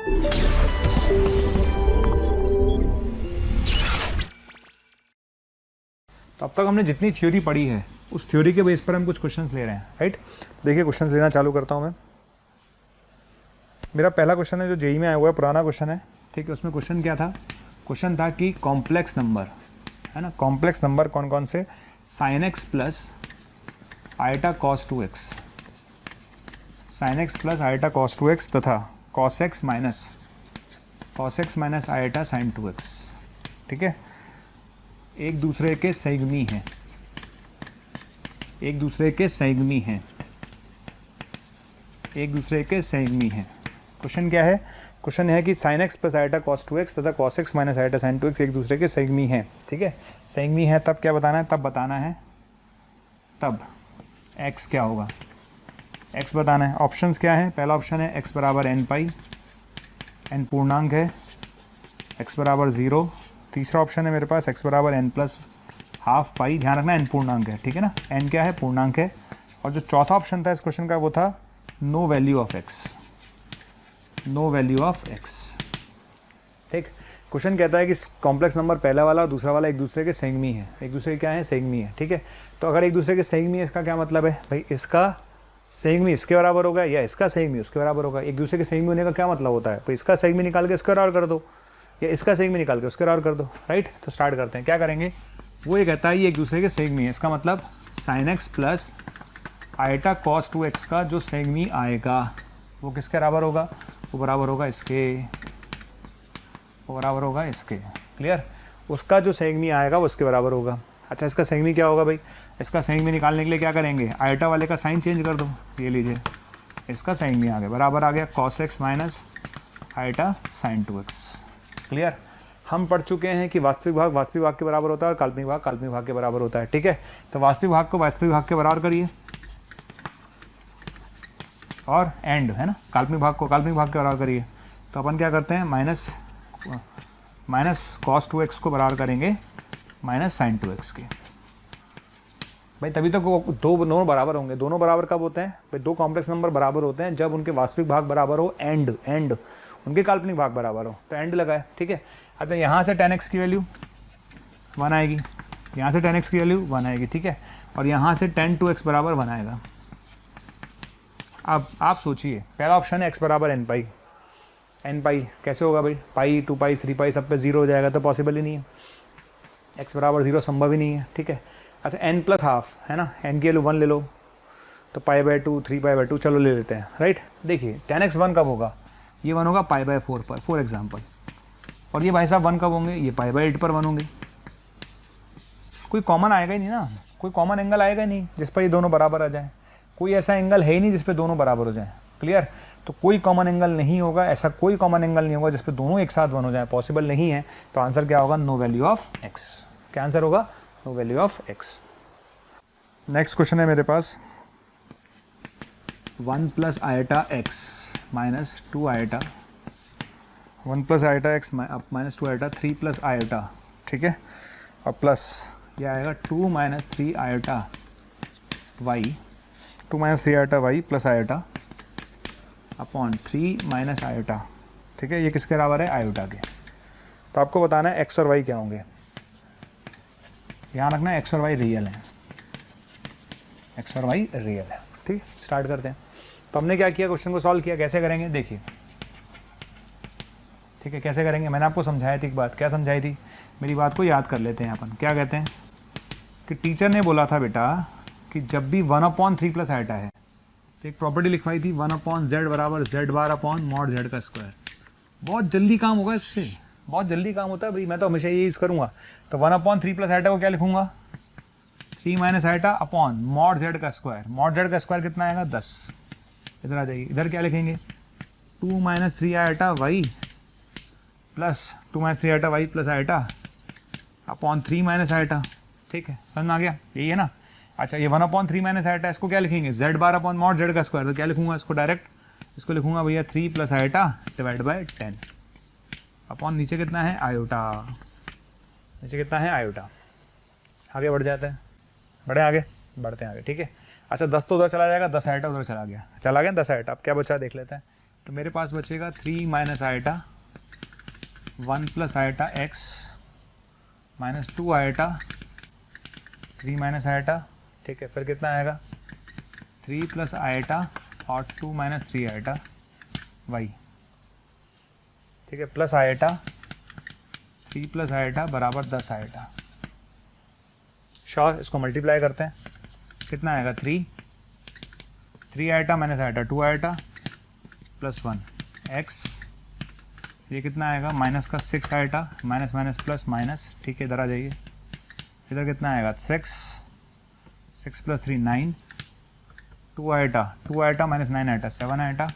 तो अब तक हमने जितनी थ्योरी पढ़ी है उस थ्योरी के बेस पर हम कुछ क्वेश्चंस ले रहे हैं, राइट। देखिए क्वेश्चंस लेना चालू करता हूँ मैं। मेरा पहला क्वेश्चन है जो जेई में आया हुआ है, पुराना क्वेश्चन है, ठीक है। उसमें क्वेश्चन क्या था? क्वेश्चन था कि कॉम्प्लेक्स नंबर, है ना, कॉम्प्लेक्स नंबर कौन कौन से, sine x plus iota cos 2x, sine x plus iota cos 2x तथा cos x minus iota sine 2x, ठीक है, एक दूसरे के संयुग्मी हैं, एक दूसरे के संयुग्मी हैं, एक दूसरे के संयुग्मी हैं। क्वेश्चन क्या है? क्वेश्चन है कि sine x plus iota cos 2x तथा cos x minus iota sine 2x एक दूसरे के संयुग्मी हैं, ठीक है। संयुग्मी है तब क्या बताना है? तब बताना है तब x क्या होगा, x बताना है। ऑप्शंस क्या है? पहला ऑप्शन है x बराबर एन पाई, एन पूर्णांक है, x बराबर 0। तीसरा ऑप्शन है मेरे पास x बराबर एन प्लस हाफ पाई, ध्यान रखना एन पूर्णांक है, ठीक है ना, n क्या है? पूर्णांक है। और जो चौथा ऑप्शन था इस क्वेश्चन का वो था no value of x, no value of x, ठीक। क्वेश्चन कहता है कि कॉम्प्लेक्स नंबर पहला वाला और दूसरा वाला एक दूसरे के संयुग्मी है, एक दूसरे के क्या है? संयुग्मी है, ठीक है। तो अगर एक दूसरे के संयुग्मी है इसका क्या मतलब है भाई? इसका संयुग्मी इसके बराबर होगा या इसका संयुग्मी उसके बराबर होगा। एक दूसरे के संयुग्मी होने का क्या मतलब होता है? तो इसका संयुग्मी निकाल के इसके बराबर कर दो या इसका संयुग्मी निकाल के उसके बराबर कर दो, राइट। तो स्टार्ट करते हैं, क्या करेंगे? वो ये कहता है ये एक दूसरे के संयुग्मी है, इसका मतलब sign x plus iota cos 2x का जो संयुग्मी आएगा वो किसके बराबर होगा? वो बराबर होगा इसके, वो बराबर होगा इसके, क्लियर। उसका जो संयुग्मी आएगा वो इसके बराबर होगा। अच्छा, इसका संयुग्मी क्या होगा भाई? इसका संयुग्मी निकालने के लिए क्या करेंगे? आयटा वाले का साइन चेंज कर दो, ये लीजिए, इसका संयुग्मी आ गया, बराबर आ गया cos x minus iota sine 2x, clear. हम पढ़ चुके हैं कि वास्तविक भाग वास्तविक भाग के बराबर होता है और काल्पनिक भाग काल्पनिक भाग के बराबर होता है, ठीक है। तो वास्तविक भाग को वास्तविक भाग के बराबर करिए और एंड, है ना, काल्पनिक भाग को काल्पनिक भाग के बराबर करिए। तो अपन क्या करते हैं? माइनस कॉस 2x को बराबर करेंगे माइनस साइन 2x के, भाई तभी तक वो दोनों बराबर होंगे। दोनों बराबर कब होते हैं भाई? दो कॉम्प्लेक्स नंबर बराबर होते हैं जब उनके वास्तविक भाग बराबर हो एंड उनके काल्पनिक भाग बराबर हो, तो एंड लगाए, ठीक है। अच्छा, यहाँ से tan x की वैल्यू 1 आएगी, यहाँ से tan x की वैल्यू 1 आएगी, ठीक है, और यहाँ से tan 2x बराबर 1 आएगा। अब आप सोचिए, पहला ऑप्शन है x बराबर एन पाई, एन पाई कैसे होगा भाई? पाई 2 पाई 3 पाई सब पे 0 हो जाएगा, तो पॉसिबल ही नहीं है। x बराबर 0 संभव ही नहीं है, ठीक है। अच्छा, n प्लस हाफ, है ना, n की वैल्यू 1 ले लो, तो π/2 3π/2 चलो ले लेते हैं, राइट। देखिए tan x 1 कब होगा? ये 1 होगा π/4 पर, फॉर एग्जाम्पल। और ये भाई साहब 1 कब होंगे? ये π/8 पर 1 होंगे। कोई कॉमन आएगा ही नहीं ना, कोई कॉमन एंगल आएगा ही नहीं जिस पर ये दोनों बराबर आ जाए। कोई ऐसा एंगल है ही नहीं जिस पे दोनों बराबर हो जाए, क्लियर। तो कोई कॉमन एंगल नहीं होगा, ऐसा कोई कॉमन एंगल नहीं होगा जिस पे दोनों एक साथ 1 हो जाए, पॉसिबल नहीं है। तो आंसर क्या होगा? No value of x। क्या आंसर होगा? No value of x। Next question है मेरे पास 1 plus iota x minus 2 iota, 1 plus iota x minus 2 iota 3 plus iota, ठीक है, और प्लस ये आएगा 2 minus 3 iota y, 2 minus 3 iota y plus iota upon 3 minus iota, ठीक है। ये किसके बराबर है? आयोटा के। तो आपको बताना है एक्स और वाई क्या होंगे। ध्यान रखना एक्स और वाई रियल है, एक्स और वाई रियल है, ठीक। स्टार्ट करते हैं। तो हमने क्या किया? क्वेश्चन को सॉल्व किया। कैसे करेंगे देखिए, ठीक है, कैसे करेंगे? मैंने आपको समझाई थी एक बात। क्या समझाई थी? मेरी बात को याद कर लेते हैं अपन। क्या कहते हैं कि टीचर ने बोला था बेटा कि जब भी 1/3 प्लस आयटा है, तो एक प्रॉपर्टी लिखवाई थी 1/z बराबर z bar upon mod z का स्क्वायर। बहुत जल्दी काम होगा इससे, बहुत जल्दी काम होता है भाई, मैं तो हमेशा ये यूज़ करूँगा। तो 1/3 प्लस आयटा को क्या लिखूंगा? 3 minus eta upon mod z का स्क्वायर। मॉड z का स्क्वायर कितना आएगा? 10। इधर आ जाइए, इधर क्या लिखेंगे? 2 minus 3 iota y plus 2 minus 3 iota y plus iota upon 3 minus iota, ठीक है, समझ में आ गया? यही है ना। अच्छा, ये 1/3 माइनस आयटा, इसको क्या लिखेंगे? z bar upon mod z का स्क्वायर। तो क्या लिखूंगा इसको? डायरेक्ट इसको लिखूंगा भैया 3 plus eta divide by 10 upon नीचे कितना है? आयोटा। नीचे कितना है? आयोटा। आगे बढ़ जाते हैं, बढ़े आगे, बढ़ते हैं आगे, ठीक है। अच्छा, 10 तो उधर चला जाएगा, 10 आयटा उधर चला गया, 10 आयटा। अब क्या बचा देख लेते हैं। तो मेरे पास बचेगा 3 minus eta 1 plus iota x minus 2 iota 3 minus iota, ठीक है। फिर कितना आएगा 3 प्लस आयटा और 2 माइनस 3 आयटा वाई, ठीक है, प्लस आयटा 3 प्लस आयटा बराबर 10 आयटा। श्योर, इसको मल्टीप्लाई करते हैं, कितना आएगा 3 iota minus iota 2 iota plus 1 x, ये कितना आएगा माइनस का 6 iota minus minus plus minus, ठीक है। इधर आ जाइए, इधर कितना आएगा 6 plus 3 9 2 iota minus 9 iota 7 iota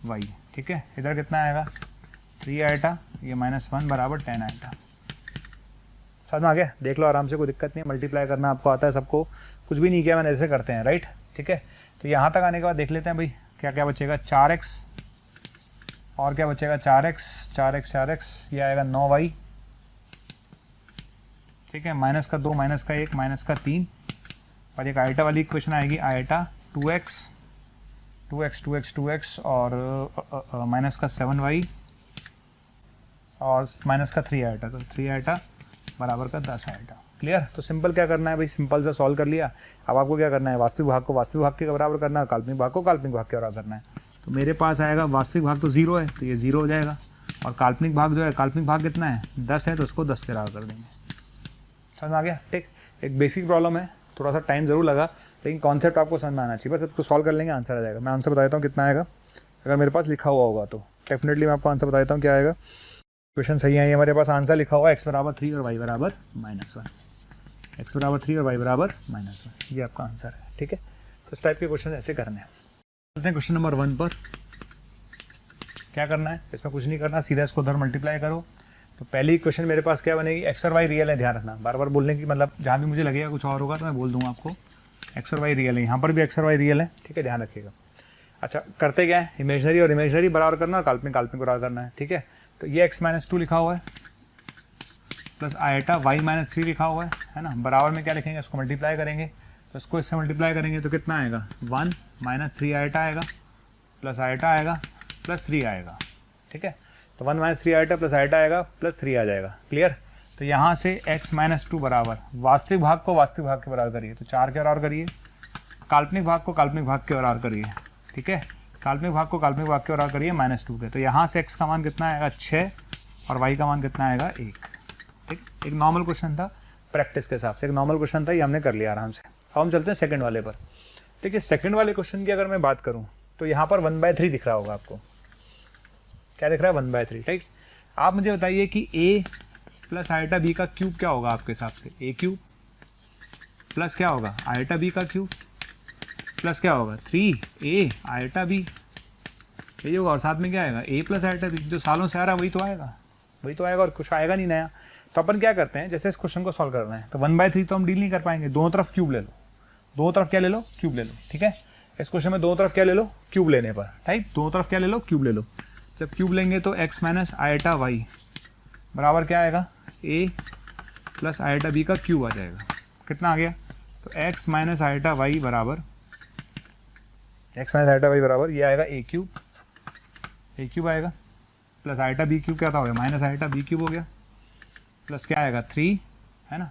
y, ठीक है। इधर कितना आएगा 3 आयटा, ये माइनस 1 बराबर 10 आयटा। समझ में आ गया? देख लो आराम से, कोई दिक्कत नहीं है, मल्टीप्लाई करना आपको आता है सबको, कुछ भी नहीं किया मैंने, ऐसे करते हैं, राइट, ठीक है। तो यहाँ तक आने के बाद देख लेते हैं भाई क्या क्या बचेगा, 4x और क्या बचेगा 4x, ये आएगा 9y, ठीक है, माइनस का 2 माइनस का 1 माइनस का 3, और एक आयटा वाली इक्वेशन आएगी आयटा 2x और माइनस का 7y और माइनस का 3 आयटा, तो 3 आयटा बराबर का 10 आयटा। क्लियर? तो सिंपल क्या करना है भाई, सिंपल से सॉल्व कर लिया। अब आपको क्या करना है, वास्तविक भाग को वास्तविक भाग के बराबर करना है, काल्पनिक भाग को काल्पनिक भाग के बराबर करना है। तो मेरे पास आएगा वास्तविक भाग तो 0 है, तो ये 0 हो जाएगा, और काल्पनिक भाग जो है, काल्पनिक भाग कितना है 10 है, तो उसको 10 के बराबर कर देंगे। समझ में आ गया? ठीक, एक बेसिक प्रॉब्लम है, थोड़ा सा टाइम ज़रूर लगा, लेकिन कॉन्सेप्ट आपको समझ में आना चाहिए, बस इसको सॉल्व कर लेंगे, आंसर आ जाएगा। मैं आंसर बता देता हूँ कितना आएगा, अगर मेरे पास लिखा हुआ होगा तो डेफिनेटली मैं आपको आंसर बता देता हूँ क्या आएगा। क्वेश्चन सही है, ये हमारे पास आंसर लिखा हुआ है, x बराबर 3 और y बराबर -1, x बराबर 3 और y बराबर -1, ये आपका आंसर है, ठीक है। तो इस टाइप के क्वेश्चन ऐसे करने हैं। चलते हैं क्वेश्चन नंबर 1 पर। क्या करना है, इसमें कुछ नहीं करना, सीधा इसको उधर मल्टीप्लाई करो। तो पहली क्वेश्चन मेरे पास क्या बनेगी, एक्स और वाई रियल है, ध्यान रखना, बार बार बोलने की मतलब जहाँ भी मुझे लगेगा कुछ और होगा तो मैं बोल दूंगा आपको, एक्स और वाई रियल है, यहाँ पर भी एक्स और वाई रियल है, ठीक है, ध्यान रखिएगा। अच्छा, करते क्या है, इमेजनरी और इमेजनरी बराबर करना और काल्पनिक काल्पनिक बराबर करना है, ठीक है। तो ये x-2 लिखा हुआ है प्लस आयटा y-3 लिखा हुआ है ना, बराबर में क्या लिखेंगे, इसको मल्टीप्लाई करेंगे, तो इसको इससे मल्टीप्लाई करेंगे तो कितना आएगा 1 - 3 आयटा आएगा प्लस आयटा आएगा प्लस 3 आएगा, ठीक है। तो 1 - 3 आयटा प्लस आयटा आएगा प्लस 3 आ जाएगा। क्लियर? तो यहाँ से x-2 बराबर वास्तविक भाग को वास्तविक भाग के बराबर करिए, तो 4 के बराबर करिए, काल्पनिक भाग को काल्पनिक भाग के बराबर करिए, ठीक है, काल्पनिक भाग को काल्पनिक भाग के बराबर करिए -2 के। तो यहाँ से x का मान कितना आएगा 6 और y का मान कितना आएगा 1, ठीक। एक नॉर्मल क्वेश्चन था, प्रैक्टिस के हिसाब से एक नॉर्मल क्वेश्चन था, ये हमने कर लिया आराम से। अब हम चलते हैं सेकंड वाले पर। ठीक है, सेकंड वाले क्वेश्चन की अगर मैं बात करूँ तो यहाँ पर 1/3 दिख रहा होगा आपको, क्या दिख रहा है 1/3, राइट। आप मुझे बताइए कि a प्लस आयटा b का क्यूब क्या होगा आपके हिसाब से, a क्यूब प्लस क्या होगा आयटा b का क्यूब प्लस क्या होगा 3a आयटा b, यही होगा, और साथ में क्या आएगा a प्लस आयटा b, जो सालों से आ रहा है वही तो आएगा और कुछ आएगा नहीं नया। तो अपन क्या करते हैं, जैसे इस क्वेश्चन को सॉल्व करना है तो 1/3 तो हम डील नहीं कर पाएंगे, दोनों तरफ क्यूब ले लो, दोनों तरफ क्या ले लो, क्यूब ले लो, ठीक है। इस क्वेश्चन में दोनों तरफ क्या ले लो, क्यूब लेने पर, राइट, दोनों तरफ क्या ले लो, क्यूब ले लो। जब क्यूब लेंगे तो x माइनस आयटा y बराबर क्या आएगा a प्लस आयटा b का क्यूब आ जाएगा, कितना आ गया, तो x माइनस आयटा y बराबर ये आएगा a क्यूब आएगा प्लस आयटा b क्यूब क्या था हो गया माइनस आयटा b क्यूब हो गया, प्लस क्या आएगा 3 है ना,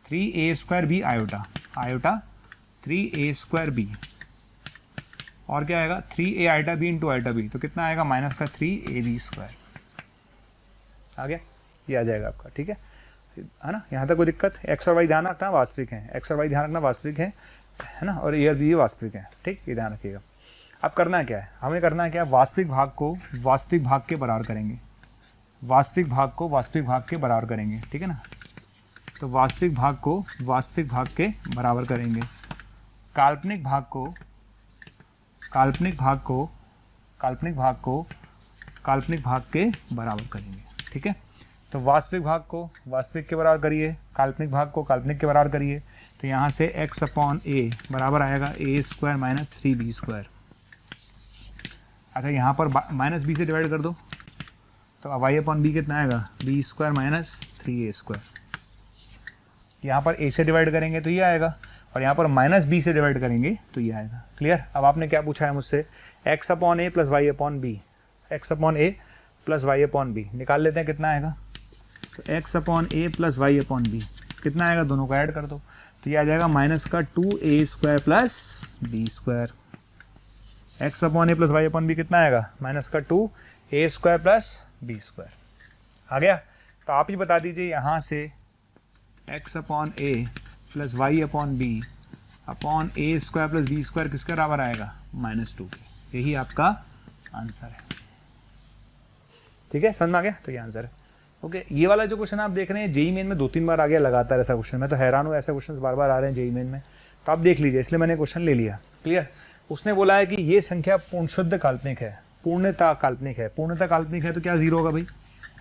3a² b iota 3a² b, और क्या आएगा 3a eta b into eta b, तो कितना आएगा माइनस का 3ab², आ गया, ये आ जाएगा आपका, ठीक है ना। यहाँ तक कोई दिक्कत, एक्स और वाई ध्यान रखना वास्तविक है, एक्स और वाई ध्यान रखना वास्तविक है ना, और ए और बी वास्तविक है, ठीक, ये ध्यान रखिएगा। अब करना क्या है, हमें करना क्या है, वास्तविक भाग को वास्तविक भाग के बराबर करेंगे, वास्तविक भाग को वास्तविक भाग के बराबर करेंगे, ठीक है ना। तो वास्तविक भाग को वास्तविक भाग के बराबर करेंगे, काल्पनिक भाग को काल्पनिक भाग के बराबर करेंगे, ठीक है। तो वास्तविक भाग को वास्तविक के बराबर करिए, काल्पनिक भाग को काल्पनिक के बराबर करिए, तो यहाँ से x/a बराबर आएगा a² माइनस 3b²। अच्छा, यहाँ पर -b से डिवाइड कर दो, तो y/b कितना आएगा b² माइनस 3a²। यहाँ पर a से डिवाइड करेंगे तो ये आएगा, और यहाँ पर -b से डिवाइड करेंगे तो ये आएगा। क्लियर? अब आपने क्या पूछा है मुझसे, X upon A plus Y upon B, X upon A plus Y upon B निकाल लेते हैं, कितना आएगा? तो X upon A plus Y upon B कितना आएगा? दोनों को ऐड कर दो तो ये आ जाएगा माइनस का 2a² plus b²। X upon A plus Y upon B कितना आएगा? माइनस का 2a² प्लस b²। आ गया? तो आप ही बता दीजिए यहाँ से X upon A plus Y upon B upon a² plus b² किसके बराबर आएगा? -2 के। यही आपका आंसर है। ठीक है, समझ में आ गया? तो ये आंसर है। ओके, ये वाला जो क्वेश्चन आप देख रहे हैं जेई मेन में 2-3 बार आ गया लगातार ऐसा क्वेश्चन। मैं तो हैरान हूँ, ऐसे क्वेश्चन बार बार आ रहे हैं जेई मेन में। तो आप देख लीजिए, इसलिए मैंने क्वेश्चन ले लिया। क्लियर? उसने बोला है कि ये संख्या पूर्ण शुद्ध काल्पनिक है, पूर्णतः काल्पनिक है। पूर्णतः काल्पनिक है तो क्या जीरो होगा भाई?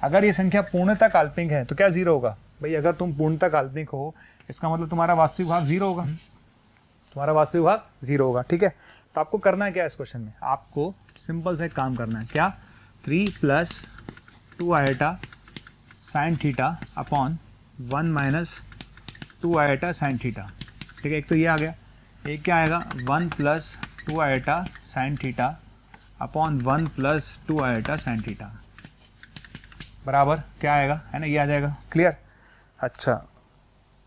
अगर ये संख्या पूर्णतः काल्पनिक है तो क्या जीरो होगा भाई? अगर तुम पूर्णतः काल्पनिक हो इसका मतलब तुम्हारा वास्तविक भाग जीरो होगा, तुम्हारा वास्तविक भाग जीरो होगा। ठीक है, तो आपको करना क्या है इस क्वेश्चन में? आपको सिंपल सा एक काम करना है। क्या? 3 + 2 eta sine theta upon 1 - 2 eta sign theta. ठीक है, एक तो ये आ गया। एक क्या आएगा? 1 + 2 eta sine theta upon 1 + 2 eta sine theta बराबर क्या आएगा? है ना, ये आ जाएगा। क्लियर? अच्छा,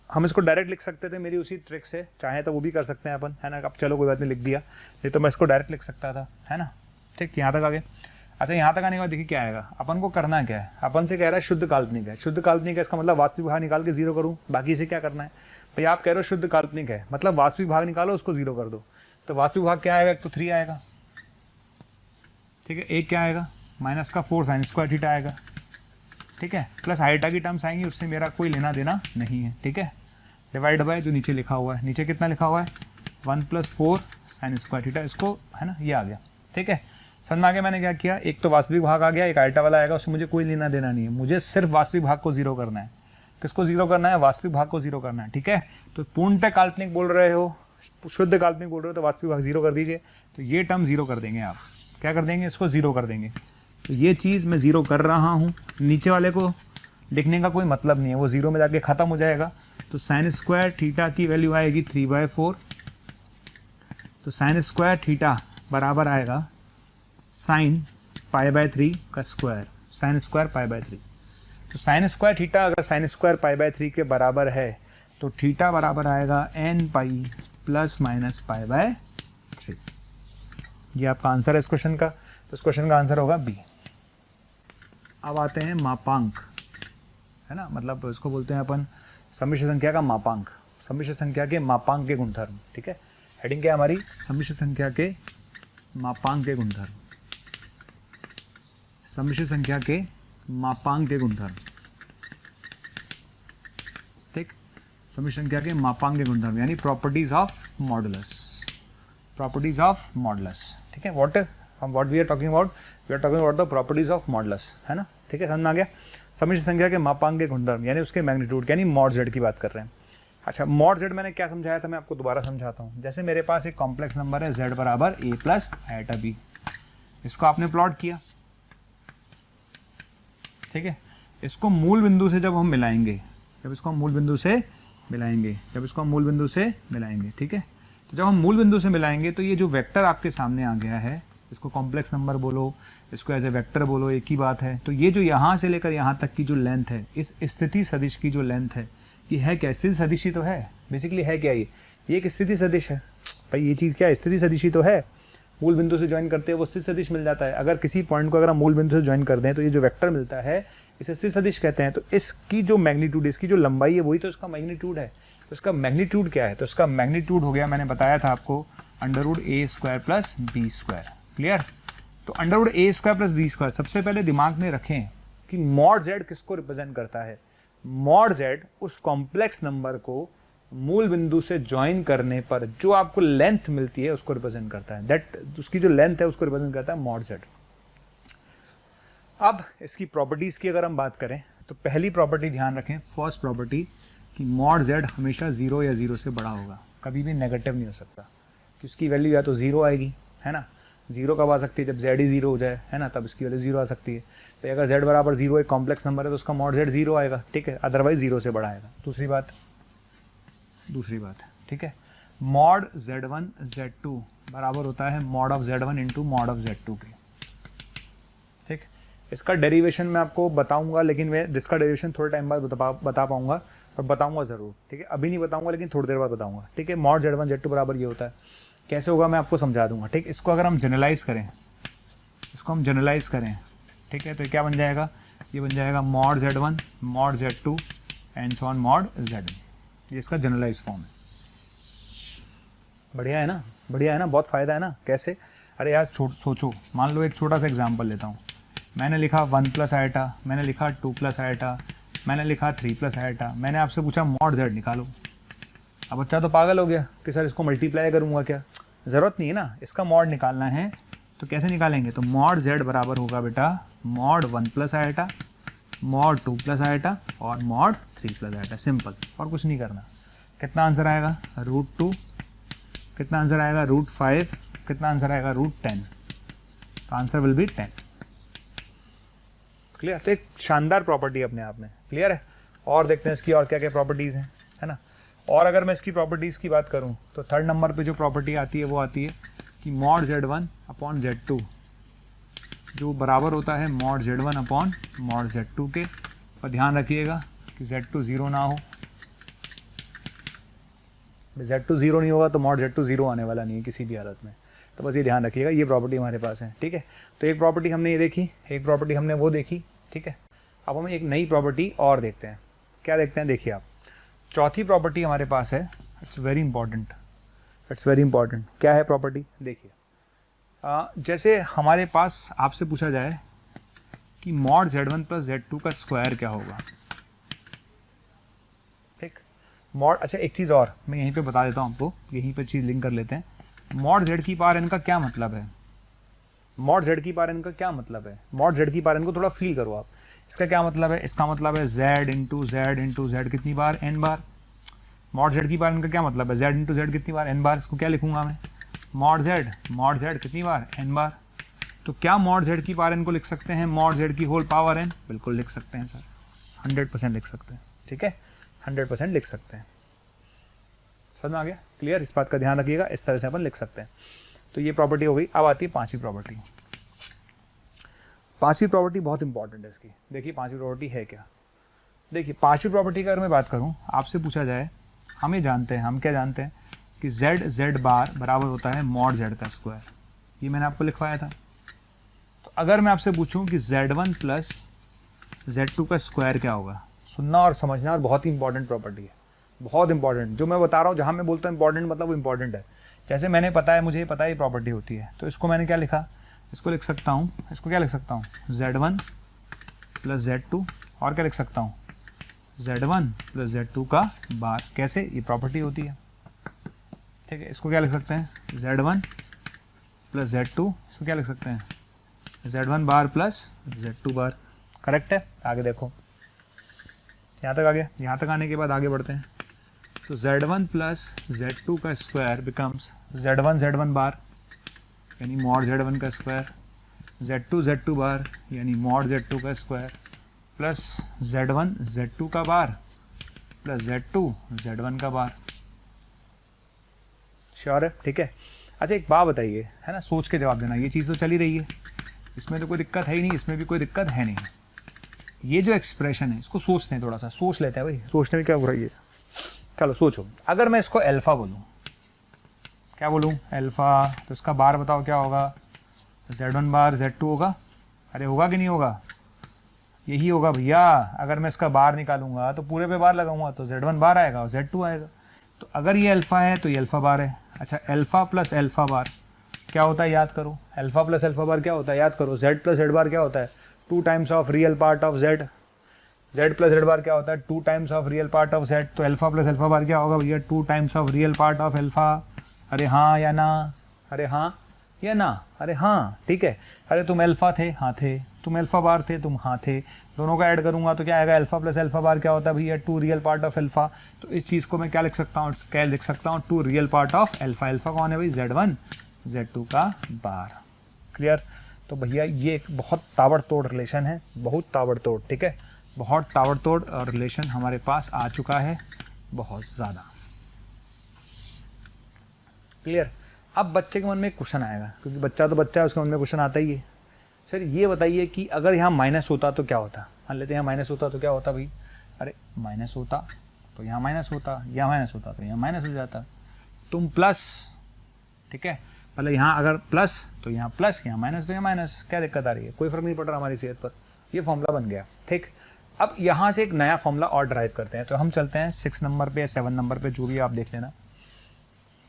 हम इसको डायरेक्ट लिख सकते थे मेरी उसी ट्रिक से, चाहे तो वो भी कर सकते हैं अपन, है ना। अब चलो कोई बात नहीं, लिख दिया। नहीं तो मैं इसको डायरेक्ट लिख सकता था, है ना। ठीक, यहाँ तक आ गए। अच्छा, यहाँ तक आने के बाद देखिए क्या आएगा। अपन को करना क्या है? अपन से कह रहा है शुद्ध काल्पनिक है। शुद्ध काल्पनिक है इसका मतलब वास्तविक भाग निकाल के जीरो करूँ, बाकी से क्या करना है भाई? आप कह रहे हो शुद्ध काल्पनिक है मतलब वास्तविक भाग निकालो, उसको जीरो कर दो। तो वास्तविक भाग क्या आएगा? एक तो 3 आएगा, ठीक है। एक क्या आएगा? -4 sin² थीटा आएगा, ठीक है। प्लस आयटा की टर्म्स आएंगी, उससे मेरा कोई लेना देना नहीं है, ठीक है। डिवाइड बाय जो नीचे लिखा हुआ है, नीचे कितना लिखा हुआ है? 1 + 4 sin² थीटा, इसको है ना, ये आ गया, ठीक है। समझ में आ गया मैंने क्या किया? एक तो वास्तविक भाग आ गया, एक आयटा वाला आएगा, उससे मुझे कोई लेना देना नहीं है। मुझे सिर्फ वास्तविक भाग को जीरो करना है। किसको जीरो करना है? वास्तविक भाग को जीरो करना है, ठीक है। तो पूर्णतः काल्पनिक बोल रहे हो, शुद्ध काल्पनिक बोल रहे हो, तो वास्तविक भाग जीरो कर दीजिए। तो ये टर्म जीरो कर देंगे आप। क्या कर देंगे? इसको जीरो कर देंगे। तो ये चीज़ मैं जीरो कर रहा हूँ, नीचे वाले को लिखने का कोई मतलब नहीं है, वो जीरो में जाके खत्म हो जाएगा। तो sin² थीटा की वैल्यू आएगी 3/4। तो sin² थीटा बराबर आएगा sin π/3 का स्क्वायर, sin² π/3। तो sin² थीटा अगर sin² π/3 के बराबर है तो थीटा बराबर आएगा n π ± π/3। ये आपका आंसर है इस क्वेश्चन का। तो इस क्वेश्चन का आंसर होगा बी। अब आते हैं मापांक, है ना, मतलब इसको बोलते हैं अपन सम्मिश्र संख्या का मापांक, सम्मिश्र संख्या के मापांक के गुणधर्म, ठीक है। हेडिंग क्या है हमारी? सम्मिश्र संख्या के मापांक के गुणधर्म, सम्मिश्र संख्या के मापांक के गुणधर्म, ठीक। सम्मिश्र संख्या के मापांक के गुणधर्म यानी properties of modulus, properties of modulus, ठीक है। What we are talking about? We are talking about the properties of modulus, है ना, ठीक है, समझ में आ गया। सम्मिश्र संख्या के मापांक के गुणधर्म यानी उसके मैग्नीट्यूड यानी मॉड z की बात कर रहे हैं। अच्छा, मॉड z मैंने क्या समझाया था, मैं आपको दोबारा समझाता हूँ। जैसे मेरे पास एक कॉम्प्लेक्स नंबर है z बराबर a + आयटा b, इसको आपने प्लॉट किया, ठीक है। इसको मूल बिंदु से जब हम मिलाएंगे, जब इसको हम मूल बिंदु से मिलाएंगे, जब इसको हम मूल बिंदु से मिलाएंगे, ठीक है। तो जब हम मूल बिंदु से मिलाएंगे तो ये जो वेक्टर आपके सामने आ गया है, इसको कॉम्प्लेक्स नंबर बोलो, इसको एज ए वेक्टर बोलो, एक ही बात है। तो ये जो यहाँ से लेकर यहाँ तक की जो लेंथ है, इस स्थिति सदिश की जो लेंथ है, ये है क्या? स्थिति सदिश ही तो है, बेसिकली है क्या ये एक स्थिति सदिश है भाई। ये चीज़ क्या? स्थिति सदिश ही तो है। मूल बिंदु से ज्वाइन करते हैं वो स्थिति सदिश मिल जाता है। अगर किसी पॉइंट को अगर हम मूल बिंदु से ज्वाइन कर दें तो ये जो वेक्टर मिलता है इसे स्थिति सदिश कहते हैं। तो इसकी जो मैग्नीट्यूड, इसकी जो लंबाई है वही तो इसका मैग्नीट्यूड है। तो इसका मैग्नीट्यूड क्या है? तो इसका मैग्नीट्यूड हो गया, मैंने बताया था आपको, √a² + b²। क्लियर? तो √a² + b²। सबसे पहले दिमाग में रखें कि मॉड z किसको रिप्रेजेंट करता है? मॉड z उस कॉम्प्लेक्स नंबर को मूल बिंदु से ज्वाइन करने पर जो आपको लेंथ मिलती है उसको रिप्रेजेंट करता है। दैट उसकी जो लेंथ है उसको रिप्रेजेंट करता है मॉड z। अब इसकी प्रॉपर्टीज की अगर हम बात करें तो पहली प्रॉपर्टी ध्यान रखें, फर्स्ट प्रॉपर्टी, कि मॉड z हमेशा 0 या 0 से बड़ा होगा, कभी भी नेगेटिव नहीं हो सकता, कि उसकी वैल्यू या तो 0 आएगी, है ना। 0 कब आ सकती है? जब z ही 0 हो जाए, है ना, तब इसकी वैल्यू 0 आ सकती है। तो अगर z बराबर 0 एक कॉम्प्लेक्स नंबर है तो उसका मॉड z 0 आएगा, ठीक है, अदरवाइज 0 से बड़ा आएगा। दूसरी बात, ठीक है। मॉड Z1 Z2 बराबर होता है mod of Z1 into mod of Z2 के। ठीक, इसका डेरिवेशन मैं आपको बताऊंगा, लेकिन मैं जिसका डेरिवेशन थोड़े टाइम बाद बता पाऊंगा, और बताऊंगा ज़रूर। ठीक है, अभी नहीं बताऊंगा लेकिन थोड़ी देर बाद बताऊंगा। ठीक है, मॉड Z1 Z2 बराबर ये होता है। कैसे होगा मैं आपको समझा दूंगा। ठीक, इसको अगर हम जनरलाइज करें, ठीक है, तो क्या बन जाएगा, ये बन जाएगा mod Z1 mod Z2 and so on mod Z1। ये इसका जनरलाइज फॉर्म है। बढ़िया है ना, बढ़िया है ना, बहुत फ़ायदा है ना। कैसे, अरे यार सोचो, मान लो एक छोटा सा एग्जांपल लेता हूँ। मैंने लिखा 1 प्लस आइटा, मैंने लिखा 2 प्लस आइटा, मैंने लिखा 3 प्लस आइटा, मैंने आपसे पूछा मॉड Z निकालो। अब बच्चा तो पागल हो गया कि सर इसको मल्टीप्लाई करूँगा क्या, ज़रूरत नहीं है ना, इसका मॉड निकालना है तो कैसे निकालेंगे, तो मॉड Z बराबर होगा बेटा mod 1 plus iota, mod 2 plus iota और मॉड 3 प्लस आइटा। सिंपल, और कुछ नहीं करना। कितना आंसर आएगा, √2, कितना आंसर आएगा, √5, कितना आंसर आएगा, √10। तो आंसर विल बी 10। क्लियर, तो एक शानदार प्रॉपर्टी अपने आप में। क्लियर है, और देखते हैं इसकी और क्या क्या प्रॉपर्टीज़ हैं, है ना। और अगर मैं इसकी प्रॉपर्टीज़ की बात करूं तो थर्ड नंबर पे जो प्रॉपर्टी आती है वो आती है कि मॉड Z1 अपॉन Z2 जो बराबर होता है mod Z1 upon mod Z2 के। और ध्यान रखिएगा कि Z2 0 ना हो। Z2 0 नहीं होगा तो मॉड Z2 0 आने वाला नहीं है किसी भी हालत में। तो बस ये ध्यान रखिएगा, ये प्रॉपर्टी हमारे पास है। ठीक है, तो एक प्रॉपर्टी हमने ये देखी, एक प्रॉपर्टी हमने वो देखी। ठीक है, अब हम एक नई प्रॉपर्टी और देखते हैं। क्या देखते हैं, देखिए आप, चौथी प्रॉपर्टी हमारे पास है। It's very important, it's very important. क्या है प्रॉपर्टी, देखिए। जैसे हमारे पास आपसे पूछा जाए कि मॉड Z1 प्लस Z2 का स्क्वायर क्या होगा। ठीक, मॉड, अच्छा एक चीज़ और मैं यहीं पे बता देता हूँ आपको, यहीं पे चीज़ लिंक कर लेते हैं। मॉड Z की पावर n का क्या मतलब है, मॉड Z की पावर n का क्या मतलब है, मॉड Z की पावर n को थोड़ा फील करो आप। इसका क्या मतलब है, इसका मतलब है Z इंटू Z कितनी बार, n बार। मॉड Z की पावर n का क्या मतलब है, Z इंटू Z कितनी बार, n बार। इसको क्या लिखूंगा मैं, मॉड Z कितनी बार, n बार। तो क्या मॉड Z की पावर n को लिख सकते हैं मॉड Z की होल पावर n, बिल्कुल लिख सकते हैं सर, 100% लिख सकते हैं। ठीक है, 100% लिख सकते हैं। समझ में आ गया, क्लियर। इस बात का ध्यान रखिएगा, इस तरह से अपन लिख सकते हैं। तो ये प्रॉपर्टी हो गई। अब आती है पांचवी प्रॉपर्टी। पांचवी प्रॉपर्टी बहुत इंपॉर्टेंट है इसकी। देखिए पांचवी प्रॉपर्टी है क्या, देखिए पांचवी प्रॉपर्टी की अगर मैं बात करूं, आपसे पूछा जाए, हम ये जानते हैं, हम क्या जानते हैं कि Z बार बराबर होता है मॉड Z का स्क्वायर। ये मैंने आपको लिखवाया था। तो अगर मैं आपसे पूछूं कि Z1 प्लस Z2 का स्क्वायर क्या होगा, सुनना और समझना, और बहुत ही इंपॉर्टेंट प्रॉपर्टी है, बहुत इंपॉर्टेंट। जो मैं बता रहा हूँ, जहाँ मैं बोलता हूँ इंपॉर्टेंट मतलब वो इंपॉर्टेंट है। जैसे मैंने पता है, मुझे पता है ये प्रॉपर्टी होती है, तो इसको मैंने क्या लिखा, इसको लिख सकता हूँ, इसको क्या लिख सकता हूँ, Z1 प्लस Z2, और क्या लिख सकता हूँ, Z1 प्लस Z2 का बार। कैसे, ये प्रॉपर्टी होती है। ठीक है, इसको क्या लिख सकते हैं, Z1 प्लस Z2, इसको क्या लिख सकते हैं, Z1 बार प्लस Z2 बार। करेक्ट है। आगे देखो, यहाँ तक आ गया। यहाँ तक आने के बाद आगे बढ़ते हैं। तो Z1 प्लस Z2 का स्क्वायर बिकम्स Z1 बार यानी मॉड Z1 का स्क्वायर, Z2 बार यानी मॉड Z2 का स्क्वायर, प्लस Z2 का बार प्लस Z1 का बार। श्योर है, ठीक है। अच्छा एक बात बताइए, है ना, सोच के जवाब देना। ये चीज़ तो चली रही है, इसमें तो कोई दिक्कत है ही नहीं, इसमें भी कोई दिक्कत है नहीं। ये जो एक्सप्रेशन है इसको सोचते हैं, थोड़ा सा सोच लेते हैं भाई, सोचने में क्या हो रही है। चलो सोचो, अगर मैं इसको अल्फ़ा बोलूँ, क्या बोलूँ, अल्फ़ा, तो इसका बार बताओ क्या होगा, Z1 बार Z2 होगा। अरे होगा कि नहीं होगा, यही होगा भैया। अगर मैं इसका बार निकालूंगा तो पूरे पे बार लगाऊंगा तो Z1 बार आएगा और Z2 आएगा। तो अगर ये अल्फ़ा है तो ये अल्फ़ा बार है। अच्छा, अल्फ़ा प्लस अल्फ़ा बार क्या होता है, याद करो। अल्फ़ा प्लस अल्फ़ा बार क्या होता है, याद करो। Z प्लस Z बार क्या होता है, 2 times of real part of Z। Z plus Z bar क्या होता है, 2 times of real part of Z। तो अल्फ़ा प्लस अल्फ़ा बार क्या होगा भैया, 2 times of real part of alpha. अरे हाँ या ना, अरे हाँ या ना, अरे हाँ, ठीक है। अरे तुम अल्फ़ा थे, हाँ थे। तुम अल्फ़ा बार थे, तुम हाँ थे। दोनों का ऐड करूंगा तो क्या आएगा, अल्फ़ा प्लस अल्फ़ा बार क्या होता है भैया, 2 रियल पार्ट ऑफ अल्फ़ा। तो इस चीज़ को मैं क्या लिख सकता हूँ, क्या लिख सकता हूँ, 2 real part of alpha. Alpha कौन है भाई, Z1 Z2 का बार। क्लियर। तो भैया ये एक बहुत ताबड़तोड़ रिलेशन है, बहुत ताबड़तोड़, ठीक है, बहुत ताबड़तोड़ रिलेशन हमारे पास आ चुका है, बहुत ज़्यादा। क्लियर। अब बच्चे के मन में एक क्वेश्चन आएगा, क्योंकि बच्चा तो बच्चा है, उसके मन में क्वेश्चन आता ही है, सर ये बताइए कि अगर यहाँ माइनस होता तो क्या होता। मान लेते हैं यहाँ माइनस होता तो क्या होता भाई, अरे माइनस होता तो यहाँ माइनस होता, यहाँ माइनस होता तो यहाँ माइनस हो जाता, तुम प्लस, ठीक है, पहले यहाँ अगर प्लस तो यहाँ प्लस, यहाँ माइनस तो यहाँ माइनस, क्या दिक्कत आ रही है, कोई फर्क नहीं पड़ रहा हमारी सेहत पर, ये फॉर्मूला बन गया। ठीक, अब यहाँ से एक नया फॉर्मूला और ड्राइव करते हैं, तो हम चलते हैं 6 नंबर पे या 7 नंबर पे, जो भी आप देख लेना।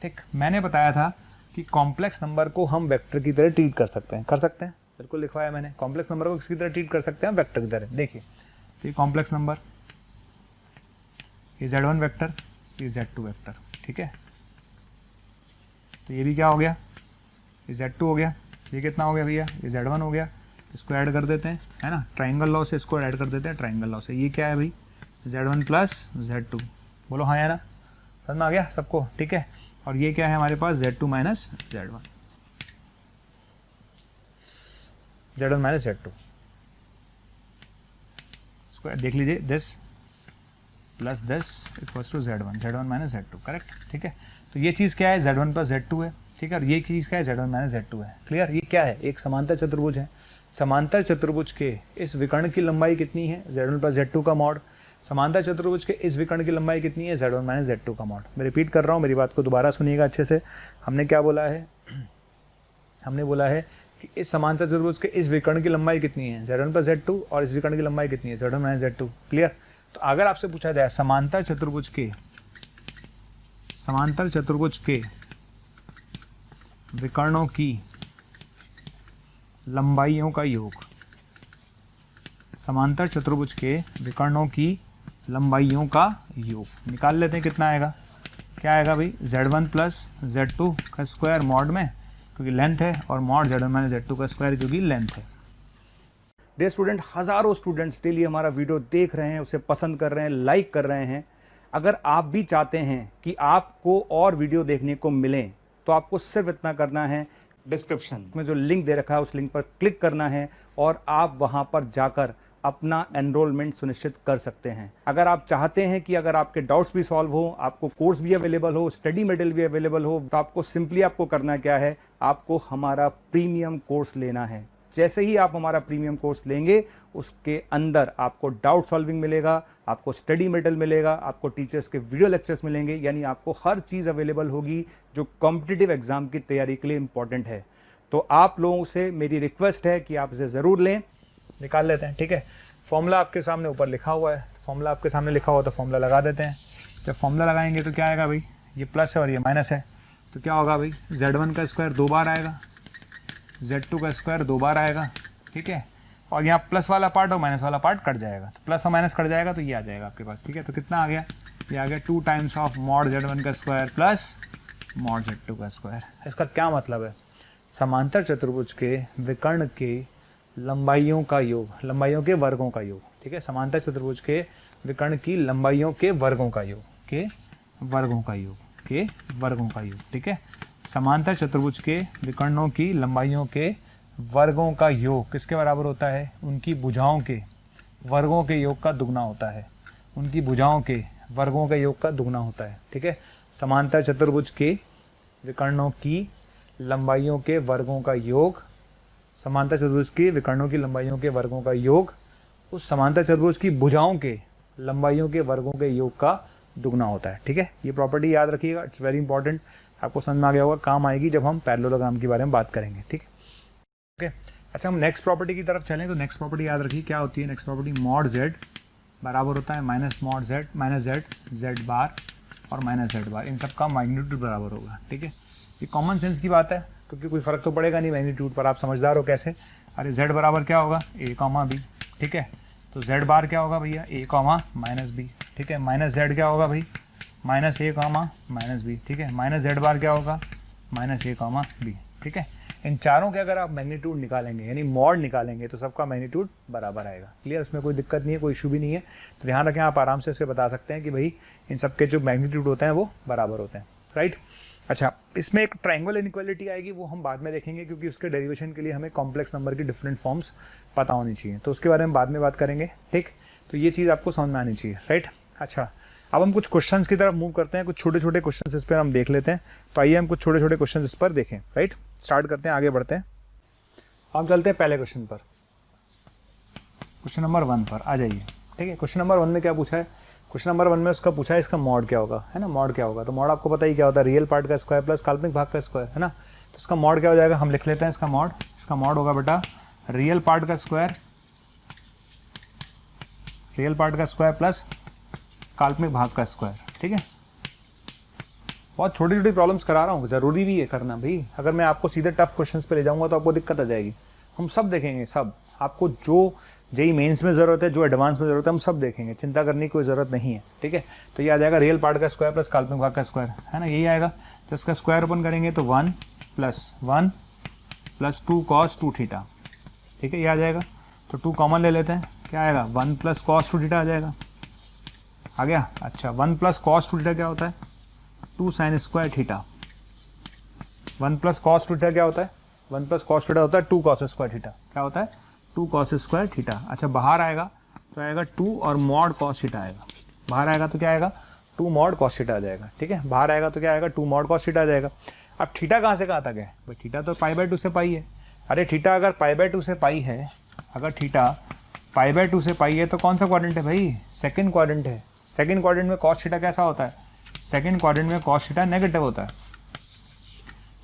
ठीक, मैंने बताया था कि कॉम्प्लेक्स नंबर को हम वेक्टर की तरह ट्रीट कर सकते हैं, बिल्कुल लिखवाया मैंने, कॉम्प्लेक्स नंबर को किसकी तरह ट्रीट कर सकते हैं, वेक्टर की तरह। देखिए, तो ये कॉम्प्लेक्स नंबर, ये Z1 वेक्टर, ये Z2 वेक्टर, ठीक है, तो ये भी क्या हो गया, ये Z2 हो गया, ये कितना हो गया भैया, ये Z1 हो गया, इसको ऐड कर देते हैं, है ना, ट्राइंगल लॉ से इसको ऐड कर देते हैं, ट्राइंगल लॉ से, ये क्या है भाई, Z1 प्लस Z2, बोलो हाँ या ना, समझ में आ गया सबको, ठीक है। और ये क्या है हमारे पास, Z2 minus Z1, Z1 minus Z2, इसको देख लीजिए, this plus this equals to Z1 minus Z2, correct, ठीक है। तो ये चीज़ क्या है, Z1 प्लस Z2 है, ठीक है, और ये चीज़ क्या है, Z1 माइनस Z2 है, क्लियर। ये क्या है, एक समांतर चतुर्भुज है, समांतर चतुर्भुज के इस विकर्ण की लंबाई कितनी है, Z1 प्लस Z2 का मॉड, समांतर चतुर्भुज के इस विकर्ण की लंबाई कितनी है, Z1 माइनस Z2 का मॉड। मैं रिपीट कर रहा हूँ, मेरी बात को दोबारा सुनिएगा अच्छे से। हमने क्या बोला है, हमने बोला है कि इस समांतर चतुर्भुज के इस विकर्ण की लंबाई कितनी है, Z1 प्लस Z2, और इस विकर्ण की लंबाई कितनी है, Z1 माइनस Z2, क्लियर। तो अगर आपसे पूछा जाए समांतर चतुर्भुज के विकर्णों की लंबाइयों का योग, समांतर चतुर्भुज के विकर्णों की लंबाइयों का योग निकाल लेते हैं, कितना आएगा, क्या आएगा भाई, Z1 प्लस Z2 का स्क्वायर मॉड में, क्योंकि लेंथ है, और मॉड Z1 माइनस Z2 का स्क्वायर क्योंकि लेंथ है। डियर स्टूडेंट, हज़ारों स्टूडेंट्स डेली हमारा वीडियो देख रहे हैं, उसे पसंद कर रहे हैं, लाइक कर रहे हैं। अगर आप भी चाहते हैं कि आपको और वीडियो देखने को मिलें, तो आपको सिर्फ इतना करना है, डिस्क्रिप्शन में जो लिंक दे रखा है उस लिंक पर क्लिक करना है और आप वहां पर जाकर अपना एनरोलमेंट सुनिश्चित कर सकते हैं। अगर आप चाहते हैं कि अगर आपके डाउट्स भी सॉल्व हो, आपको कोर्स भी अवेलेबल हो, स्टडी मटेरियल भी अवेलेबल हो, तो आपको सिंपली आपको करना क्या है, आपको हमारा प्रीमियम कोर्स लेना है। जैसे ही आप हमारा प्रीमियम कोर्स लेंगे, उसके अंदर आपको डाउट सॉल्विंग मिलेगा, आपको स्टडी मटेरियल मिलेगा, आपको टीचर्स के वीडियो लेक्चर्स मिलेंगे, यानी आपको हर चीज़ अवेलेबल होगी जो कॉम्पिटिटिव एग्जाम की तैयारी के लिए इंपॉर्टेंट है। तो आप लोगों से मेरी रिक्वेस्ट है कि आप इसे ज़रूर लें। निकाल लेते हैं, ठीक है। फॉर्मूला आपके सामने ऊपर लिखा हुआ है, फॉर्मूला आपके सामने लिखा हुआ तो फॉर्मूला लगा देते हैं। जब फॉर्मूला लगाएंगे तो क्या आएगा भाई, ये प्लस है और ये माइनस है, तो क्या होगा भाई, Z1 का स्क्वायर 2 बार आएगा, Z2 का स्क्वायर 2 बार आएगा, ठीक है, और यहाँ प्लस वाला पार्ट और माइनस वाला पार्ट कट जाएगा, तो प्लस और माइनस कट जाएगा तो ये आ जाएगा आपके पास, ठीक है। तो कितना आ गया, ये आ गया 2 टाइम्स ऑफ मॉड Z1 का स्क्वायर प्लस मॉड Z2 का स्क्वायर। इसका क्या मतलब है, समांतर चतुर्भुज के विकर्ण के लंबाइयों का योग, लंबाइयों के वर्गों का योग, ठीक है, समांतर चतुर्भुज के विकर्ण की लंबाइयों के वर्गों का योग, के वर्गों का योग, के वर्गों का योग, ठीक है। समांतर चतुर्भुज के विकर्णों की लंबाइयों के वर्गों का योग किसके बराबर होता है, उनकी भुजाओं के वर्गों के योग का दुगना होता है, उनकी भुजाओं के वर्गों के योग का दुगना होता है, ठीक है। समांतर चतुर्भुज के विकर्णों की लंबाइयों के वर्गों का योग, समांतर चतुर्भुज के विकर्णों की लंबाइयों के वर्गों का योग उस समांतर चतुर्भुज की भुजाओं के लंबाइयों के वर्गों के योग का दुगना होता है, ठीक है। ये प्रॉपर्टी याद रखिएगा, इट्स वेरी इंपॉर्टेंट, आपको समझ में आ गया होगा, काम आएगी जब हम पैरेललोग्राम के बारे में बात करेंगे, ठीक है। ओके, अच्छा हम नेक्स्ट प्रॉपर्टी की तरफ चलें, तो नेक्स्ट प्रॉपर्टी याद रखिए क्या होती है, नेक्स्ट प्रॉपर्टी मॉड Z बराबर होता है minus mod Z minus Z बार और माइनस Z बार, इन सब का मैग्नीट्यूड बराबर होगा, ठीक है। ये कॉमन सेंस की बात है, क्योंकि कोई फर्क तो पड़ेगा नहीं मैग्नीट्यूड पर, आप समझदार हो कैसे, अरे Z बराबर क्या होगा, A कॉमा B, ठीक है। तो Z बार क्या होगा भैया, A कॉमा माइनस B, ठीक है। माइनस Z क्या होगा भाई, minus A comma minus B, ठीक है। माइनस Z बार क्या होगा, माइनस A कॉमा B, ठीक है। इन चारों के अगर आप मैग्नीट्यूड निकालेंगे यानी मॉड निकालेंगे तो सबका मैग्नीट्यूड बराबर आएगा, क्लियर, उसमें कोई दिक्कत नहीं है, कोई इशू भी नहीं है। तो ध्यान रखें, आप आराम से उसे बता सकते हैं कि भाई इन सब के जो मैग्नीट्यूड होते हैं वो बराबर होते हैं, राइट। अच्छा, इसमें एक ट्रायंगल इनइक्वालिटी आएगी, वो हम बाद में देखेंगे, क्योंकि उसके डेरिवेशन के लिए हमें कॉम्प्लेक्स नंबर की डिफरेंट फॉर्म्स पता होनी चाहिए, तो उसके बारे में बाद में बात करेंगे, ठीक। तो ये चीज़ आपको समझ में आनी चाहिए, राइट। अच्छा, अब हम कुछ क्वेश्चंस की तरफ मूव करते हैं, कुछ छोटे छोटे क्वेश्चंस इस पर हम देख लेते हैं। तो आइए हम कुछ छोटे छोटे क्वेश्चंस इस पर देखें। राइट, स्टार्ट करते हैं, आगे बढ़ते हैं। हम चलते हैं पहले क्वेश्चन पर, क्वेश्चन नंबर 1 पर आ जाइए। ठीक है, क्वेश्चन नंबर 1 में क्या पूछा है? क्वेश्चन नंबर 1 में उसका पूछा है इसका मॉड क्या होगा, है ना। मॉड क्या होगा? तो मॉड आपको पता ही क्या होता है, रियल पार्ट का स्क्वायर प्लस काल्पनिक भाग का स्क्वायर, है ना। तो इसका मॉड क्या हो जाएगा, हम लिख लेते हैं इसका मॉड। इसका मॉड होगा बेटा रियल पार्ट का स्क्वायर, रियल पार्ट का स्क्वायर प्लस काल्पनिक भाग का स्क्वायर। ठीक है, बहुत छोटी छोटी प्रॉब्लम्स करा रहा हूँ, जरूरी भी है करना भाई। अगर मैं आपको सीधे टफ क्वेश्चंस पे ले जाऊंगा तो आपको दिक्कत आ जाएगी। हम सब देखेंगे, सब आपको जो जेई मेंस में जरूरत है, जो एडवांस में जरूरत है, हम सब देखेंगे, चिंता करने की कोई जरूरत नहीं है। ठीक है, तो ये आ जाएगा रियल पार्ट का स्क्वायर प्लस काल्पनिक भाग का स्क्वायर, है ना, यही आएगा। तो इसका स्क्वायर ओपन करेंगे तो 1 प्लस 2 कॉस 2 थीटा। ठीक है, ये आ जाएगा। तो 2 कॉमन ले लेते हैं, क्या आएगा 1 प्लस कॉस 2 थीटा आ जाएगा। आ गया? अच्छा, 1 प्लस कॉस 2 थीटा क्या होता है? 2 sine square theta. 1 plus cos 2 theta क्या होता है? 1 प्लस कॉस थीटा होता है 2 कॉस स्क्वायर थीटा। क्या होता है? 2 कॉस स्क्वायर थीटा। अच्छा, बाहर आएगा तो आएगा 2 और मॉड कॉस थीटा आएगा। बाहर आएगा तो क्या आएगा? 2 मॉड कॉस थीटा आ जाएगा। ठीक है, बाहर आएगा तो क्या आएगा? 2 मॉड कॉस थीटा आ जाएगा। अब थीटा कहाँ से कहाँ तक है भाई? थीटा तो π/2 से पाई है। अरे थीटा अगर π/2 से पाई है, अगर थीटा π/2 से पाई है तो कौन सा क्वाड्रेंट है भाई? सेकंड क्वाड्रेंट है। सेकंड क्वाड्रेंट में कॉस थीटा कैसा होता है? सेकंड क्वाड्रेंट में कॉस थीटा नेगेटिव होता है।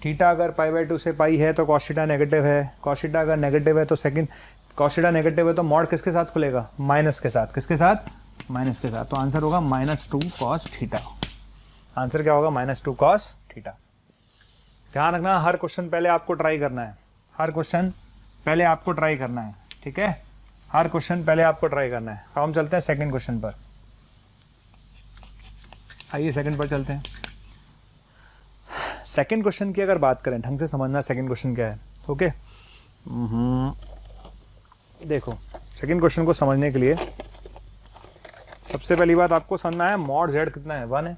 थीटा अगर π/2 से पाई है तो कॉस थीटा नेगेटिव है। कॉस थीटा अगर नेगेटिव है तो सेकंड कॉस थीटा नेगेटिव है तो मॉड किसके साथ खुलेगा? माइनस के साथ। किसके साथ? माइनस के साथ। तो आंसर होगा -2 कॉस थीटा। आंसर क्या होगा? -2 कॉस थीटा। ध्यान रखना, हर क्वेश्चन पहले आपको ट्राई करना है, हर क्वेश्चन पहले आपको ट्राई करना है। ठीक है, हर क्वेश्चन पहले आपको ट्राई करना है। अब हम चलते हैं सेकंड क्वेश्चन पर। आइए सेकंड पर चलते हैं। सेकंड क्वेश्चन की अगर बात करें, ढंग से समझना सेकंड क्वेश्चन क्या है। ओके, देखो सेकंड क्वेश्चन को समझने के लिए सबसे पहली बात आपको समझना है मॉड z कितना है? 1 है।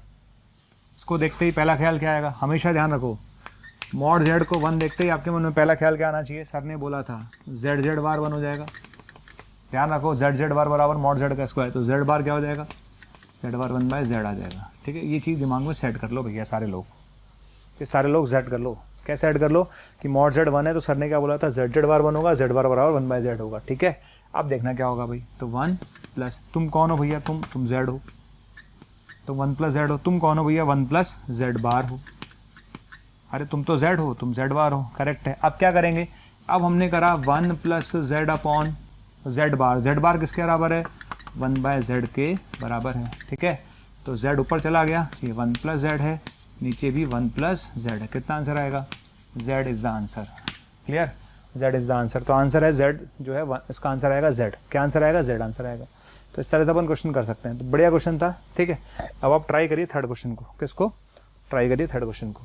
इसको देखते ही पहला ख्याल क्या आएगा? हमेशा ध्यान रखो, मॉड z को 1 देखते ही आपके मन में पहला ख्याल क्या आना चाहिए? सर ने बोला था z बार 1 हो जाएगा। ध्यान रखो, z बार बराबर मॉड z का स्क्वायर, तो z बार क्या हो जाएगा? z बार 1/z आ जाएगा। ठीक है, ये चीज़ दिमाग में सेट कर लो भैया सारे लोग, ये सारे लोग सेट कर लो। कैसे ऐड कर लो कि मॉड z 1 है तो सर ने क्या बोला था? z बार 1 होगा, z बार बराबर 1/z होगा। ठीक है, अब देखना क्या होगा भाई? तो 1 प्लस, तुम कौन हो भैया? तुम z हो, तो 1 प्लस z हो। तुम कौन हो भैया? 1 प्लस z बार हो। अरे तुम तो z हो, तुम z बार हो, करेक्ट है। अब क्या करेंगे? अब हमने करा 1 प्लस z अपॉन z बार। z बार किसके बराबर है? 1/z के बराबर है। ठीक है, तो z ऊपर चला गया, ये 1 प्लस z है, नीचे भी 1 प्लस z है। कितना आंसर आएगा? z is the answer. Clear? z is the answer. तो आंसर है z जो है, इसका आंसर आएगा z। क्या आंसर आएगा? z आंसर आएगा। तो इस तरह से अपन क्वेश्चन कर सकते हैं। तो बढ़िया क्वेश्चन था। ठीक है, अब आप ट्राई करिए थर्ड क्वेश्चन को। किसको ट्राई करिए? थर्ड क्वेश्चन को।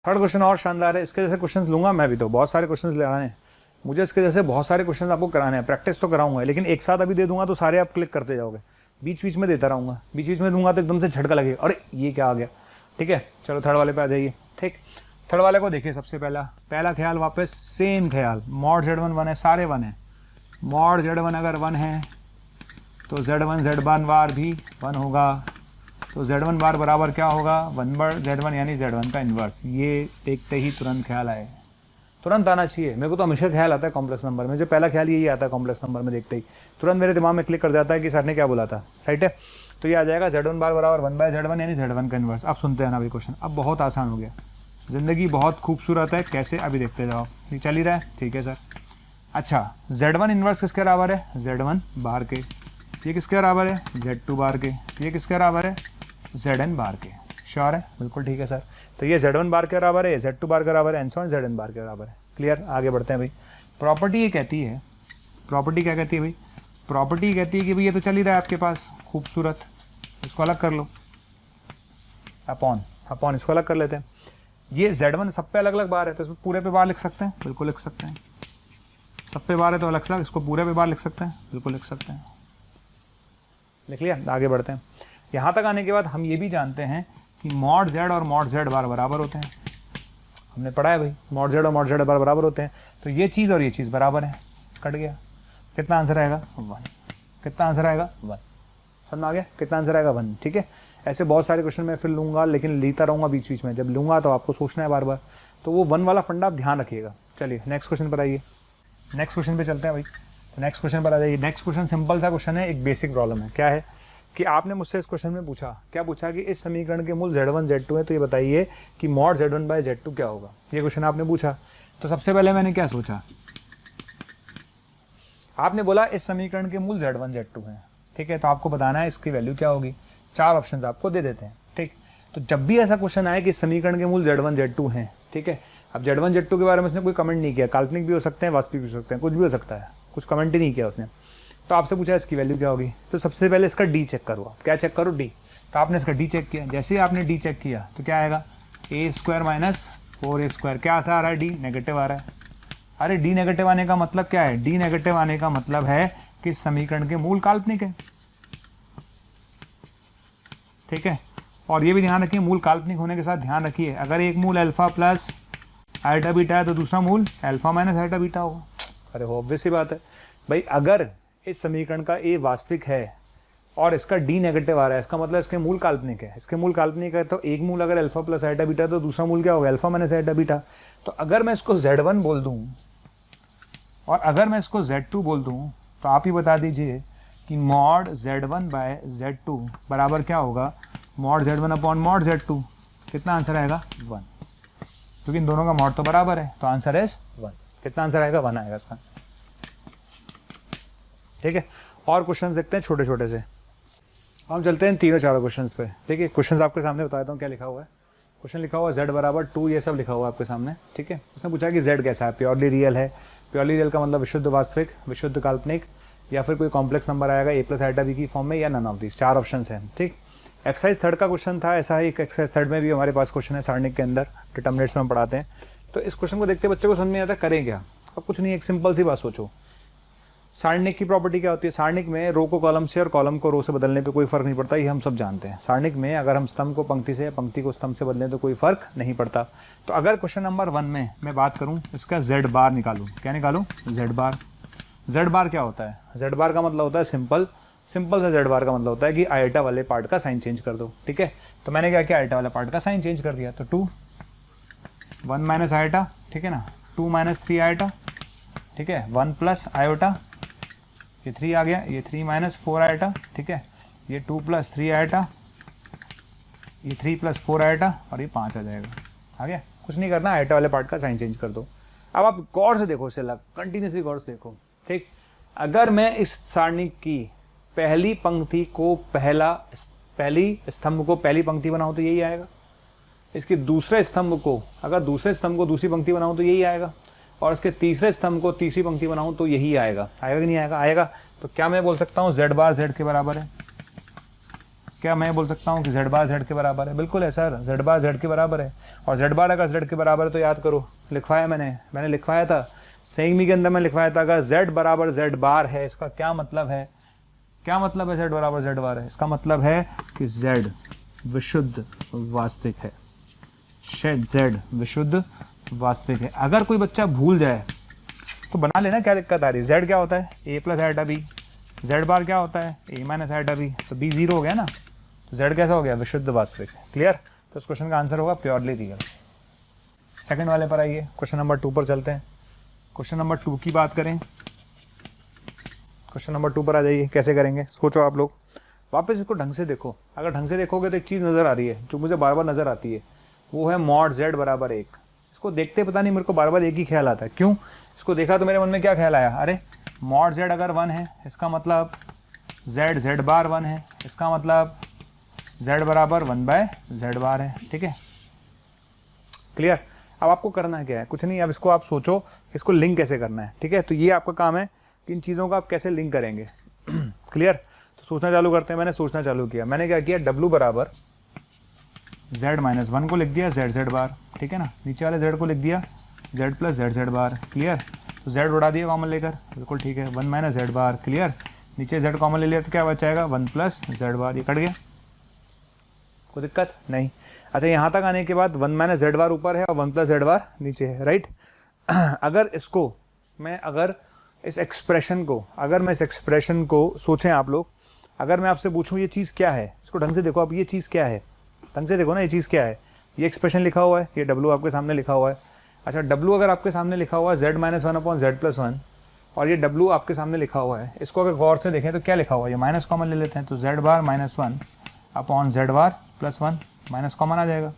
थर्ड क्वेश्चन और शानदार है। इसके जैसे क्वेश्चन लूंगा मैं भी, तो बहुत सारे क्वेश्चन ले आने हैं मुझे, इसके जैसे बहुत सारे क्वेश्चन आपको कराने हैं। प्रैक्टिस तो कराऊंगा, लेकिन एक साथ अभी दे दूंगा तो सारे आप क्लिक करते जाओगे। बीच बीच में देता रहूंगा, बीच बीच में दूंगा तो एकदम से झटका लगेगा, अरे ये क्या आ गया। ठीक है, चलो थर्ड वाले पे आ जाइए। ठीक, थर्ड वाले को देखिए। सबसे पहला ख्याल वापस सेम ख्याल, मॉड z1 1 है, सारे 1 है। मॉड z1 अगर 1 है तो z1 z बार भी 1 होगा। तो z1 बार बराबर क्या होगा? 1/z1 यानी z1 का इन्वर्स। ये देखते ही तुरंत ख्याल आए, तुरंत आना चाहिए। मेरे को तो हमेशा ख्याल आता है कॉम्प्लेक्स नंबर में, जो पहला ख्याल यही आता है कॉम्प्लेक्स नंबर में, देखते ही तुरंत मेरे दिमाग में क्लिक कर जाता है कि सर ने क्या बोला था। राइट है, तो ये आ जाएगा z1 बार बराबर 1/z1 यानी z1 का इन्वर्स। अब सुनते हैं ना भाई क्वेश्चन, अब बहुत आसान हो गया। जिंदगी बहुत खूबसूरत है, कैसे अभी देखते जाओ। ये चल ही रहा है, ठीक है सर। अच्छा, z1 इन्वर्स किसके बराबर है? z1 बार के। ये किसके बराबर है? z2 बार के। ये किसके बराबर है? zn बार के। श्योर है? बिल्कुल ठीक है सर। तो ये z1 बार के बराबर है, z2 बार के बराबर है, एंड सो ऑन zn बार के बराबर है। क्लियर? आगे बढ़ते हैं भाई। प्रॉपर्टी ये कहती है, प्रॉपर्टी क्या कहती है भाई? प्रॉपर्टी कहती है कि भाई ये तो चल ही रहा है आपके पास खूबसूरत, इसको अलग कर लो, अपॉन इसको अलग कर लेते हैं। ये z1 सब पे अलग अलग बार है तो इसमें पूरे पे बार लिख सकते हैं, बिल्कुल लिख सकते हैं। सब पे बार है तो अलग अलग, इसको पूरे पे बार लिख सकते हैं, बिल्कुल लिख सकते हैं। लिख लिया? आगे बढ़ते हैं। यहाँ तक आने के बाद हम ये भी जानते हैं कि मॉड z और मॉड z बार बराबर होते हैं। हमने पढ़ा है भाई, मॉड z और मॉड z बार बराबर होते हैं। तो ये चीज़ और ये चीज़ बराबर है, कट गया। कितना आंसर आएगा? 1। कितना आंसर आएगा? 1। समझ में आ गया? कितना आंसर आएगा? 1। ठीक है, ऐसे बहुत सारे क्वेश्चन मैं फिर लूँगा, लेकिन लेता रहूँगा बीच बीच में, जब लूँगा तो आपको सोचना है बार बार, तो वो 1 वाला फंडा आप ध्यान रखिएगा। चलिए नेक्स्ट क्वेश्चन पर आइए, नेक्स्ट क्वेश्चन पे चलते हैं भाई। तो नेक्स्ट क्वेश्चन पर आ जाइए। नेक्स्ट क्वेश्चन सिंपल सा क्वेश्चन है, एक बेसिक प्रॉब्लम है। क्या है कि आपने मुझसे इस क्वेश्चन में पूछा, क्या पूछा कि इस समीकरण के मूल Z1 Z2 है, तो ये बताइए कि मॉड Z1 बाय Z2 क्या होगा। ये क्वेश्चन आपने पूछा। तो सबसे पहले मैंने क्या सोचा, आपने बोला इस समीकरण के मूल Z1 Z2 हैं, ठीक है, तो आपको बताना है इसकी वैल्यू क्या होगी। 4 ऑप्शन आपको दे देते हैं, ठीक। तो जब भी ऐसा क्वेश्चन आए कि इस समीकरण के मूल Z1 Z2 हैं, ठीक है, अब Z1 Z2 के बारे में उसने कोई कमेंट नहीं किया, काल्पनिक भी हो सकते हैं, वास्तविक भी हो सकते हैं, कुछ भी हो सकता है, कुछ कमेंट ही नहीं किया उसने। तो आपसे पूछा इसकी वैल्यू क्या होगी, तो सबसे पहले इसका डी चेक करो। क्या चेक करो, डी। तो आपने इसका डी चेक किया, जैसे ही आपने डी चेक किया तो क्या आएगा, a² माइनस 4a²। क्या आ रहा है, डी नेगेटिव आ रहा है। अरे डी नेगेटिव आने का मतलब क्या है, डी नेगेटिव आने का मतलब है कि समीकरण के मूल काल्पनिक है, ठीक है। और ये भी ध्यान रखिए, मूल काल्पनिक होने के साथ ध्यान रखिए, अगर एक मूल अल्फा प्लस आइटा बीटा है तो दूसरा मूल अल्फा माइनस आइटा बीटा होगा। अरे ऑब्वियस सी बात है भाई, अगर इस समीकरण का ए वास्तविक है और इसका डी नेगेटिव आ रहा है, इसका मतलब इसके मूल काल्पनिक है। इसके मूल काल्पनिक है तो एक मूल अगर अल्फा प्लस आइटा बीटा तो दूसरा मूल क्या होगा, अल्फा माइनस आइटा बीटा। तो अगर मैं इसको Z1 बोल दूं और अगर मैं इसको Z2 बोल दूं, तो आप ही बता दीजिए कि मॉड Z1 बाय Z2 बराबर क्या होगा, mod Z1 upon mod Z2। कितना आंसर आएगा, 1, क्योंकि इन दोनों का मॉड तो बराबर है, तो आंसर इज 1। कितना आंसर आएगा, 1 आएगा इसका, ठीक है। और क्वेश्चन देखते हैं छोटे छोटे से, हम चलते हैं तीनों चारों क्वेश्चंस पे। देखिए क्वेश्चंस आपके सामने बता देता हूँ क्या लिखा हुआ है। क्वेश्चन लिखा हुआ है Z बराबर 2, ये सब लिखा हुआ है आपके सामने, ठीक है। उसने पूछा कि Z कैसा है, प्योरली रियल है। प्योरली रियल का मतलब विशुद्ध वास्तविक, विशुद्ध काल्पनिक, या फिर कोई कॉम्प्लेक्स नंबर आएगा a प्लस आइटा b की फॉर्म में, या नन ऑफ दीज। 4 ऑप्शन है, ठीक। एक्सरसाइज 3 का क्वेश्चन था, ऐसा ही एक एक्सरसाइज 3 में भी हमारे पास क्वेश्चन है सारणिक के अंदर, डिटर्मिनेंट्स में हम पढ़ाते हैं। तो इस क्वेश्चन को देखते बच्चे को समझ में आता है करें क्या। अब कुछ नहीं, एक सिंपल सी बात सोचो, सारणिक की प्रॉपर्टी क्या होती है, सारणिक में रो को कॉलम से और कॉलम को रो से बदलने पे कोई फर्क नहीं पड़ता, ये हम सब जानते हैं। सारणिक में अगर हम स्तंभ को पंक्ति से या पंक्ति को स्तंभ से बदलें तो कोई फर्क नहीं पड़ता। तो अगर क्वेश्चन नंबर 1 में मैं बात करूं, इसका Z बार निकालूं, क्या निकालूं, Z बार। Z बार क्या होता है, Z बार का मतलब होता है सिंपल सा Z बार का मतलब होता है कि आइटा वाले पार्ट का साइन चेंज कर दो, ठीक है। तो मैंने क्या किया, आइटा वाला पार्ट का साइन चेंज कर दिया, तो 2 1 माइनस आइटा, ठीक है ना, 2 माइनस 3 आइटा, ठीक है, 1 प्लस आयोटा, ये 3 आ गया, ये 3 माइनस 4 आइटा, ठीक है, ये 2 प्लस 3 आइटा, ये 3 प्लस 4 आइटा, और ये 5 आ जाएगा। आ गया, कुछ नहीं करना, आइटा वाले पार्ट का साइन चेंज कर दो। अब आप गौर से देखो, इसे कंटिन्यूसली गौर से देखो, ठीक। अगर मैं इस सारणी की पहली पंक्ति को पहली स्तंभ को पहली पंक्ति बनाऊं तो यही आएगा। इसके दूसरे स्तंभ को, अगर दूसरे स्तंभ को दूसरी पंक्ति बनाऊं तो यही आएगा, और इसके तीसरे स्तंभ को तीसरी पंक्ति बनाऊं तो यही आएगा। आएगा कि नहीं आएगा, आएगा। तो क्या मैं बोल सकता हूं Z बार Z के बराबर है, क्या मैं बोल सकता हूं कि Z बार Z के बराबर है, बिल्कुल है सर, Z बार Z के बराबर है। और Z बार अगर Z के बराबर है तो याद करो, लिखवाया मैंने लिखवाया था सेंगमी के अंदर, में लिखवाया था अगर Z बराबर Z बार है, इसका क्या मतलब है, क्या मतलब है Z बराबर Z बार है, इसका मतलब है कि Z विशुद्ध वास्तविक है, Z विशुद्ध वास्तविक है। अगर कोई बच्चा भूल जाए तो बना लेना, क्या दिक्कत आ रही है। Z क्या होता है, a plus iota b, Z bar क्या होता है, a माइनस आइटा b, तो b 0 हो गया ना, तो Z कैसा हो गया, विशुद्ध वास्तविक। क्लियर। तो इस क्वेश्चन का आंसर होगा प्योरली रियल। सेकंड वाले पर आइए, क्वेश्चन नंबर 2 पर चलते हैं। क्वेश्चन नंबर 2 की बात करें, क्वेश्चन नंबर 2 पर आ जाइए। कैसे करेंगे, सोचो आप लोग, वापस इसको ढंग से देखो। अगर ढंग से देखोगे तो एक चीज़ नज़र आ रही है जो मुझे बार बार नज़र आती है, वो है मॉड Z बराबर 1। इसको देखते पता नहीं मेरे को बार बार एक ही ख्याल आता है, क्यों। इसको देखा तो मेरे मन में क्या ख्याल आया, अरे मॉड Z अगर 1 है, इसका मतलब Z बार 1 है, इसका मतलब Z बराबर 1/Z बार है, ठीक है। क्लियर। अब आपको करना क्या है, कुछ नहीं, अब इसको आप सोचो, इसको लिंक कैसे करना है, ठीक है। तो ये आपका काम है कि इन चीज़ों को आप कैसे लिंक करेंगे। क्लियर। तो सोचना चालू करते हैं। मैंने सोचना चालू किया, मैंने क्या किया, W बराबर Z माइनस 1 को लिख दिया Z बार, ठीक है ना, नीचे वाले Z को लिख दिया Z प्लस Z बार। क्लियर। तो Z उड़ा दिया कॉमन लेकर, बिल्कुल ठीक है, 1 माइनस Z बार। क्लियर। नीचे Z कॉमन ले लिया तो क्या बचाएगा, 1 प्लस Z बार। ये कट गया, कोई दिक्कत नहीं। अच्छा, यहाँ तक आने के बाद 1 माइनस Z बार ऊपर है और 1 प्लस Z बार नीचे है, राइट। अगर इसको मैं, अगर मैं इस एक्सप्रेशन को सोचें आप लोग, अगर मैं आपसे पूछूं ये चीज़ क्या है, इसको ढंग से देखो आप, ये चीज़ क्या है, ढंग से देखो ना, ये चीज़ क्या है, ये एक्सप्रेशन लिखा हुआ है, ये W आपके सामने लिखा हुआ है। अच्छा, W अगर आपके सामने लिखा हुआ है Z - 1/Z+1 और ये W आपके सामने लिखा हुआ है, इसको अगर गौर से देखें तो क्या लिखा हुआ है, ये माइनस कॉमन ले लेते हैं, तो Z बार -1/Z+1 माइनस कॉमन आ जाएगा।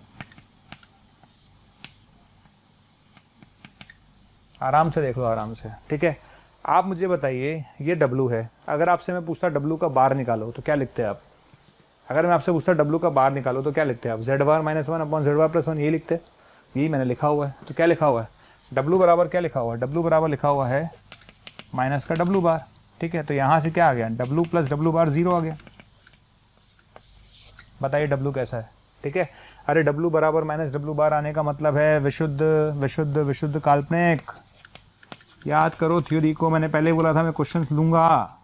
आराम से देख लो, आराम से, ठीक है। आप मुझे बताइए, ये W है, अगर आपसे मैं पूछता W का बार निकालो तो क्या लिखते हैं आप? अगर मैं आपसे पूछता W का बार निकालो तो क्या लिखते हैं आप? Z बार -1/Z+1 ये लिखते हैं, यही मैंने लिखा हुआ है। तो क्या लिखा हुआ है? W बराबर क्या लिखा हुआ है? W बराबर लिखा हुआ है माइनस का W बार, ठीक है। तो यहाँ से क्या आ गया? W + W बार 0 आ गया। बताइए W कैसा है, ठीक है। अरे W बराबर -W बार आने का मतलब है विशुद्ध विशुद्ध विशुद्ध काल्पनिक। याद करो थ्योरी को, मैंने पहले बोला था मैं क्वेश्चंस लूंगा,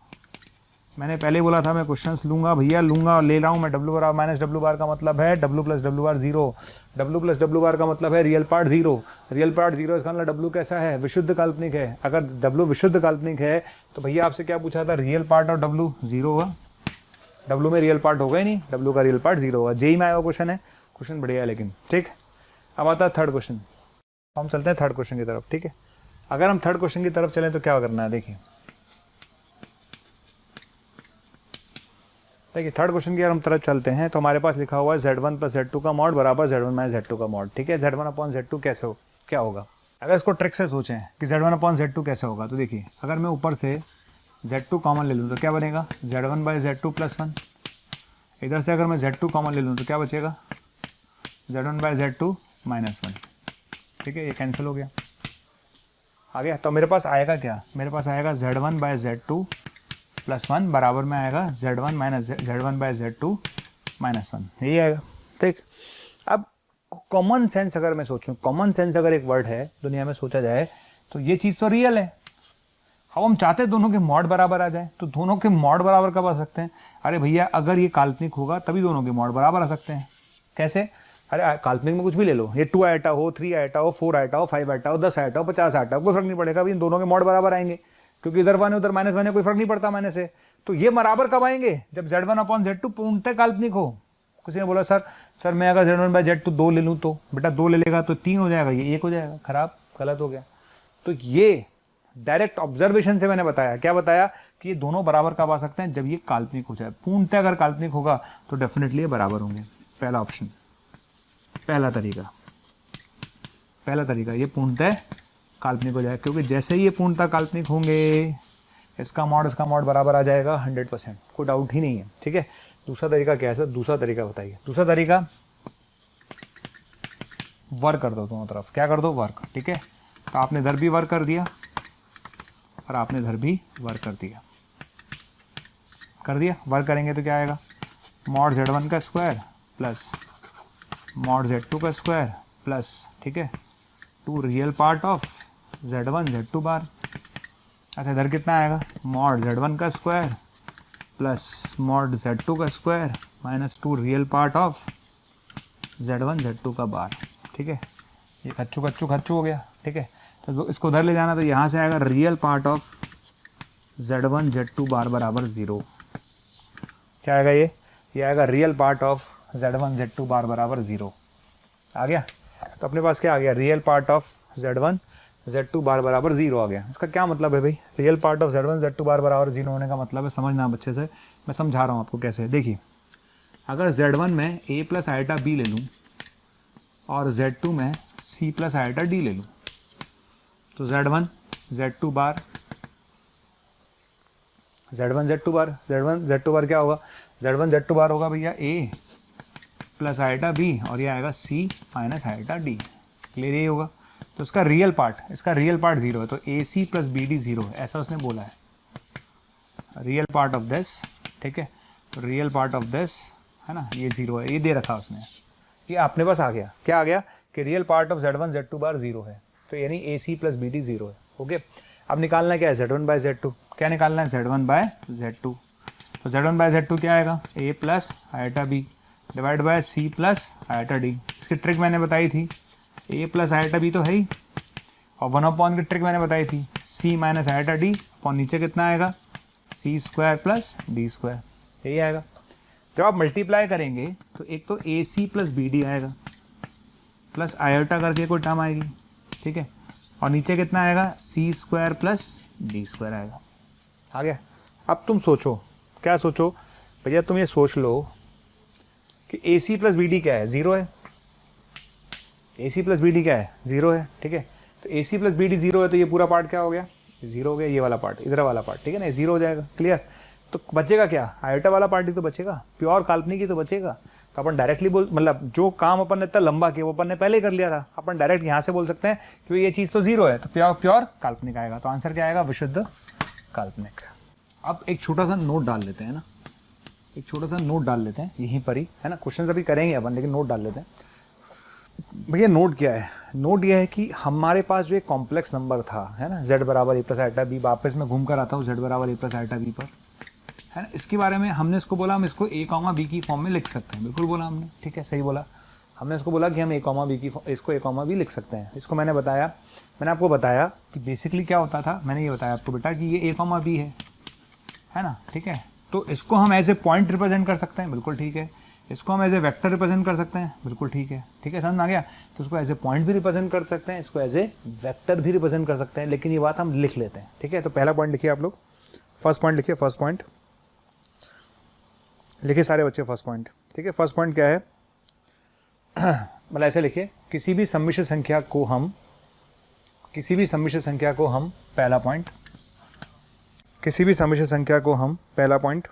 मैंने पहले बोला था मैं क्वेश्चंस लूंगा भैया, लूंगा, ले रहा हूँ मैं। W बराबर -W बार का मतलब है W + W बार 0, W + W बार का मतलब है रियल पार्ट 0, रियल पार्ट 0, इसका मतलब W कैसा है? विशुद्ध काल्पनिक है। अगर W विशुद्ध काल्पनिक है तो भैया आपसे क्या पूछा था? रियल पार्ट और W 0 होगा। W में रियल पार्ट होगा ही नहीं, W का रियल पार्ट 0 होगा। जेई में आया हुआ क्वेश्चन है, क्वेश्चन बढ़िया है लेकिन, ठीक। अब आता है थर्ड क्वेश्चन, हम चलते हैं थर्ड क्वेश्चन की तरफ, ठीक है। अगर हम थर्ड क्वेश्चन की तरफ चलें तो क्या करना है, देखिए थर्ड क्वेश्चन की अगर हम तरफ चलते हैं तो हमारे पास लिखा हुआ है Z1 + Z2 का मॉड बराबर Z1 - Z2 का मॉड, ठीक है। Z1/Z2 कैसे हो, क्या होगा? अगर इसको ट्रिक से सोचें कि Z1/Z2 कैसे होगा, तो देखिए अगर मैं ऊपर से Z2 कॉमन ले लूँ तो क्या बनेगा? Z1/Z2 + 1। इधर से अगर मैं Z2 कॉमन ले लूँ तो क्या बचेगा? Z1/Z2 - 1, ठीक है। ये कैंसिल हो गया, आ गया। तो मेरे पास आएगा क्या? मेरे पास आएगा Z1/Z2 + 1 बराबर में आएगा Z1/Z2 - 1, यही आएगा, ठीक। अब कॉमन सेंस अगर मैं सोचूं, कॉमन सेंस अगर एक वर्ड है दुनिया में सोचा जाए तो ये चीज़ तो रियल है। हम चाहते हैं दोनों के मॉड बराबर आ जाए, तो दोनों के मॉड बराबर कब आ सकते हैं? अरे भैया अगर ये काल्पनिक होगा तभी दोनों के मॉड बराबर आ सकते हैं। कैसे? अरे काल्पनिक में कुछ भी ले लो, ये 2 आइटा हो, 3 आइटा हो, 4 आइटा हो, 5 आइटा हो, 10 आइटा हो, 50 आइटा हो, कोई फर्क नहीं पड़ेगा, अभी इन दोनों के मॉड बराबर आएंगे, क्योंकि इधर 1 उधर -1 है, कोई फर्क नहीं पड़ता मैंने से। तो ये बराबर कब आएंगे? जब Z1/Z2 पूर्णतः काल्पनिक हो। किसी ने बोला सर मैं अगर Z1/Z2 2 ले लूँ तो? बेटा 2 ले लेगा तो 3 हो जाएगा, ये 1 हो जाएगा, खराब, गलत हो गया। तो ये डायरेक्ट ऑब्जर्वेशन से मैंने बताया, क्या बताया कि ये दोनों बराबर कब आ सकते हैं? जब ये काल्पनिक हो जाए। पूर्णतः अगर काल्पनिक होगा तो डेफिनेटली ये बराबर होंगे। पहला ऑप्शन, पहला तरीका ये पूर्णतः काल्पनिक हो जाए, क्योंकि जैसे ही ये पूर्णतः काल्पनिक होंगे इसका मॉड बराबर आ जाएगा 100%, कोई डाउट ही नहीं है, ठीक है। दूसरा तरीका क्या है सर? दूसरा तरीका बताइए। दूसरा तरीका, वर्क कर दो दोनों तरफ, क्या कर दो? वर्क, ठीक है। तो आपने इधर भी वर्क कर दिया और आपने इधर भी वर्क कर दिया। वर्क करेंगे तो क्या आएगा? मॉड Z1 का स्क्वायर प्लस मॉड Z2 का स्क्वायर प्लस, ठीक है, 2 real part of Z1 Z2 बार। अच्छा, इधर कितना आएगा? मॉड Z1 का स्क्वायर प्लस मॉड Z2 का square minus 2 real part of Z1 Z2 का बार, ठीक है। ये खच्चू हो गया, ठीक है। तो इसको उधर ले जाना, तो यहाँ से आएगा real part of Z1 Z2 बार बराबर 0। क्या आएगा ये आएगा real part of Z1 Z2 बार बराबर 0। आ गया? तो अपने पास क्या आ गया? Real part of Z1 Z2 बार बराबर 0 आ गया। इसका क्या मतलब है भाई? Real part of Z1 Z2 बार बराबर 0 होने का मतलब है, समझना आप अच्छे से, मैं समझा रहा हूँ आपको कैसे। देखिए अगर Z1 में A + आइटा B ले लूँ और Z2 में C + आइटा D ले लूँ, तो Z1 Z2 बार क्या होगा? Z1 Z2 बार होगा भैया A + आइटा B और ये आएगा C - आइटा D। क्लियर यही होगा। तो इसका रियल पार्ट 0 है, तो AC + BD 0 है, ऐसा उसने बोला है। रियल पार्ट ऑफ दिस, ठीक है, तो रियल पार्ट ऑफ दिस है ना, ये 0 है, ये दे रखा उसने। ये अपने पास आ गया, क्या आ गया कि real part of Z1 Z2 बार 0 है, तो यानी AC + BD 0 है। ओके, अब निकालना क्या है? Z1/Z2। क्या निकालना है? Z1/Z2। तो Z1/Z2 क्या आएगा? A + iota B divide by C + iota D। इसकी ट्रिक मैंने बताई थी, A + आइटा B तो है ही, और 1/, की ट्रिक मैंने बताई थी, C - आइटा D अपॉन नीचे कितना आएगा? C² + D²। यही आएगा। जब आप मल्टीप्लाई करेंगे तो एक तो A C plus B D आएगा, प्लस आयोटा करके कोई टर्म आएगी, ठीक है, और नीचे कितना आएगा, सी स्क्वायर प्लस डी स्क्वायर आएगा। आ गया। अब तुम सोचो, क्या सोचो भैया, तुम ये सोच लो कि A C plus B D क्या है, ज़ीरो है। A C plus B D क्या है, ज़ीरो है, ठीक है। तो A C plus B D zero है, तो ये पूरा पार्ट क्या हो गया, ज़ीरो हो गया, ये वाला पार्ट, इधर वाला पार्ट, ठीक है ना, ज़ीरो हो जाएगा। क्लियर। तो बचेगा क्या, आयोटा वाला पार्ट ही तो बचेगा, प्योर काल्पनिक ही तो बचेगा। तो अपन डायरेक्टली बोल, मतलब जो काम अपन ने इतना लंबा किया वो अपन ने पहले ही कर लिया था, अपन डायरेक्ट यहाँ से बोल सकते हैं कि ये चीज़ तो ज़ीरो है, तो प्योर काल्पनिक आएगा। तो आंसर क्या आएगा, विशुद्ध काल्पनिक। अब एक छोटा सा नोट डाल लेते हैं ना, एक छोटा सा नोट डाल लेते हैं यहीं पर ही, है ना। क्वेश्चन अभी करेंगे अपन, लेकिन नोट डाल लेते हैं। भैया नोट क्या है, नोट यह है कि हमारे पास जो एक कॉम्प्लेक्स नंबर था, है ना, z बराबर ए प्लस आइटा बी, वापस में घूम कर आता हूँ z बराबर ए प्लस आइटा बी पर, है ना। इसके बारे में हमने इसको बोला हम इसको ए कॉमा बी की फॉर्म में लिख सकते हैं, बिल्कुल बोला हमने, ठीक है, सही बोला। हमने इसको बोला कि हम ए कॉमा बी की इसको ए कॉमा बी लिख सकते हैं। इसको मैंने बताया, मैंने आपको बताया कि बेसिकली क्या होता था, मैंने ये बताया आपको बेटा कि ये ए कॉमा बी है ना, ठीक है। तो इसको हम एज ए पॉइंट रिप्रेजेंट कर सकते हैं, बिल्कुल ठीक है। इसको हम एज ए वेक्टर रिप्रेजेंट कर सकते हैं, बिल्कुल ठीक है, ठीक है, समझ आ गया। तो इसको एज ए पॉइंट भी रिप्रेजेंट कर सकते हैं, इसको एज ए वेक्टर भी रिप्रेजेंट कर सकते हैं, लेकिन ये बात हम लिख लेते हैं, ठीक है। तो पहला पॉइंट लिखिए आप लोग, फर्स्ट पॉइंट लिखिए, फर्स्ट पॉइंट लिखिए सारे बच्चे, फर्स्ट पॉइंट, ठीक है। फर्स्ट पॉइंट क्या है, मतलब ऐसे लिखिए, किसी भी सम्मिश्र संख्या को हम, किसी भी सम्मिश्र संख्या को हम, पहला पॉइंट, किसी भी सम्मिश्र संख्या को हम, पहला पॉइंट,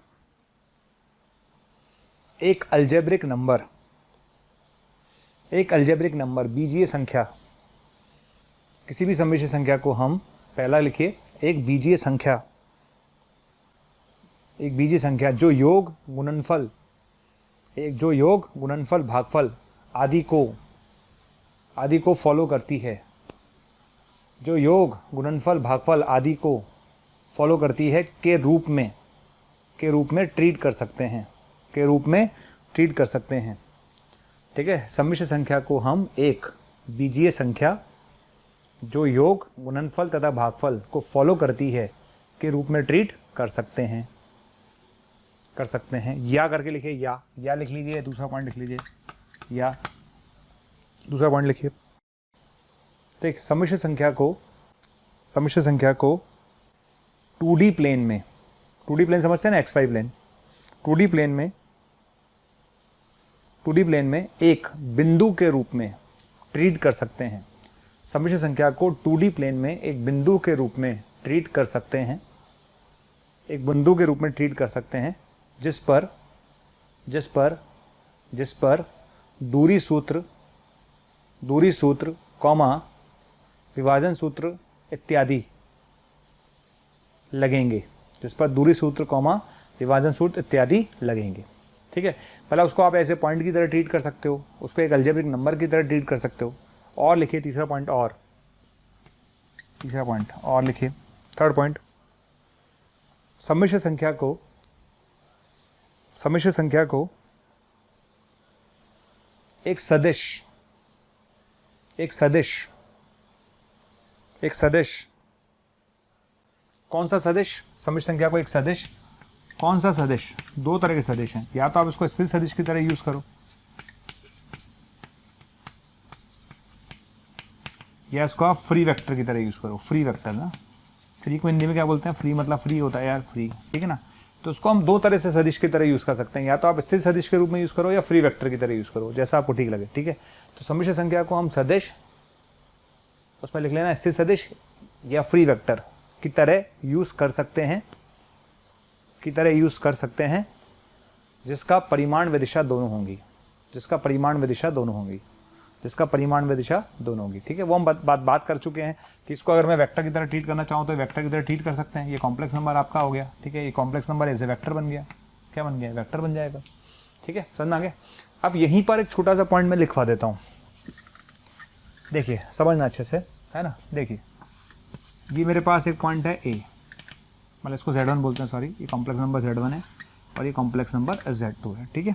एक अलजेब्रिक नंबर, एक अलजेब्रिक नंबर बीजीय संख्या, किसी भी सम्मिश्र संख्या को हम, पहला लिखिए, एक बीजीय संख्या, एक बीजीय संख्या जो योग गुणनफल, एक जो योग गुणनफल भागफल आदि को फॉलो करती है, जो योग गुणनफल भागफल आदि को फॉलो करती है के रूप में ट्रीट कर सकते हैं, के रूप में ट्रीट कर सकते हैं, ठीक है। सम्मिश्र संख्या को हम एक बीजीय संख्या जो योग गुणनफल तथा भागफल को फॉलो करती है के रूप में ट्रीट कर सकते हैं, कर सकते हैं। या करके लिखिए, या लिख लीजिए, दूसरा पॉइंट लिख लीजिए, या दूसरा पॉइंट लिखिए। देख, सम्मिश्र संख्या को 2D प्लेन में, 2D प्लेन समझते हैं ना, XY प्लेन, 2D प्लेन में एक बिंदु के रूप में ट्रीट कर सकते हैं। सम्मिश्र संख्या को 2D प्लेन में एक बिंदु के रूप में ट्रीट कर सकते हैं, एक बिंदु के रूप में ट्रीट कर सकते हैं, जिस पर दूरी सूत्र कॉमा विभाजन सूत्र इत्यादि लगेंगे, जिस पर दूरी सूत्र कॉमा विभाजन सूत्र इत्यादि लगेंगे, ठीक है। पहला उसको आप ऐसे पॉइंट की तरह ट्रीट कर सकते हो, उसको एक अलजेब्रिक नंबर की तरह ट्रीट कर सकते हो। और लिखिए तीसरा पॉइंट, और तीसरा पॉइंट और लिखिए, थर्ड पॉइंट, सम्मिश्र संख्या को एक सदिश, कौन सा सदिश, सम्मिश्र संख्या को एक सदिश, कौन सा सदिश, दो तरह के सदिश हैं, या तो आप इसको स्थिर सदिश की तरह यूज करो, या इसको आप फ्री वेक्टर की तरह यूज करो। फ्री वेक्टर ना, फ्री को हिंदी में क्या बोलते हैं, फ्री मतलब फ्री होता है यार, फ्री, ठीक है ना। तो उसको हम दो तरह से सदिश की तरह यूज कर सकते हैं, या तो आप स्थिर सदिश के रूप में यूज करो या फ्री वेक्टर की तरह यूज करो, जैसा आपको ठीक लगे, ठीक है। तो सम्मिश्र संख्या को हम सदिश, उसमें लिख लेना स्थिर सदिश या फ्री वेक्टर की तरह यूज कर सकते हैं, की तरह यूज कर सकते हैं, जिसका परिमाण व दिशा दोनों होंगी, जिसका परिमाण व दिशा दोनों होंगी, जिसका परिमाण व दिशा दोनों होंगी, ठीक है। वो हम बात कर चुके हैं कि इसको अगर मैं वेक्टर की तरह ट्रीट करना चाहूँ तो वेक्टर की तरह ट्रीट कर सकते हैं। ये कॉम्प्लेक्स नंबर आपका हो गया, ठीक है, ये complex number as a vector बन गया, क्या बन गया, वेक्टर बन जाएगा, ठीक है, समझ में आ गया। अब यहीं पर एक छोटा सा पॉइंट मैं लिखवा देता हूँ, देखिए समझना अच्छे से, है ना। देखिए ये मेरे पास एक पॉइंट है ए, मतलब इसको Z1 बोलते हैं, सॉरी, ये कॉम्प्लेक्स नंबर Z1 है और ये कॉम्प्लेक्स नंबर Z2 है, ठीक है।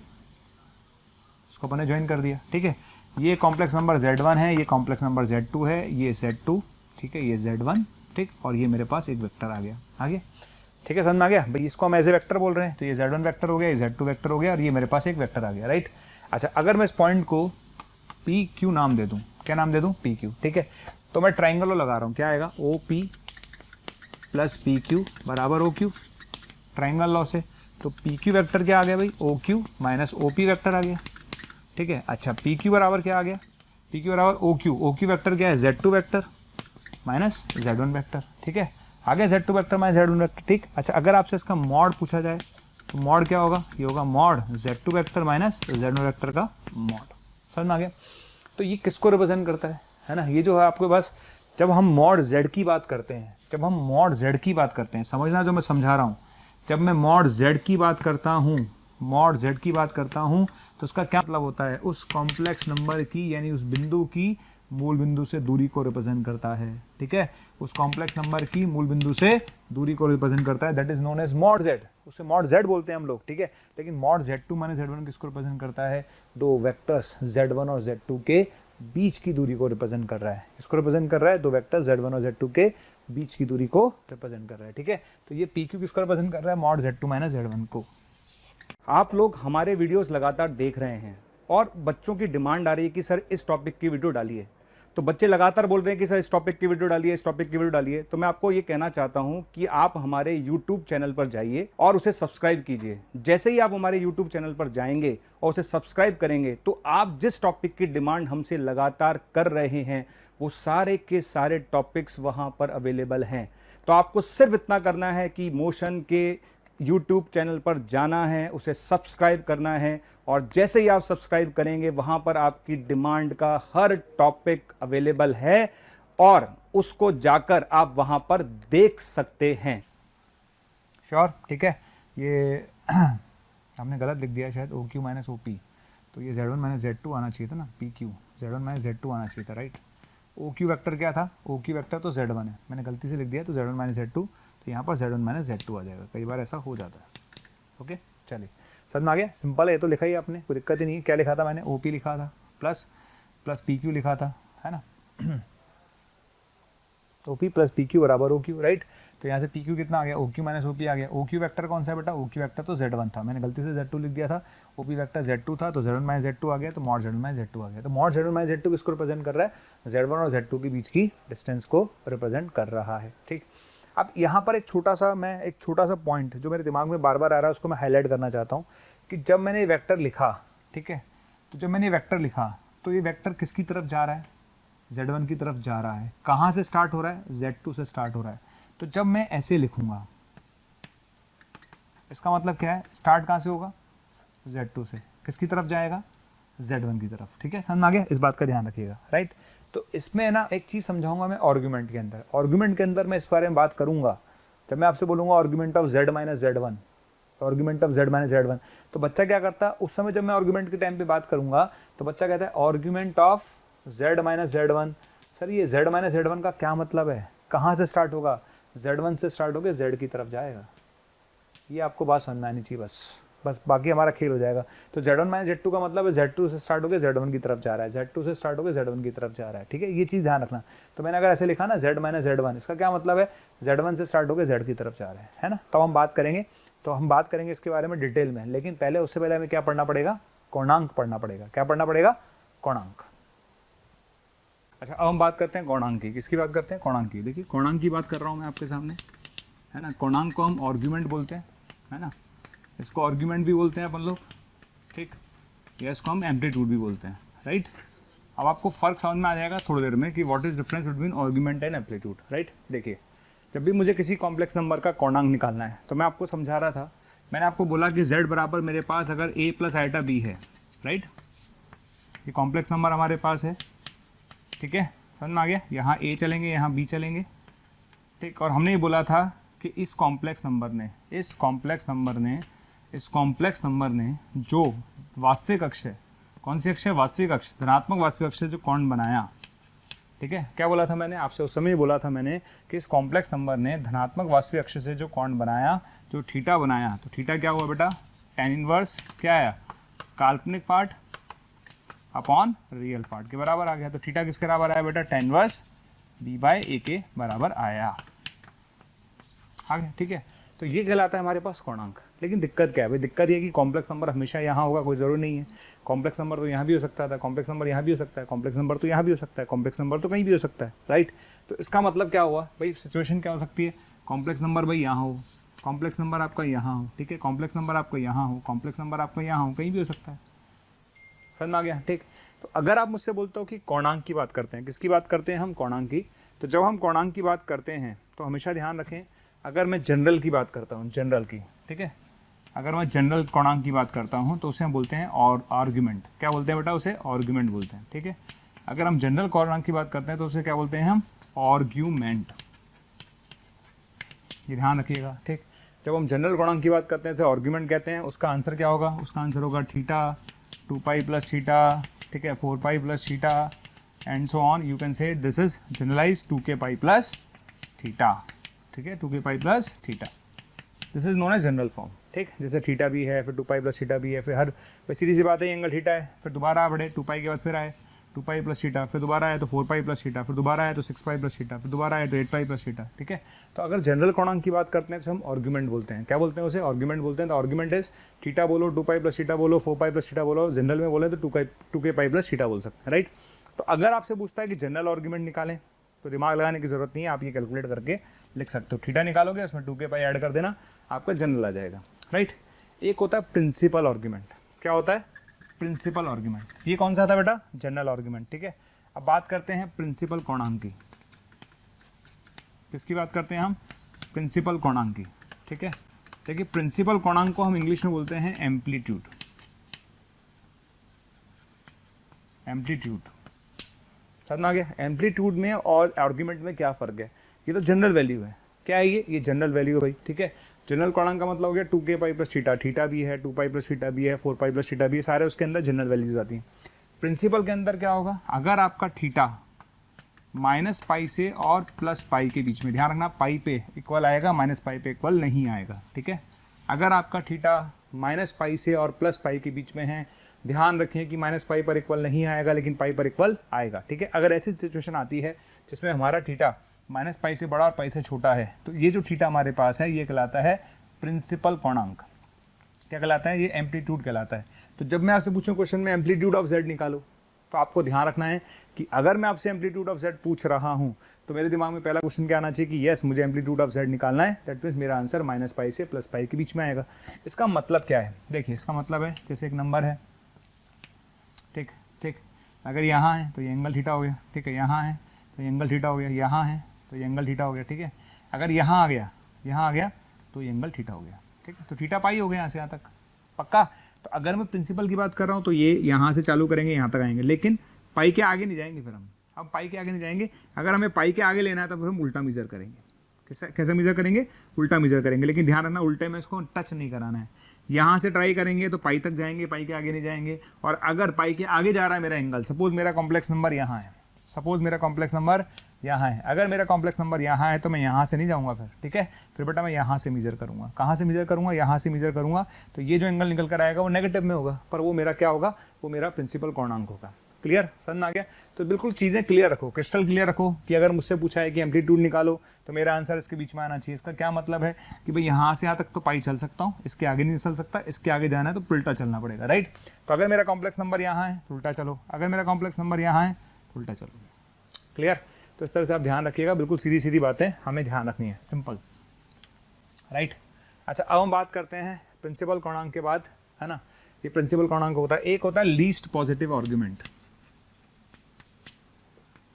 इसको अपन ने ज्वाइन कर दिया, ठीक है। ये कॉम्प्लेक्स नंबर Z1 है, ये कॉम्प्लेक्स नंबर Z2 है, ये Z2, ठीक है, ये Z1, ठीक, और ये मेरे पास एक वेक्टर आ गया, ठीक है, समझ में आ गया भाई। इसको हम एज ए वेक्टर बोल रहे हैं, तो ये z1 वेक्टर हो गया, ये z2 वेक्टर हो गया, और ये मेरे पास एक वेक्टर आ गया, राइट। अच्छा, अगर मैं इस पॉइंट को पी क्यू नाम दे दूं, क्या नाम दे दूं, पी क्यू, ठीक है। तो मैं ट्राइंगल लगा रहा हूं, क्या आएगा, O P plus P Q बराबर ओ क्यू, ट्राइंगल लॉ से। तो पी क्यू वैक्टर क्या आ गया भाई, O Q minus O P vector आ गया, ठीक है। अच्छा, पी क्यू बराबर क्या आ गया, पी क्यू बराबर ओ क्यू वैक्टर क्या है, z2 vector minus z1 vector, ठीक है। आ गया z2 vector minus z1 vector, ठीक। अच्छा, अगर आपसे इसका मॉड पूछा जाए तो मॉड क्या होगा, ये होगा mod z2 vector minus z1 vector का मॉड। समझ में आ गया। तो ये किसको रिप्रेजेंट करता है ना, ये जो है आपके पास, जब हम मॉड z की बात करते हैं, जब हम मॉड z की बात करते हैं, समझना जो मैं समझा रहा हूँ, जब मैं मॉड z की बात करता हूँ, मॉड z की बात करता हूँ, तो उसका क्या मतलब होता है, उस कॉम्प्लेक्स नंबर की, यानी उस बिंदु की मूल बिंदु से दूरी को रिप्रेजेंट करता है, ठीक है। उस कॉम्प्लेक्स नंबर की मूल बिंदु से दूरी को रिप्रेजेंट करता है, that is known as mod z। उसे मॉड z बोलते हैं हम लोग, ठीक है। लेकिन मॉड z2 माइनस z1 किसको रिप्रेजेंट करता है, दो वेक्टर्स z1 और z2 के बीच की दूरी को रिप्रेजेंट कर रहा है। इसको रिप्रेजेंट कर रहा है, दो वेक्टर z1 और z2 के बीच की दूरी को रिप्रेजेंट कर रहा है, ठीक है। तो ये pq किसको रिप्रेजेंट कर रहा है, मॉड z2 माइनस z1 को। आप लोग हमारे वीडियोस लगातार देख रहे हैं और बच्चों की डिमांड आ रही है कि सर इस टॉपिक की वीडियो डालिए, तो बच्चे लगातार बोल रहे हैं कि सर इस टॉपिक की वीडियो डालिए, इस टॉपिक की वीडियो डालिए। तो मैं आपको ये कहना चाहता हूं कि आप हमारे यूट्यूब चैनल पर जाइए और उसे सब्सक्राइब कीजिए। जैसे ही आप हमारे यूट्यूब चैनल पर जाएंगे और उसे सब्सक्राइब करेंगे, तो आप जिस टॉपिक की डिमांड हमसे लगातार कर रहे हैं, वो सारे के सारे टॉपिक्स वहां पर अवेलेबल हैं। तो आपको सिर्फ इतना करना है कि मोशन के यूट्यूब चैनल पर जाना है, उसे सब्सक्राइब करना है, और जैसे ही आप सब्सक्राइब करेंगे, वहां पर आपकी डिमांड का हर टॉपिक अवेलेबल है और उसको जाकर आप वहां पर देख सकते हैं। श्योर, ठीक है। ये हमने गलत लिख दिया शायद, O Q minus O P, तो ये z1 माइनस z2 आना चाहिए था ना, P Q z1 minus z2 आना चाहिए था, राइट। ओ क्यू वैक्टर क्या था, ओ क्यू वैक्टर तो z1 है, मैंने गलती से लिख दिया, तो z1 माइनस z2, तो यहाँ पर z1 माइनस z2 आ जाएगा, कई बार ऐसा हो जाता है। ओके, चलिए, समझ में आ गया, सिंपल है, ये तो लिखा ही आपने, कोई दिक्कत ही नहीं है। क्या लिखा था मैंने, ओ पी लिखा था प्लस पी क्यू लिखा था, है ना, O P plus P Q बराबर ओ क्यू, राइट। तो यहाँ से पी क्यू कितना आ गया, O Q minus O P आ गया। ओ क्यू वैक्टर कौन सा है बेटा, ओ क्यू वैक्टर तो z1 था, मैंने गलती से z2 लिख दिया था। ओ पी वैक्टर z2 था, तो z1 माइनस z2 आ गया, तो मॉड z1 माइनस z2 आ गया। तो मॉड z1 माइनस z2 किसको रिप्रेजेंट कर रहा है, z1 और z2 के बीच की डिस्टेंस को रिप्रेजेंट कर रहा है, ठीक। अब यहाँ पर एक छोटा सा पॉइंट जो मेरे दिमाग में बार बार आ रहा है, उसको मैं हाईलाइट करना चाहता हूँ कि जब मैंने ये वेक्टर लिखा, ठीक है, तो जब मैंने ये वेक्टर लिखा, तो ये वेक्टर किसकी तरफ जा रहा है, z1 की तरफ जा रहा है। कहाँ से स्टार्ट हो रहा है, z2 से स्टार्ट हो रहा है। तो जब मैं ऐसे लिखूंगा, इसका मतलब क्या है, स्टार्ट कहाँ से होगा, z2 से, किसकी तरफ जाएगा, z1 की तरफ, ठीक है, समझ में आ गया, इस बात का ध्यान रखिएगा, राइट। तो इसमें ना एक चीज़ समझाऊंगा मैं आर्गुमेंट के अंदर, आर्गुमेंट के अंदर मैं इस बारे में बात करूंगा। जब मैं आपसे बोलूंगा argument of z minus z1, argument of z minus z1, तो बच्चा क्या करता है उस समय, जब मैं आर्गुमेंट के टाइम पे बात करूंगा, तो बच्चा कहता है argument of z minus z1। Sir ये z माइनस z1 का क्या मतलब है, कहाँ से स्टार्ट होगा, z1 से स्टार्ट होकर z की तरफ जाएगा। ये आपको बात समझ में आनी चाहिए, बस बाकी हमारा खेल हो जाएगा। तो z1 माइनस z2 का मतलब है z2 से स्टार्ट होकर z1 की तरफ जा रहा है, z2 से स्टार्ट होकर z1 की तरफ जा रहा है, ठीक है, ये चीज़ ध्यान रखना। तो मैंने अगर ऐसे लिखा ना z माइनस z1, इसका क्या मतलब है, z1 से स्टार्ट होकर z की तरफ जा रहा है ना। तो हम बात करेंगे इसके बारे में डिटेल में, लेकिन पहले उससे पहले हमें क्या पढ़ना पड़ेगा, कोणांक पढ़ना पड़ेगा। क्या पढ़ना पड़ेगा, कोणांक। अच्छा, अब हम बात करते हैं कोणांक की। किसकी बात करते हैं, कोणांक की। देखिए कोणांक की बात कर रहा हूँ मैं आपके सामने, है ना। कोणांक को हम आर्ग्यूमेंट बोलते हैं, है ना, इसको आर्ग्यूमेंट भी बोलते हैं अपन लोग, ठीक, या इसको हम एम्पलीट्यूड भी बोलते हैं, राइट। अब आपको फर्क समझ में आ जाएगा थोड़ी देर में कि what is difference between argument and amplitude, right. देखिए, जब भी मुझे किसी कॉम्प्लेक्स नंबर का कोणांक निकालना है, तो मैं आपको समझा रहा था, मैंने आपको बोला कि z बराबर मेरे पास अगर a प्लस आइटा b है, राइट, ये कॉम्प्लेक्स नंबर हमारे पास है, ठीक है, समझ में आ गया। यहाँ a चलेंगे, यहाँ b चलेंगे, ठीक। और हमने ये बोला था कि इस कॉम्प्लेक्स नंबर ने जो वास्तविक अक्ष है, कौन सी अक्ष है, वास्तविक अक्ष, धनात्मक वास्तविक अक्ष से जो कोण बनाया, ठीक है। क्या बोला था मैंने आपसे उस समय, बोला था मैंने कि इस कॉम्प्लेक्स नंबर ने धनात्मक वास्तविक अक्ष से जो कोण बनाया, जो थीटा बनाया, तो थीटा क्या हुआ बेटा, tan इनवर्स क्या आया, काल्पनिक पार्ट अपॉन रियल पार्ट के बराबर आ गया। तो थीटा किसके बराबर आया बेटा, tan inverse b by a के बराबर आया, ठीक है। तो ये कहलाता है हमारे पास कोणांक। लेकिन दिक्कत क्या है भाई, दिक्कत ये कि कॉम्प्लेक्स नंबर हमेशा यहाँ होगा कोई ज़रूरी नहीं है। कॉम्प्लेक्स नंबर तो यहाँ भी हो सकता था, कॉम्प्लेक्स नंबर यहाँ भी हो सकता है, कॉम्प्लेक्स नंबर तो यहाँ भी हो सकता है, कॉम्प्लेक्स नंबर तो कहीं भी हो सकता है, राइट। तो इसका मतलब क्या हुआ भाई, सिचुएशन क्या हो सकती है, कॉम्प्लेक्स नंबर भाई यहाँ हो, कॉम्प्लेक्स नंबर आपका यहाँ हो, ठीक है, कॉम्प्लेक्स नंबर आपका यहाँ हो, कॉम्प्लेक्स नंबर आपका यहाँ हो, कहीं भी हो सकता है। समझ में आ गया, ठीक। तो अगर आप मुझसे बोलते हो कि कोणांक की बात करते हैं, किसकी बात करते हैं हम, कोणांक की, तो जब हम कोणांक की बात करते हैं तो हमेशा ध्यान रखें, अगर मैं जनरल की बात करता हूँ, जनरल की, ठीक है, अगर मैं जनरल कोणांक की बात करता हूँ तो उसे हम बोलते हैं और आर्ग्यूमेंट। क्या बोलते हैं बेटा, उसे आर्ग्यूमेंट बोलते हैं, ठीक है। अगर हम जनरल कोणांक की बात करते हैं तो उसे क्या बोलते हैं हम, आर्ग्यूमेंट। ये ध्यान रखिएगा, ठीक। जब हम जनरल कोणांक की बात करते हैं तो आर्ग्यूमेंट कहते हैं। उसका आंसर क्या होगा, उसका आंसर होगा थीटा, 2π + थीटा, ठीक है, 4π + theta and so on. You can say this is generalise 2kπ + theta, ठीक है, 2kπ + theta, this is known as general form, ठीक। जैसे थीटा भी है, फिर 2π + थीटा भी है, फिर हर सीधी सी बात है, एंगल थीटा है, फिर दोबारा बढ़े 2π के बाद फिर आए 2π + थीटा, फिर दोबारा आए तो 4π + थीटा, फिर दोबारा आए तो 6π + थीटा, फिर दोबारा आए तो 8π + थीटा, ठीक है। तो अगर जनरल कोणांक की बात करते हैं तो हम आर्ग्यूमेंट बोलते हैं। क्या बोलते हैं उसे, आर्ग्यूमेंट बोलते हैं। तो आर्ग्यूमेंट इज थीटा बोलो, 2π + थीटा बोलो, 4π + थीटा बोलो, जनरल में बोले तो 2kπ + थीटा बोल सकते हैं, राइट। तो अगर आपसे पूछता है कि जनरल आर्ग्यूमेंट निकालें तो दिमाग लगाने की जरूरत नहीं है, आप ये कैलकुलेट करके लिख सकते हो। थीटा निकालोगे, उसमें 2kπ ऐड कर देना, आपका जनरल आ जाएगा, राइट। एक होता है प्रिंसिपल आर्ग्यूमेंट। क्या होता है, प्रिंसिपल आर्ग्यूमेंट। ये कौन सा था बेटा, जनरल आर्ग्यूमेंट, ठीक है। अब बात करते हैं प्रिंसिपल कोणांक की। किसकी बात करते हैं हम, प्रिंसिपल कोणांक की, ठीक है। देखिए प्रिंसिपल कोणांक को हम इंग्लिश में बोलते हैं एम्पलीट्यूड। एम्पलीट्यूड समझ में आ गया। एम्पलीट्यूड में और आर्ग्यूमेंट में क्या फ़र्क है, ये तो जनरल वैल्यू है। क्या है ये जनरल वैल्यू है भाई, ठीक है। जनरल कोणांक का मतलब हो गया 2kπ + थीटा, थीटा भी है, 2π + थीटा भी है, 4π + थीटा भी है, सारे उसके अंदर जनरल वैल्यूज आती हैं। प्रिंसिपल के अंदर क्या होगा, अगर आपका थीटा -π से और +π के बीच में, ध्यान रखना पाई पे इक्वल आएगा, -π पे इक्वल नहीं आएगा, ठीक है। अगर आपका थीटा -π से और +π के बीच में है, ध्यान रखें कि -π पर इक्वल नहीं आएगा लेकिन पाई पर इक्वल आएगा, ठीक है। अगर ऐसी सिचुएशन आती है जिसमें हमारा थीटा -π से बड़ा और π से छोटा है, तो ये जो थीटा हमारे पास है ये कहलाता है प्रिंसिपल कोणांक। क्या कहलाता है, ये एम्पलीट्यूड कहलाता है। तो जब मैं आपसे पूछूं क्वेश्चन में एम्पलीट्यूड ऑफ z निकालो, तो आपको ध्यान रखना है कि अगर मैं आपसे एम्पलीट्यूड ऑफ z पूछ रहा हूं तो मेरे दिमाग में पहला क्वेश्चन क्या आना चाहिए कि यस मुझे एम्पलीट्यूड ऑफ z निकालना है, दैट मीन्स मेरा आंसर -π से +π के बीच में आएगा। इसका मतलब क्या है, देखिए इसका मतलब है जैसे एक नंबर है, ठीक ठीक, अगर यहाँ है तो ये एंगल थीटा हो गया, ठीक है, यहाँ है तो ये एंगल थीटा हो गया, यहाँ है तो ये एंगल थीटा हो गया, ठीक है। अगर यहाँ आ गया तो ये एंगल थीटा हो गया, ठीक है। तो थीटा पाई हो गया यहाँ से यहाँ तक, पक्का। तो अगर मैं प्रिंसिपल की बात कर रहा हूँ तो ये यहाँ से चालू करेंगे, यहाँ तक आएंगे, लेकिन पाई के आगे नहीं जाएंगे। फिर हम पाई के आगे नहीं जाएंगे। अगर हमें पाई के आगे लेना है तो फिर हम उल्टा मेजर करेंगे। कैसे मेजर करेंगे, उल्टा मेजर करेंगे। लेकिन ध्यान रखना उल्टे में इसको टच नहीं कराना है। यहाँ से ट्राई करेंगे तो पाई तक जाएंगे, पाई के आगे नहीं जाएंगे। और अगर पाई के आगे जा रहा है मेरा एंगल, सपोज मेरा कॉम्प्लेक्स नंबर यहाँ है, अगर मेरा कॉम्प्लेक्स नंबर यहाँ है तो मैं यहाँ से नहीं जाऊँगा फिर, ठीक है। फिर बेटा मैं यहाँ से मेजर करूँगा। कहाँ से मेजर करूँगा, यहाँ से मेजर करूँगा। तो ये जो एंगल निकल कर आएगा वो नेगेटिव में होगा, पर वो मेरा क्या होगा, वो मेरा प्रिंसिपल कोणांक होगा। क्लियर, समझ आ गया। तो बिल्कुल चीज़ें क्लियर रखो, क्रिस्टल क्लियर रखो कि अगर मुझसे पूछा है कि एम्पलीट्यूड निकालो तो मेरा आंसर इसके बीच में आना चाहिए। इसका क्या मतलब है कि भाई यहाँ से यहाँ तक तो पाई चल सकता हूँ, इसके आगे नहीं चल सकता, इसके आगे जाना है तो उल्टा चलना पड़ेगा, राइट। तो अगर मेरा कॉम्प्लेक्स नंबर यहाँ है तो उल्टा चलो, अगर मेरा कॉम्प्लेक्स नंबर यहाँ है तो उल्टा चलो। क्लियर। तो इस तरह से आप ध्यान रखिएगा, बिल्कुल सीधी सीधी बातें हमें ध्यान रखनी है, सिंपल, राइट। अच्छा, अब हम बात करते हैं प्रिंसिपल कोणांक के बाद, है ना। ये प्रिंसिपल कोणांक होता है, एक होता है least positive argument,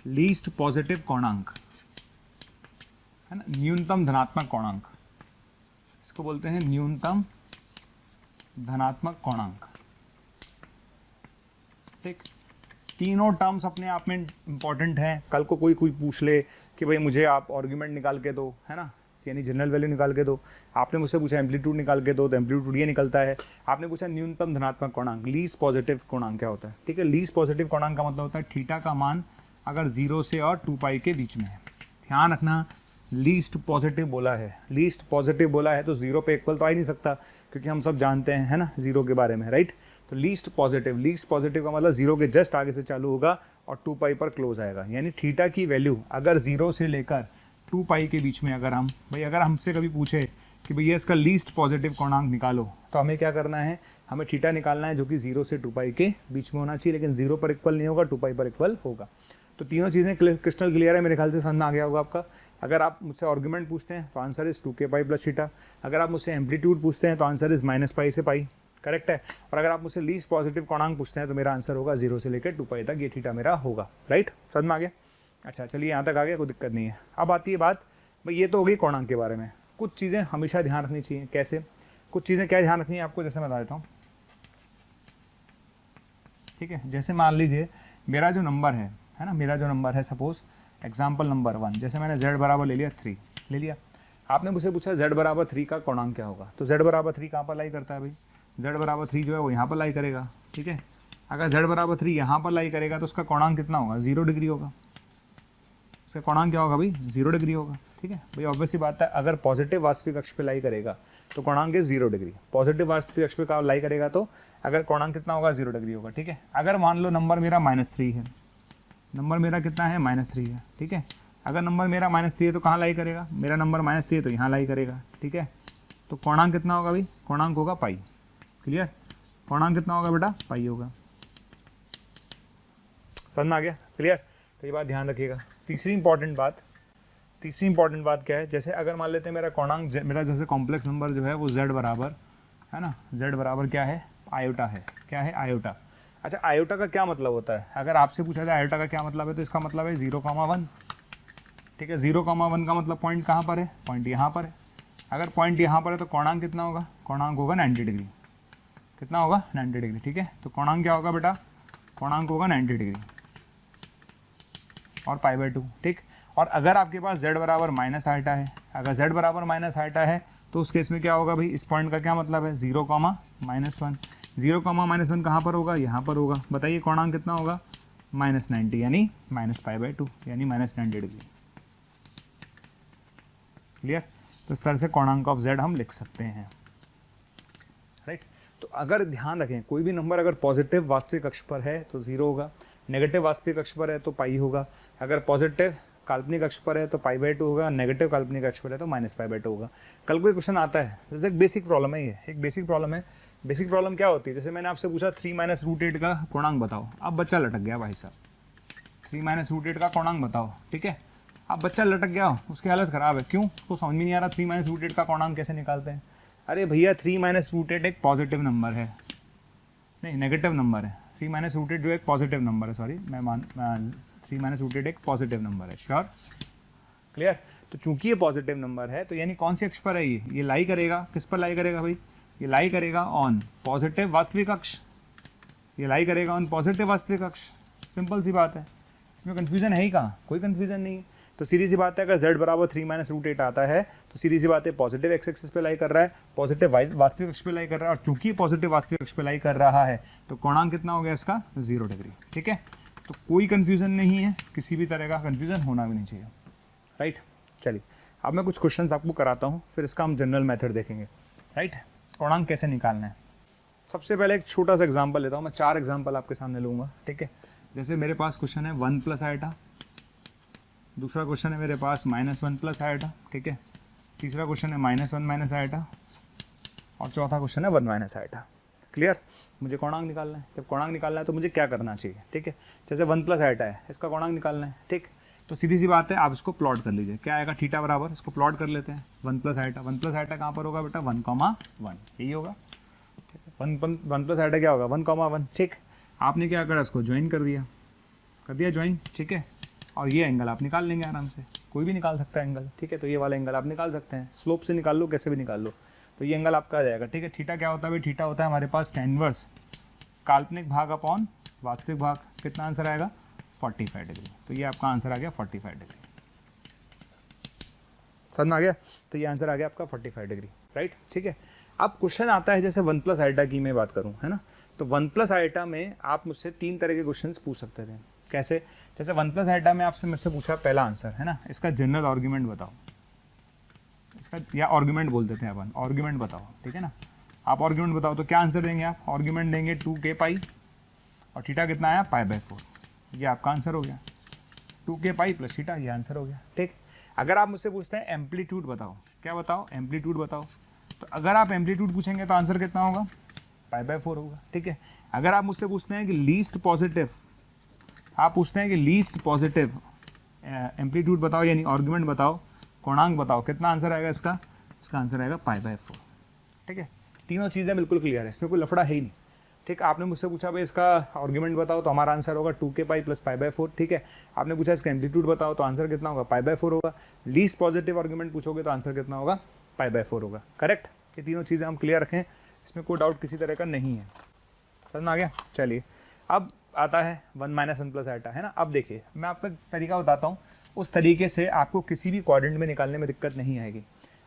least positive कोणांक, है ना, न्यूनतम धनात्मक कोणांक, इसको बोलते हैं न्यूनतम धनात्मक कोणांक, ठीक। तीनों टर्म्स अपने आप में इंपॉर्टेंट हैं। कल को कोई पूछ ले कि भाई मुझे आप आर्ग्यूमेंट निकाल के दो, है ना, यानी जनरल वैल्यू निकाल के दो। आपने मुझसे पूछा एम्पलीट्यूड निकाल के दो, तो एम्पलीट्यूड ये निकलता है। आपने पूछा न्यूनतम धनात्मक कोणांक, लीस्ट पॉजिटिव कोणांक क्या होता है, ठीक है। लीस्ट पॉजिटिव कोणांक का मतलब होता है थीटा का मान अगर 0 से और 2π के बीच में है। ध्यान रखना, लीस्ट पॉजिटिव बोला है, लीस्ट पॉजिटिव बोला है तो 0 पे इक्वल तो आ ही नहीं सकता, क्योंकि हम सब जानते हैं, है ना, 0 के बारे में, राइट। तो लीस्ट पॉजिटिव का मतलब 0 के जस्ट आगे से चालू होगा और 2π पर क्लोज आएगा। यानी थीटा की वैल्यू अगर 0 से लेकर 2π के बीच में, अगर हम भाई अगर हमसे कभी पूछे कि भैया इसका लीस्ट पॉजिटिव कोणांक निकालो, तो हमें क्या करना है, हमें थीटा निकालना है जो कि 0 से 2 के बीच में होना चाहिए, लेकिन 0 पर इक्वल नहीं होगा, 2 पर इक्वल होगा। तो तीनों चीज़ें क्रिस्टल क्लियर है, मेरे ख्याल से समझ में आ गया होगा आपका। अगर आप मुझसे आर्गुमेंट पूछते हैं तो answer is 2k pi plus theta. अगर आप मुझसे एम्पलीट्यूड पूछते हैं तो आंसर इज -पाई से पाई, करेक्ट है। और अगर आप मुझसे लीस्ट पॉजिटिव कोणांक पूछते हैं तो मेरा आंसर होगा 0 से लेकर 2 तक, ये थीटा मेरा होगा, राइट, समझ में आ गया। अच्छा चलिए यहाँ तक आ गया, कोई दिक्कत नहीं है। अब आती है बात भाई, ये तो हो गई कोणांक के बारे में। कुछ चीज़ें हमेशा ध्यान रखनी चाहिए। कैसे? कुछ चीज़ें क्या ध्यान रखनी है आपको, जैसे मैं बता देता हूँ, ठीक है। जैसे मान लीजिए मेरा जो नंबर है ना, मेरा जो नंबर है, सपोज एग्जाम्पल नंबर 1, जैसे मैंने z बराबर ले लिया 3 ले लिया। आपने मुझसे पूछा z बराबर 3 का कोणांक क्या होगा, तो z बराबर 3 कहाँ पर लाई करता है भाई, z बराबर 3 जो है वो यहाँ पर लाई करेगा, ठीक है। अगर z बराबर 3 यहाँ पर लाई करेगा तो उसका कोणांक कितना होगा, 0 डिग्री होगा। उसका कोणांक क्या होगा भाई, 0 डिग्री होगा, ठीक है भाई। ऑब्वियसली बात है, अगर पॉजिटिव वास्तविक अक्ष पे लाई करेगा तो कोणांक है 0 डिग्री। पॉजिटिव वास्तविक अक्ष पे का लाई करेगा तो अगर कोणांक कितना होगा, 0 डिग्री होगा, ठीक है। अगर मान लो नंबर मेरा -3 है, नंबर मेरा कितना है, -3 है, ठीक है। अगर नंबर मेरा -3 है तो कहाँ लाई करेगा, मेरा नंबर -3 है तो यहाँ लाई करेगा, ठीक है। तो कोणांक कितना होगा भाई, कोणांक होगा पाई, क्लियर। कोणांक कितना होगा बेटा, पाई होगा, समझ में आ गया, क्लियर। तो ये बात ध्यान रखिएगा। तीसरी इंपॉर्टेंट बात क्या है, जैसे अगर मान लेते हैं मेरा कोणांक, मेरा जैसे कॉम्प्लेक्स नंबर जो है वो z बराबर है ना, z बराबर क्या है, आयोटा है। क्या है, आयोटा। अच्छा, आयोटा का क्या मतलब होता है, अगर आपसे पूछा जाए आयोटा का क्या मतलब है, तो इसका मतलब है 0,1, ठीक है। 0,1 का मतलब पॉइंट कहाँ पर है, पॉइंट यहाँ पर है। अगर पॉइंट यहाँ पर है तो कोणांक कितना होगा, कोणांक होगा 90 डिग्री। कितना होगा, 90 डिग्री, ठीक है। तो कोणांक क्या होगा बेटा, कोणांक होगा 90 डिग्री और π/2, ठीक। और अगर आपके पास z बराबर माइनस आइटा है, अगर z बराबर माइनस आइटा है तो उस केस में क्या होगा भाई, इस पॉइंट का क्या मतलब है, 0,-1। 0,-1 कहाँ पर होगा, यहाँ पर होगा। बताइए कोणांक कितना होगा, -90, यानी -π/2, यानी -90 डिग्री, क्लियर। तो इस तरह से कोणांक ऑफ z हम लिख सकते हैं, राइट। तो अगर ध्यान रखें, कोई भी नंबर अगर पॉजिटिव वास्तविक अक्ष पर है तो 0 होगा, नेगेटिव वास्तविक अक्ष पर है तो पाई होगा, अगर पॉजिटिव काल्पनिक अक्ष पर है तो π/2 होगा, नेगेटिव काल्पनिक अक्ष पर है तो -π/2 होगा। कल कोई क्वेश्चन आता है, जैसे एक बेसिक प्रॉब्लम है, ये एक बेसिक प्रॉब्लम है। बेसिक प्रॉब्लम क्या होती है, जैसे मैंने आपसे पूछा 3 - √8 का कोणांक बताओ। अब बच्चा लटक गया भाई साहब, 3 - √8 का कोणांक बताओ, ठीक है। अब बच्चा लटक गया, उसकी हालत ख़राब है, क्यों, उसको समझ में नहीं आ रहा 3 - √8 का कोणांक कैसे निकालते हैं। अरे भैया 3 - √8 एक पॉजिटिव नंबर है, नहीं नेगेटिव नंबर है। 3 - √8 जो एक पॉजिटिव नंबर है, सॉरी 3 - √8 एक पॉजिटिव नंबर है, श्योर, क्लियर। तो चूंकि ये पॉजिटिव नंबर है तो यानी कौन सी अक्ष पर है, ये लाई करेगा, किस पर लाई करेगा भाई, ये लाई करेगा ऑन पॉजिटिव वास्तविक अक्ष, ये लाई करेगा ऑन पॉजिटिव वास्तविक अक्ष। सिंपल सी बात है, इसमें कन्फ्यूजन है ही कहाँ, कोई कन्फ्यूजन नहीं है। तो सीधी सी बात है, अगर z बराबर 3 - √8 आता है तो सीधी सी बात है पॉजिटिव एक्स एक्सिस पे लाई कर रहा है, पॉजिटिव वास्तविक अक्ष पे लाई कर रहा है, और चूंकि पॉजिटिव वास्तविक अक्ष पे लाई कर रहा है तो कोणांक कितना हो गया इसका, 0 डिग्री, ठीक है। तो कोई कन्फ्यूजन नहीं है, किसी भी तरह का कन्फ्यूजन होना भी नहीं चाहिए, राइट। चलिए अब मैं कुछ क्वेश्चन आपको कराता हूँ, फिर इसका हम जनरल मेथड देखेंगे, राइट। कोणांक कैसे निकालना है। सबसे पहले एक छोटा सा एग्जाम्पल लेता हूँ, मैं 4 एग्जाम्पल आपके सामने लूँगा, ठीक है। जैसे मेरे पास क्वेश्चन है 1 + आइटा, दूसरा क्वेश्चन है मेरे पास -1 + आइटा, ठीक है। तीसरा क्वेश्चन है -1 - आइटा, और चौथा क्वेश्चन है 1 - आइटा, क्लियर। मुझे कोणांक निकालना है, जब कोणांक निकालना है तो मुझे क्या करना चाहिए, ठीक है। जैसे 1 + आइटा है, इसका कोणांक निकालना है, ठीक। तो सीधी सी बात है, आप इसको प्लॉट कर लीजिए, क्या आएगा, थीटा बराबर, इसको प्लॉट कर लेते हैं 1 + आइटा। 1 + आइटा कहाँ पर होगा बेटा, 1,1, यही होगा, ठीक है। 1 + आइटा क्या होगा, 1,1, ठीक। आपने क्या करा, इसको ज्वाइन कर दिया ज्वाइन, ठीक है। और ये एंगल आप निकाल लेंगे आराम से, कोई भी निकाल सकता है एंगल, ठीक है। तो ये वाला एंगल आप निकाल सकते हैं, स्लोप से निकाल लो, कैसे भी निकाल लो, तो ये एंगल आपका आ जाएगा, ठीक है। थीटा क्या होता है भाई, थीटा होता है हमारे पास tan इनवर्स काल्पनिक भाग अपॉन वास्तविक भाग। कितना आंसर आएगा, 45 डिग्री। तो ये आपका आंसर आ गया 45 डिग्री, समझ में आ गया। तो ये आंसर आ गया आपका 45 डिग्री, राइट, ठीक है। अब क्वेश्चन आता है, जैसे 1 + आइटा की मैं बात करूँ, है ना, तो 1 + आइटा में आप मुझसे 3 तरह के क्वेश्चन पूछ सकते थे। कैसे, जैसे 1 + आइटा में आपसे मुझसे पूछा पहला आंसर, है ना, इसका जनरल आर्ग्यूमेंट बताओ, इसका, या आर्ग्यूमेंट बोल देते हैं अपन, आर्ग्यूमेंट बताओ, ठीक है ना। आप आर्ग्यूमेंट बताओ तो क्या आंसर देंगे आप, आर्ग्यूमेंट देंगे 2k पाई, और थीटा कितना आया, π/4, ये आपका आंसर हो गया। 2k पाई प्लस थीटा, ये आंसर हो गया, ठीक। अगर आप मुझसे पूछते हैं एम्पलीट्यूड बताओ, क्या बताओ, एम्पलीट्यूड बताओ, तो अगर आप एम्पलीट्यूड पूछेंगे तो आंसर कितना होगा, π/4 होगा, ठीक है। अगर आप मुझसे पूछते हैं कि लीस्ट पॉजिटिव, आप पूछते हैं कि लीस्ट पॉजिटिव एम्पलीट्यूड बताओ यानी आर्गुमेंट बताओ, कोणांक बताओ, कितना आंसर आएगा इसका, इसका आंसर आएगा π/4, ठीक है। तीनों चीज़ें बिल्कुल क्लियर है, इसमें कोई लफड़ा है ही नहीं, ठीक। आपने मुझसे पूछा भाई इसका आर्गुमेंट बताओ, तो हमारा आंसर होगा 2k पाई प्लस π/4, ठीक है। आपने पूछा इसका एम्पलीट्यूड बताओ, तो आंसर कितना होगा, π/4 होगा। लीस्ट पॉजिटिव आर्गुमेंट पूछोगे तो आंसर कितना होगा, π/4 होगा, करेक्ट। ये तीनों चीज़ें हम क्लियर रखें, इसमें कोई डाउट किसी तरह का नहीं है, समझ में आ गया। चलिए अब आता है 1 - 1 + i है ना। अब देखिए मैं आपको तरीका बताता हूँ, उस तरीके से आपको किसी भी क्वाड्रेंट में निकालने में दिक्कत नहीं आएगी।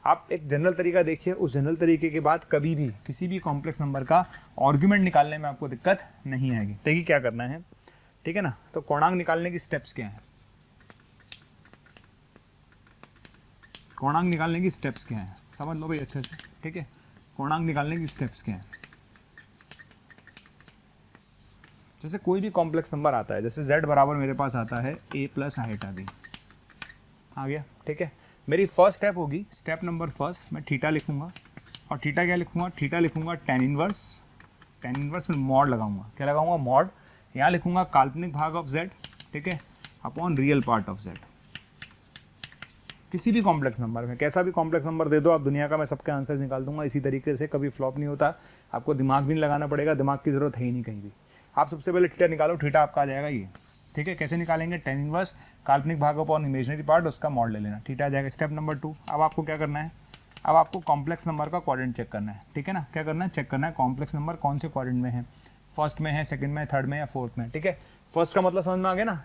आप एक जनरल तरीका देखिए, उस जनरल तरीके के बाद कभी भी किसी भी कॉम्प्लेक्स नंबर का आर्गुमेंट निकालने में आपको दिक्कत नहीं आएगी। देखिए क्या करना है, ठीक है ना। तो कोणांक निकालने की स्टेप्स क्या हैं, कोणांक निकालने की स्टेप्स क्या हैं, समझ लो भाई अच्छे से, ठीक है। कोणांक निकालने की स्टेप्स क्या हैं, जैसे कोई भी कॉम्प्लेक्स नंबर आता है, जैसे z बराबर मेरे पास आता है a + i आ गया, ठीक है। मेरी फर्स्ट स्टेप होगी, स्टेप नंबर फर्स्ट, मैं थीटा लिखूंगा, और थीटा क्या लिखूंगा, थीटा लिखूंगा tan इनवर्स में मॉड लगाऊंगा, क्या लगाऊंगा, मॉड। यहाँ लिखूंगा काल्पनिक भाग ऑफ z, ठीक है, upon real part of z। किसी भी कॉम्प्लेक्स नंबर में, कैसा भी कॉम्प्लेक्स नंबर दे दो आप दुनिया का, मैं सबके आंसर निकाल दूंगा इसी तरीके से, कभी फ्लॉप नहीं होता। आपको दिमाग भी नहीं लगाना पड़ेगा, दिमाग की जरूरत है ही नहीं कहीं भी। आप सबसे पहले थीटा निकालो, थीटा आपका आ जाएगा ये, ठीक है। कैसे निकालेंगे, tan इनवर्स काल्पनिक भाग अपॉन इमेजिनरी पार्ट, उसका मॉड ले लेना, थीटा आ जाएगा। स्टेप नंबर 2, अब आपको क्या करना है, अब आपको कॉम्प्लेक्स नंबर का क्वाड्रेंट चेक करना है, ठीक है ना। क्या करना है, चेक करना है कॉम्प्लेक्स नंबर कौन से क्वाड्रेंट में है, फर्स्ट में है, सेकंड में, थर्ड में या फोर्थ में, ठीक है। फर्स्ट का मतलब समझ में आ गया ना,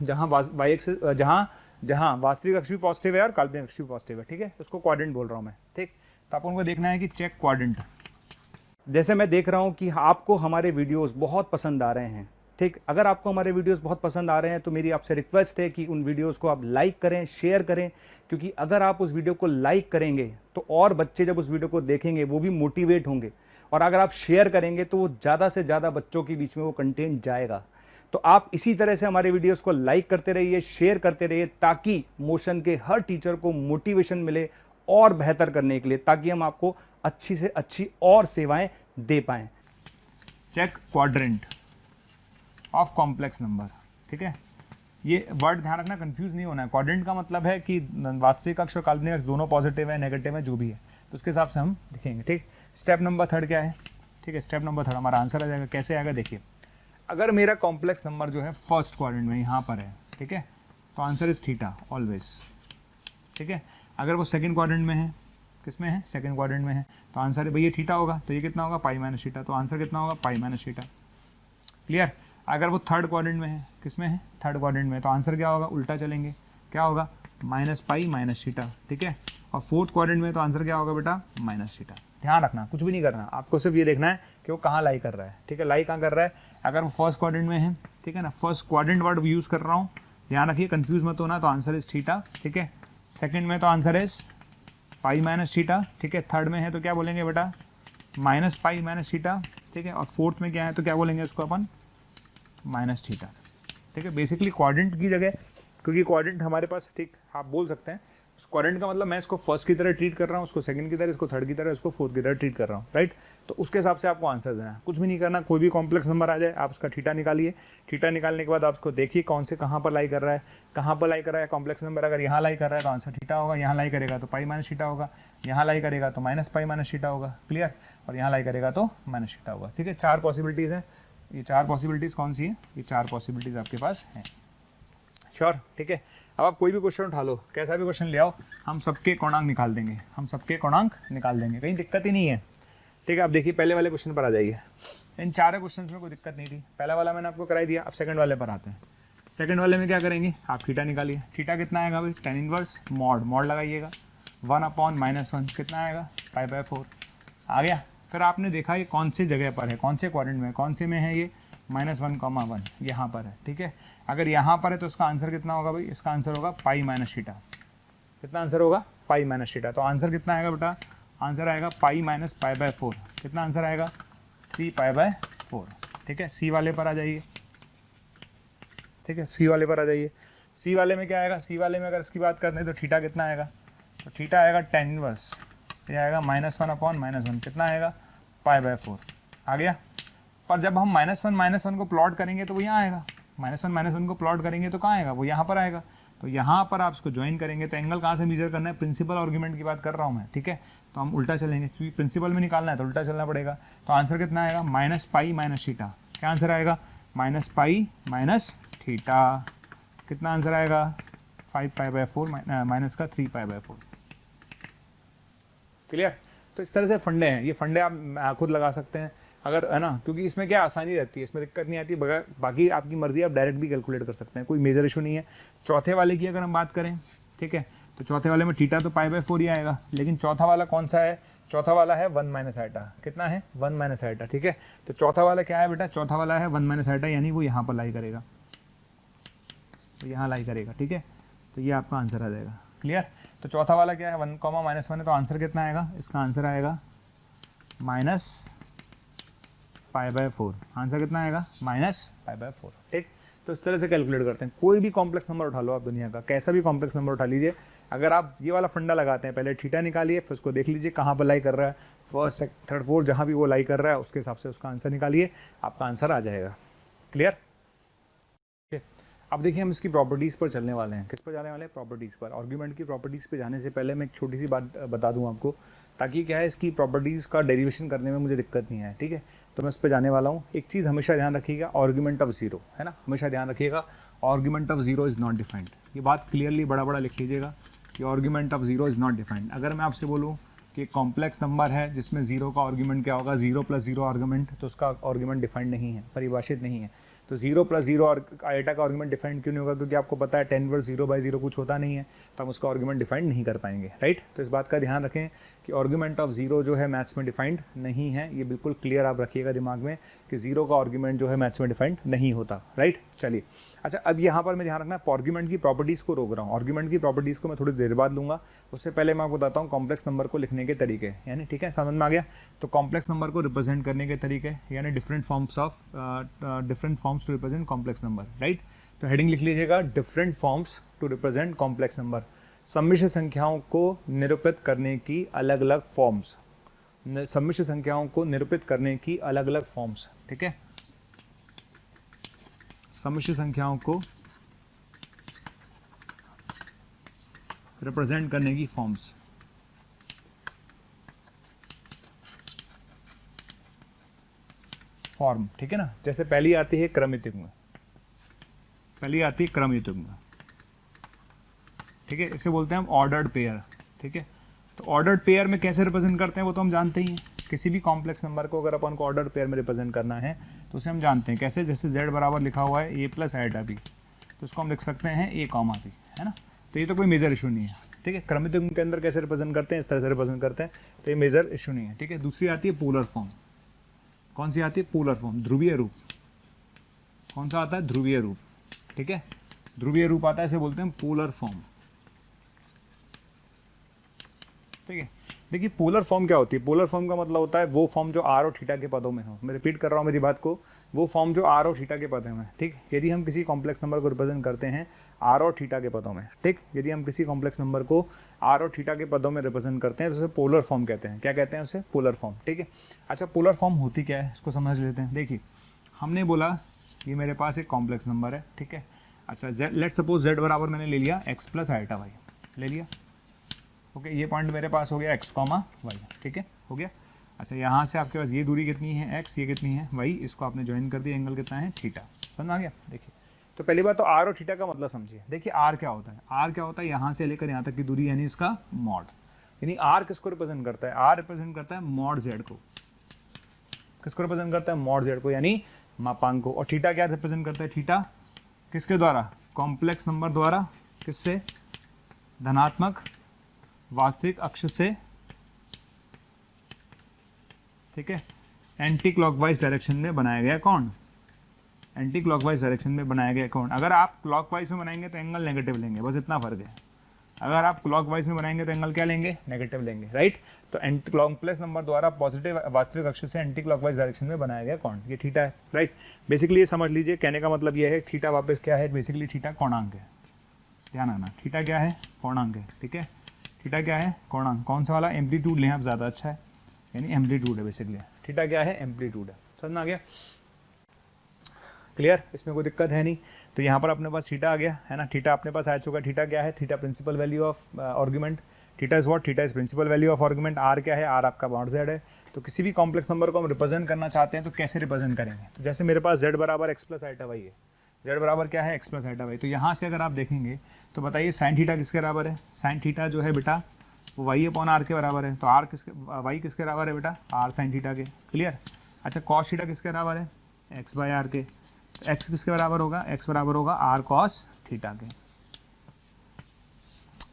जहाँ वास्तविक अक्ष भी पॉजिटिव है और काल्पनिक अक्ष भी पॉजिटिव है, ठीक है, उसको क्वाड्रेंट बोल रहा हूँ मैं, ठीक। तो आप उनको देखना है कि चेक क्वाड्रेंट। जैसे मैं देख रहा हूं कि आपको हमारे वीडियोस बहुत पसंद आ रहे हैं, ठीक। अगर आपको हमारे वीडियोस बहुत पसंद आ रहे हैं तो मेरी आपसे रिक्वेस्ट है कि उन वीडियोस को आप लाइक करें, शेयर करें, क्योंकि अगर आप उस वीडियो को लाइक करेंगे तो और बच्चे जब उस वीडियो को देखेंगे वो भी मोटिवेट होंगे, और अगर आप शेयर करेंगे तो वो ज़्यादा से ज़्यादा बच्चों के बीच में वो कंटेंट जाएगा। तो आप इसी तरह से हमारे वीडियोस को लाइक करते रहिए, शेयर करते रहिए, ताकि मोशन के हर टीचर को मोटिवेशन मिले और बेहतर करने के लिए, ताकि हम आपको अच्छी से अच्छी और सेवाएं दे पाएं। Check quadrant of complex number, ठीक है। ये वर्ड ध्यान रखना, कंफ्यूज नहीं होना है। क्वाड्रेंट का मतलब है कि वास्तविक अक्ष और काल्पनिक अक्ष दोनों पॉजिटिव है, नेगेटिव है, जो भी है, तो उसके हिसाब से हम लिखेंगे, ठीक। स्टेप नंबर 3 क्या है, ठीक है, स्टेप नंबर 3 हमारा आंसर आ जाएगा। कैसे आएगा, देखिए, अगर मेरा कॉम्प्लेक्स नंबर जो है फर्स्ट क्वाड्रेंट में यहाँ पर है, ठीक है, तो आंसर इज थीटा ऑलवेज, ठीक है। अगर वो सेकंड क्वाड्रेंट में है, किस में है, सेकंड क्वाड्रेंट में है, तो आंसर है भैया थीटा होगा, तो ये कितना होगा, π - थीटा, तो आंसर कितना होगा, π - थीटा, क्लियर। अगर वो थर्ड क्वाड्रेंट में है, किस में है, थर्ड क्वाड्रेंट में, तो आंसर क्या होगा, उल्टा चलेंगे, क्या होगा, -π - थीटा, ठीक है। और फोर्थ क्वाड्रेंट में तो आंसर क्या होगा बेटा, -थीटा। ध्यान रखना, कुछ भी नहीं करना, आपको सिर्फ ये देखना है कि वो कहाँ लाई कर रहा है, ठीक है, लाई कहाँ कर रहा है। अगर वो फर्स्ट क्वाड्रेंट में है, ठीक है ना, फर्स्ट क्वाड्रेंट वर्ड यूज़ कर रहा हूँ, ध्यान रखिए, कंफ्यूज मत होना, तो आंसर इज थीटा, ठीक है। सेकंड में तो आंसर इज π - थीटा, ठीक है। थर्ड में है तो क्या बोलेंगे बेटा, -π - थीटा, ठीक है। और फोर्थ में क्या है तो क्या बोलेंगे उसको अपन, -थीटा, ठीक है। बेसिकली क्वाड्रेंट की जगह, क्योंकि क्वाड्रेंट हमारे पास, ठीक, आप बोल सकते हैं क्वाड्रेंट का मतलब मैं इसको फर्स्ट की तरह ट्रीट कर रहा हूँ, उसको सेकंड की तरह, इसको थर्ड की तरह, इसको फोर्थ की तरह ट्रीट कर रहा हूँ, राइट। तो उसके हिसाब से आपको आंसर देना है, कुछ भी नहीं करना। कोई भी कॉम्प्लेक्स नंबर आ जाए, आप उसका थीटा निकालिए, थीटा निकालने के बाद आप उसको देखिए कौन से कहाँ पर लाई कर रहा है, कहाँ पर लाई कर रहा है कॉम्प्लेक्स नंबर। अगर यहाँ लाई कर रहा है तो आंसर थीटा होगा, यहाँ लाई करेगा तो π - थीटा होगा, यहाँ लाई करेगा तो -π - थीटा होगा, क्लियर, और यहाँ लाई करेगा तो -थीटा होगा, ठीक है। 4 पॉसिबिलिटीज़ हैं, ये 4 पॉसिबिलिटीज़ कौन सी है, ये 4 पॉसिबिलिटीज़ आपके पास हैं, श्योर, ठीक है। अब आप कोई भी क्वेश्चन उठा लो, कैसा भी क्वेश्चन ले आओ, हम सबके कोणांक निकाल देंगे, हम सबके कोणांक निकाल देंगे, कहीं दिक्कत ही नहीं है, ठीक है। आप देखिए पहले वाले क्वेश्चन पर आ जाइए, इन 4 क्वेश्चन में कोई दिक्कत नहीं थी, पहला वाला मैंने आपको कराई दिया। अब सेकंड वाले पर आते हैं। सेकंड वाले में क्या करेंगे, आप थीटा निकालिए, थीटा कितना आएगा भाई, tan इनवर्स मॉड लगाइएगा, 1/-1 कितना आएगा, π/4 आ गया। फिर आपने देखा ये कौन सी जगह पर है, कौन से क्वाड्रेंट में, कौन से में है ये, -1,1 यहाँ पर है, ठीक है। अगर यहाँ पर है तो इसका आंसर कितना होगा भाई, इसका आंसर होगा π - थीटा, कितना आंसर होगा, π - थीटा। तो आंसर कितना आएगा बेटा, आंसर आएगा π - π/4, कितना आंसर आएगा, 3π/4, ठीक है। सी वाले पर आ जाइए, ठीक है, सी वाले पर आ जाइए। सी वाले में क्या आएगा, सी वाले में अगर इसकी बात करते हैं तो थीटा कितना आएगा, तो थीटा आएगा टेन इनवर्स, ये आएगा -1/-1 कितना आएगा, π/4 आ गया। पर जब हम -1 को प्लॉट करेंगे तो वो यहाँ आएगा, -1 को प्लॉट करेंगे तो कहाँ आएगा, वो यहाँ पर आएगा। तो यहाँ पर आप इसको ज्वाइन करेंगे तो एंगल कहाँ से मेजर करना है, प्रिंसिपल आर्गुमेंट की बात कर रहा हूँ मैं, ठीक है। तो हम उल्टा चलेंगे क्योंकि प्रिंसिपल में निकालना है तो उल्टा चलना पड़ेगा। तो आंसर कितना आएगा, -π - थीटा, क्या आंसर आएगा, -π - थीटा, कितना आंसर आएगा, 5π/4 माइनस का 3π/4। क्लियर। तो इस तरह से फंडे हैं, ये फंडे आप खुद लगा सकते हैं अगर, है ना, क्योंकि इसमें क्या आसानी रहती है, इसमें दिक्कत नहीं आती, बाकी आपकी मर्जी, आप डायरेक्ट भी कैलकुलेट कर सकते हैं, कोई मेजर इशू नहीं है। चौथे वाले की अगर हम बात करें, ठीक है, तो चौथे वाले में थीटा तो π/4 ही आएगा, लेकिन चौथा वाला कौन सा है, चौथा वाला है 1 - आइटा, कितना है 1 - आइटा, ठीक है। तो चौथा वाला क्या है बेटा, चौथा वाला है 1 - आइटा, यानी वो यहाँ पर लाई करेगा, तो यहाँ लाई करेगा, ठीक है। तो ये आपका आंसर आ जाएगा। क्लियर। तो चौथा वाला क्या है, 1, -1 है, तो आंसर कितना आएगा, इसका आंसर आएगा -π/4, आंसर कितना आएगा, -π/4, ठीक। तो इस तरह से कैलकुलेट करते हैं। कोई भी कॉम्प्लेक्स नंबर उठा लो आप दुनिया का, कैसा भी कॉम्प्लेक्स नंबर उठा लीजिए, अगर आप ये वाला फंडा लगाते हैं, पहले थीटा निकालिए, फिर उसको देख लीजिए कहाँ पर लाई कर रहा है, फर्स्ट थर्ड फोर्थ जहाँ भी वो लाई कर रहा है उसके हिसाब से उसका आंसर निकालिए, आपका आंसर आ जाएगा। क्लियर। अब देखिए हम इसकी प्रॉपर्टीज़ पर चलने वाले हैं। किस पर जाने वाले हैं, प्रॉपर्टीज़ पर। आर्गुमेंट की प्रॉपर्टीज़ पे जाने से पहले मैं एक छोटी सी बात बता दूं आपको, ताकि क्या है, इसकी प्रॉपर्टीज़ का डेरिवेशन करने में मुझे दिक्कत नहीं आए, ठीक है। तो मैं उस पर जाने वाला हूँ। एक चीज़ हमेशा ध्यान रखिएगा, आर्गुमेंट ऑफ जीरो, है ना, हमेशा ध्यान रखिएगा, argument of zero is not defined. ये बात क्लियरली बड़ा बड़ा लिख लीजिएगा कि argument of zero is not defined. अगर मैं आपसे बोलूँ कि एक कॉम्प्लेक्स नंबर है जिसमें जीरो का आर्गुमेंट क्या होगा, 0 + 0 आर्गुमेंट, तो उसका आर्गुमेंट डिफाइंड नहीं है, परिभाषित नहीं है। तो 0 + 0 और आइटा का आर्गुमेंट डिफाइंड क्यों नहीं होगा, क्योंकि आपको पता है 10 इनवर्स 0/0 कुछ होता नहीं है, तो हम उसका आर्गुमेंट डिफाइंड नहीं कर पाएंगे, राइट। तो इस बात का ध्यान रखें कि आर्गुमेंट ऑफ जीरो जो है मैथ्स में डिफाइंड नहीं है, ये बिल्कुल क्लियर आप रखिएगा दिमाग में कि जीरो का आर्गुमेंट जो है मैथ्स में डिफाइंड नहीं होता, राइट। चलिए, अच्छा, अब यहाँ पर मैं ध्यान रखना, आर्गुमेंट की प्रॉपर्टीज़ को रोक रहा हूँ, आर्गुमेंट की प्रॉपर्टीज़ को मैं थोड़ी देर बाद लूँगा, उससे पहले मैं आपको बताता हूँ कॉम्प्लेक्स नंबर को लिखने के तरीके, यानी, ठीक है, समझ में आ गया। तो कॉम्प्लेक्स नंबर को रिप्रेजेंट करने के तरीके, यानी different forms to represent complex number, right. तो हेडिंग लिख लीजिएगा, different forms to represent complex number, सम्मिश्र संख्याओं को निरूपित करने की अलग अलग फॉर्म्स, सम्मिश्र संख्याओं को निरूपित करने की अलग अलग फॉर्म्स, ठीक है, सम्मिश्र संख्याओं को रिप्रेजेंट करने की फॉर्म्स। फॉर्म, ठीक है ना। जैसे पहली आती है क्रमित युग्म, पहली आती है क्रम युग्म, ठीक है, इसे बोलते हैं हम ऑर्डर्ड पेयर, ठीक है। तो ऑर्डर्ड पेयर में कैसे रिप्रेजेंट करते हैं वो तो हम जानते ही हैं। किसी भी कॉम्प्लेक्स नंबर को अगर अपन को ऑर्डर्ड पेयर में रिप्रेजेंट करना है तो उसे हम जानते हैं कैसे, जैसे z बराबर लिखा हुआ है a + आइटा b, तो उसको हम लिख सकते हैं a, b, है ना। तो ये तो कोई मेजर इशू नहीं है, ठीक है। क्रमित युग्म के अंदर कैसे रिप्रेजेंट करते हैं, इस तरह से रिप्रेजेंट करते हैं, तो ये मेजर इशू नहीं है, ठीक है। दूसरी आती है पोलर फॉर्म। कौन सी आती है, पोलर फॉर्म, ध्रुवीय रूप। कौन सा आता है, ध्रुवीय रूप, ठीक है, ध्रुवीय रूप आता है, इसे बोलते हैं पोलर फॉर्म, ठीक है। देखिए पोलर फॉर्म क्या होती है, पोलर फॉर्म का मतलब होता है वो फॉर्म जो आर और थीटा के पदों में हो। मैं रिपीट कर रहा हूँ मेरी बात को, वो फॉर्म जो आर और थीटा के पदों में, ठीक। यदि हम किसी कॉम्प्लेक्स नंबर को रिप्रेजेंट करते हैं आर और थीटा के पदों में, ठीक, यदि हम किसी कॉम्प्लेक्स नंबर को आर और थीटा के पदों में रिप्रेजेंट करते हैं तो उसे पोलर फॉर्म कहते हैं। क्या कहते हैं उसे, पोलर फॉर्म, ठीक है। अच्छा, पोलर फॉर्म होती क्या है, इसको समझ लेते हैं। देखिए, हमने बोला ये मेरे पास एक कॉम्प्लेक्स नंबर है, ठीक है। अच्छा, लेट्स सपोज z बराबर मैंने ले लिया x + आइटा y, ले लिया, ओके। ये पॉइंट मेरे पास हो गया x, y, ठीक है, हो गया। अच्छा, यहाँ से आपके पास ये दूरी कितनी है x, ये कितनी है y, इसको आपने ज्वाइन कर दिया, एंगल कितना है, थीटा। समझ आ गया। देखिए, तो पहली बात तो r और थीटा का मतलब समझिए। देखिए r क्या होता है, r क्या होता है, यहाँ से लेकर यहाँ तक की दूरी, यानी इसका मॉड, यानी r किसको रिप्रेजेंट करता है, r रिप्रेजेंट करता है मॉड z को। किसको रिप्रेजेंट करता है, मॉड z को, यानी मापांक को। और थीटा क्या रिप्रेजेंट करता है, थीटा किसके द्वारा, कॉम्प्लेक्स नंबर द्वारा, किससे, धनात्मक वास्तविक अक्ष से, ठीक है, एंटी क्लॉकवाइज डायरेक्शन में बनाया गया कौन, एंटी क्लॉकवाइज डायरेक्शन में बनाया गया कौन। अगर आप क्लॉकवाइज में बनाएंगे तो एंगल नेगेटिव लेंगे, बस इतना फर्क है। अगर आप क्लॉकवाइज में बनाएंगे तो एंगल क्या लेंगे, नेगेटिव लेंगे, राइट। तो एंटी कॉम्प्लेक्स नंबर द्वारा पॉजिटिव वास्तविक अक्ष से एंटी क्लॉकवाइज डायरेक्शन में बनाया गया कौन, ये थीटा है, राइट। बेसिकली ये समझ लीजिए, कहने का मतलब ये है थीटा वापस क्या है, बेसिकली थीटा कोणांक है, ध्यान आना, थीटा क्या है, कोणांक है, ठीक है। थीटा क्या है, कोणांक। कौन सा वाला, एम्पलीट्यूड लें आप, ज़्यादा अच्छा है, यानी एम्पलीट्यूड है बेसिकली। थीटा क्या है, एम्पलीट्यूड है। समझ में आ गया, क्लियर, इसमें कोई दिक्कत है नहीं। तो यहाँ पर अपने पास थीटा आ गया है ना, थीटा अपने पास आ चुका। थीटा क्या है, theta principal value of argument. Theta is what, theta is principal value of argument. R क्या है, आर आपका बाउंड जेड है। तो किसी भी कॉम्प्लेक्स नंबर को हम रिप्रेजेंट करना चाहते हैं तो कैसे रिप्रेजेंट करेंगे, तो जैसे मेरे पास z बराबर एक्स प्लस आइटा वाई है, z बराबर क्या है, एक्स प्लस आइटा वाई। तो यहाँ से अगर आप देखेंगे तो बताइए साइन थीटा किसके बराबर है, साइन थीटा जो है बेटा वो वाई अपॉन आर के बराबर है। तो आर किसके, वाई किसके बराबर है बेटा, आर साइन थीटा के, क्लियर। अच्छा कॉस थीटा किसके बराबर है, एक्स बाय आर के। तो एक्स किसके बराबर होगा, एक्स बराबर होगा आर कॉस थीटा के,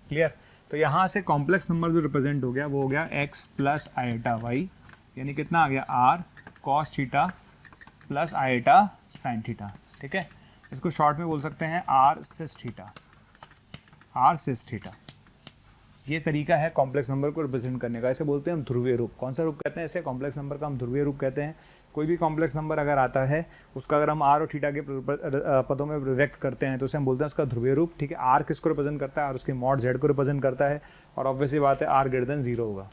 क्लियर। तो यहाँ से कॉम्प्लेक्स नंबर जो रिप्रेजेंट हो गया वो हो गया एक्स प्लस आइटा वाई, यानी कितना आ गया, r cos theta plus iota sine theta, ठीक है। इसको शॉर्ट में बोल सकते हैं r cis theta, r cis theta. ये तरीका है कॉम्प्लेक्स नंबर को रिप्रेजेंट करने का, इसे बोलते हैं हम ध्रुवीय रूप। कौन सा रूप कहते हैं इसे, कॉम्प्लेक्स नंबर का हम ध्रुवीय रूप कहते हैं। कोई भी कॉम्प्लेक्स नंबर अगर आता है उसका अगर हम आर और थीटा के पदों में व्यक्त करते हैं तो उसे हम बोलते हैं उसका ध्रुवीय रूप, ठीक है। आर किसको रिप्रेजेंट करता है, आर उसके मॉड जेड को रिप्रेजेंट करता है, और ऑब्वियसली बात है आर ग्रेटर देन 0 होगा।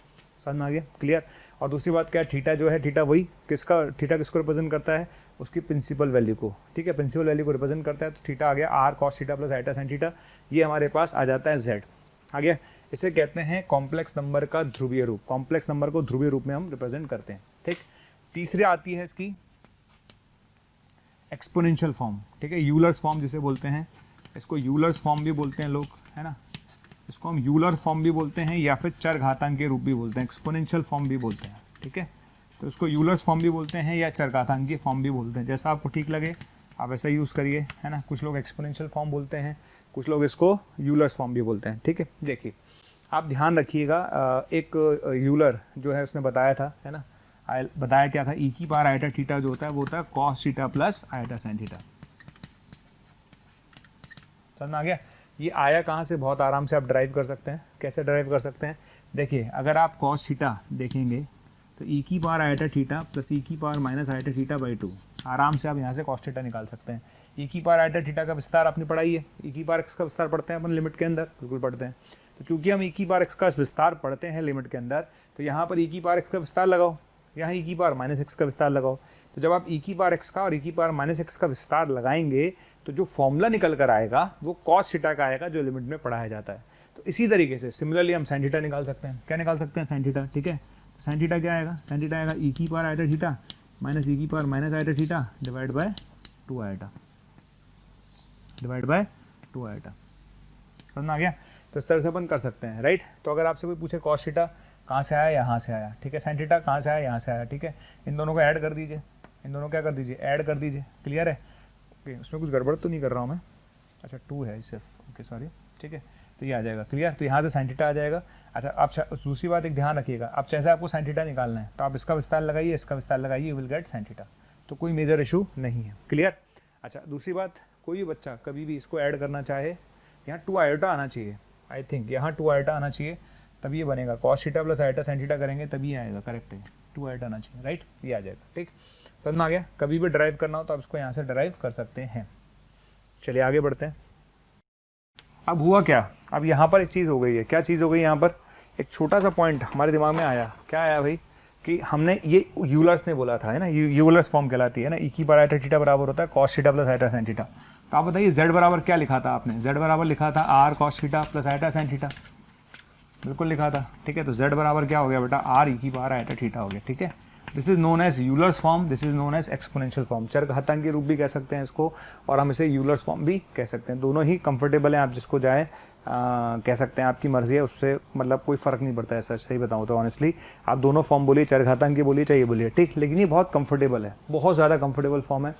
समझ में आ गया, क्लियर। और दूसरी बात क्या है, थीटा जो है, थीटा वही किसका, थीटा किसको रिप्रेजेंट करता है, उसकी प्रिंसिपल वैल्यू को, ठीक है, प्रिंसिपल वैल्यू को रिप्रेजेंट करता है। तो थीटा आ गया r cos theta plus iota sine theta, ये हमारे पास आ जाता है जेड, आ गया। इसे कहते हैं कॉम्प्लेक्स नंबर का ध्रुवीय रूप। कॉम्प्लेक्स नंबर को ध्रुवीय रूप में हम रिप्रेजेंट करते हैं, ठीक। तीसरे आती है इसकी एक्सपोनेंशियल फॉर्म, ठीक है, यूलर्स फॉर्म जिसे बोलते हैं, इसको यूलर्स फॉर्म भी बोलते हैं लोग, है ना। इसको हम यूलर फॉर्म भी बोलते हैं या फिर चर घातांक के रूप भी बोलते हैं, एक्सपोनेंशियल फॉर्म भी बोलते हैं, ठीक है। तो इसको यूलर्स फॉर्म भी बोलते हैं या चर घातांक की फॉर्म भी बोलते हैं, जैसा आपको ठीक लगे आप ऐसा यूज़ करिए, है ना। कुछ लोग एक्सपोनेंशियल फॉर्म बोलते हैं, कुछ लोग इसको यूलर्स फॉर्म भी बोलते हैं, ठीक है। देखिए आप ध्यान रखिएगा, एक यूलर जो है उसने बताया था, है ना, बताया क्या था, ई की पावर आइटा थीटा जो होता है वो होता है cos theta plus iota sine theta. समझ में आ गया। ये आया कहाँ से, बहुत आराम से आप ड्राइव कर सकते हैं। कैसे ड्राइव कर सकते हैं, देखिए अगर आप कॉस थीटा देखेंगे तो ई की power iota theta plus e की power minus iota theta by 2, आराम से आप यहाँ से कॉस थीटा निकाल सकते हैं। ई की पावर आइटा थीटा का विस्तार आपने पढ़ाई है, ई की पावर एक्स का विस्तार पढ़ते हैं अपन लिमिट के अंदर, बिल्कुल पढ़ते हैं। तो चूंकि हम ई की पावर एक्स का विस्तार पढ़ते हैं लिमिट के अंदर, तो यहाँ पर ई की पावर एक्स का विस्तार लगाओ, यहाँ ई की पावर माइनस एक्स का विस्तार लगाओ। तो जब आप ई की पावर एक्स का और ई की पावर माइनस एक्स का विस्तार लगाएंगे तो जो फॉर्मूला निकल कर आएगा वो कॉस थीटा का आएगा जो लिमिट में पढ़ाया जाता है। तो इसी तरीके से सिमिलरली हम साइन थीटा निकाल सकते हैं। क्या निकाल सकते हैं, साइन थीटा, ठीक है। तो साइन थीटा क्या आएगा, साइन थीटा आएगा ई की power iota theta minus e की power minus iota theta divide by 2 iota, divide by 2 iota. समझ में आ गया। तो इस तरह से अपन कर सकते हैं, राइट। तो अगर आपसे कोई पूछे कॉस थीटा कहाँ से आया, यहाँ से आया, ठीक है। साइन थीटा कहाँ से आया, यहाँ से आया, ठीक है। इन दोनों को ऐड कर दीजिए, इन दोनों क्या कर दीजिए, ऐड कर दीजिए, क्लियर है। ओके, उसमें कुछ गड़बड़ तो नहीं कर रहा हूँ मैं, अच्छा 2 है सिर्फ, ओके सॉरी, ठीक है। तो ये आ जाएगा, क्लियर। तो यहाँ से साइन थीटा आ जाएगा। अच्छा आप दूसरी बात एक ध्यान रखिएगा, अब जैसे आपको साइन थीटा निकालना है तो आप इसका विस्तार लगाइए, इसका विस्तार लगाइए, you will get sign theta. तो कोई मेजर इशू नहीं है, क्लियर। अच्छा दूसरी बात, कोई भी बच्चा कभी भी इसको ऐड करना चाहे, यहाँ 2 आयोटा आना चाहिए, आई थिंक यहाँ 2 आयोटा आना चाहिए, तभी ये बनेगा। Cos theta plus iota sine theta करेंगे तभी आएगा, करेक्ट है, 2 आइटा आना चाहिए, राइट, ये आ जाएगा, ठीक। समझ में आ गया। कभी भी ड्राइव करना हो तो आप इसको यहाँ से ड्राइव कर सकते हैं। चलिए आगे बढ़ते हैं। अब हुआ क्या, अब यहाँ पर एक चीज़ हो गई है। क्या चीज़ हो गई, यहाँ पर एक छोटा सा पॉइंट हमारे दिमाग में आया। क्या आया भाई, कि हमने ये यूलर्स ने बोला था, है ना, यूलर्स फॉर्म कहलाती है ना, ई की पावर आइटा थीटा बराबर होता है cos theta plus iota sine theta. तो आप बताइए जेड बराबर क्या लिखा था आपने, जेड बराबर लिखा था r cos theta plus iota sine theta, बिल्कुल लिखा था, ठीक है। तो z बराबर क्या हो गया बेटा, आर ई की पावर आइटा थीटा हो गया, ठीक है। This is known as Euler's form, this is known as exponential form. चर घातांक के रूप भी कह सकते हैं इसको, और हम इसे यूलर्स फॉर्म भी कह सकते हैं। दोनों ही कंफर्टेबल हैं, आप जिसको जाए कह सकते हैं, आपकी मर्जी है, उससे मतलब कोई फर्क नहीं पड़ता है। सच सही बताऊँ तो ऑनेस्टली आप दोनों फॉर्म बोलिए, चर घातांक की बोलिए चाहिए बोलिए, ठीक। लेकिन ये बहुत कंफर्टेबल है, बहुत ज़्यादा कंफर्टेबल फॉर्म है।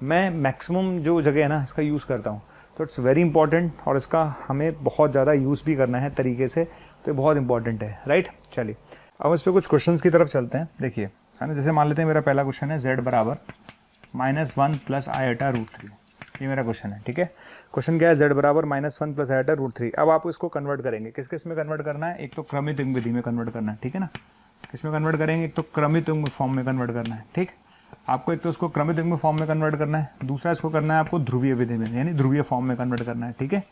मैं मैक्सिमम जो जगह है ना इसका यूज़ करता हूँ, तो इट्स वेरी इंपॉर्टेंट, और इसका हमें बहुत ज़्यादा यूज़ भी करना है तरीके से, तो ये बहुत इंपॉर्टेंट है, राइट। चलिए अब इस पर कुछ क्वेश्चंस की तरफ चलते हैं। देखिए, है ना, जैसे मान लेते हैं मेरा पहला क्वेश्चन है z बराबर -1 प्लस आइटा √3, ये मेरा क्वेश्चन है, ठीक है। क्वेश्चन क्या है, z बराबर -1 प्लस आइटा √3। अब आप इसको कन्वर्ट करेंगे, किस किस में कन्वर्ट करना है, एक तो क्रमित युग्म विधि में कन्वर्ट करना है, ठीक है ना। किस में कन्वर्ट करेंगे, एक तो क्रमित युग्म फॉर्म में कन्वर्ट करना है, ठीक। आपको एक तो इसको क्रमित युग्म फॉर्म में कन्वर्ट करना है, दूसरा इसको करना है आपको ध्रुवीय विधि में, यानी ध्रुवीय फॉर्म में कन्वर्ट करना है, ठीक है।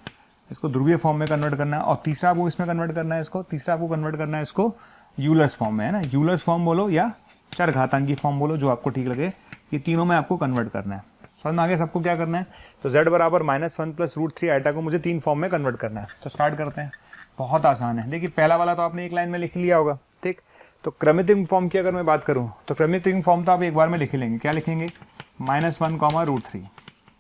इसको ध्रुवीय फॉर्म में कन्वर्ट करना है, और तीसरा आपको इसमें कन्वर्ट करना है, इसको तीसरा आपको कन्वर्ट करना है इसको यूलर्स फॉर्म में, है ना। यूलर्स फॉर्म बोलो या चरघातांकी फॉर्म बोलो, जो आपको ठीक लगे, ये तीनों में आपको कन्वर्ट करना है। समझ में आगे सबको क्या करना है। तो z बराबर -1 + √3 आइटा को मुझे 3 फॉर्म में कन्वर्ट करना है। तो स्टार्ट करते हैं, बहुत आसान है। देखिए पहला वाला तो आपने एक लाइन में लिख लिया होगा, ठीक। तो क्रमिक फॉर्म की अगर मैं बात करूं तो क्रमिक फॉर्म तो आप एक बार में लिख लेंगे। क्या लिखेंगे, -1, √3,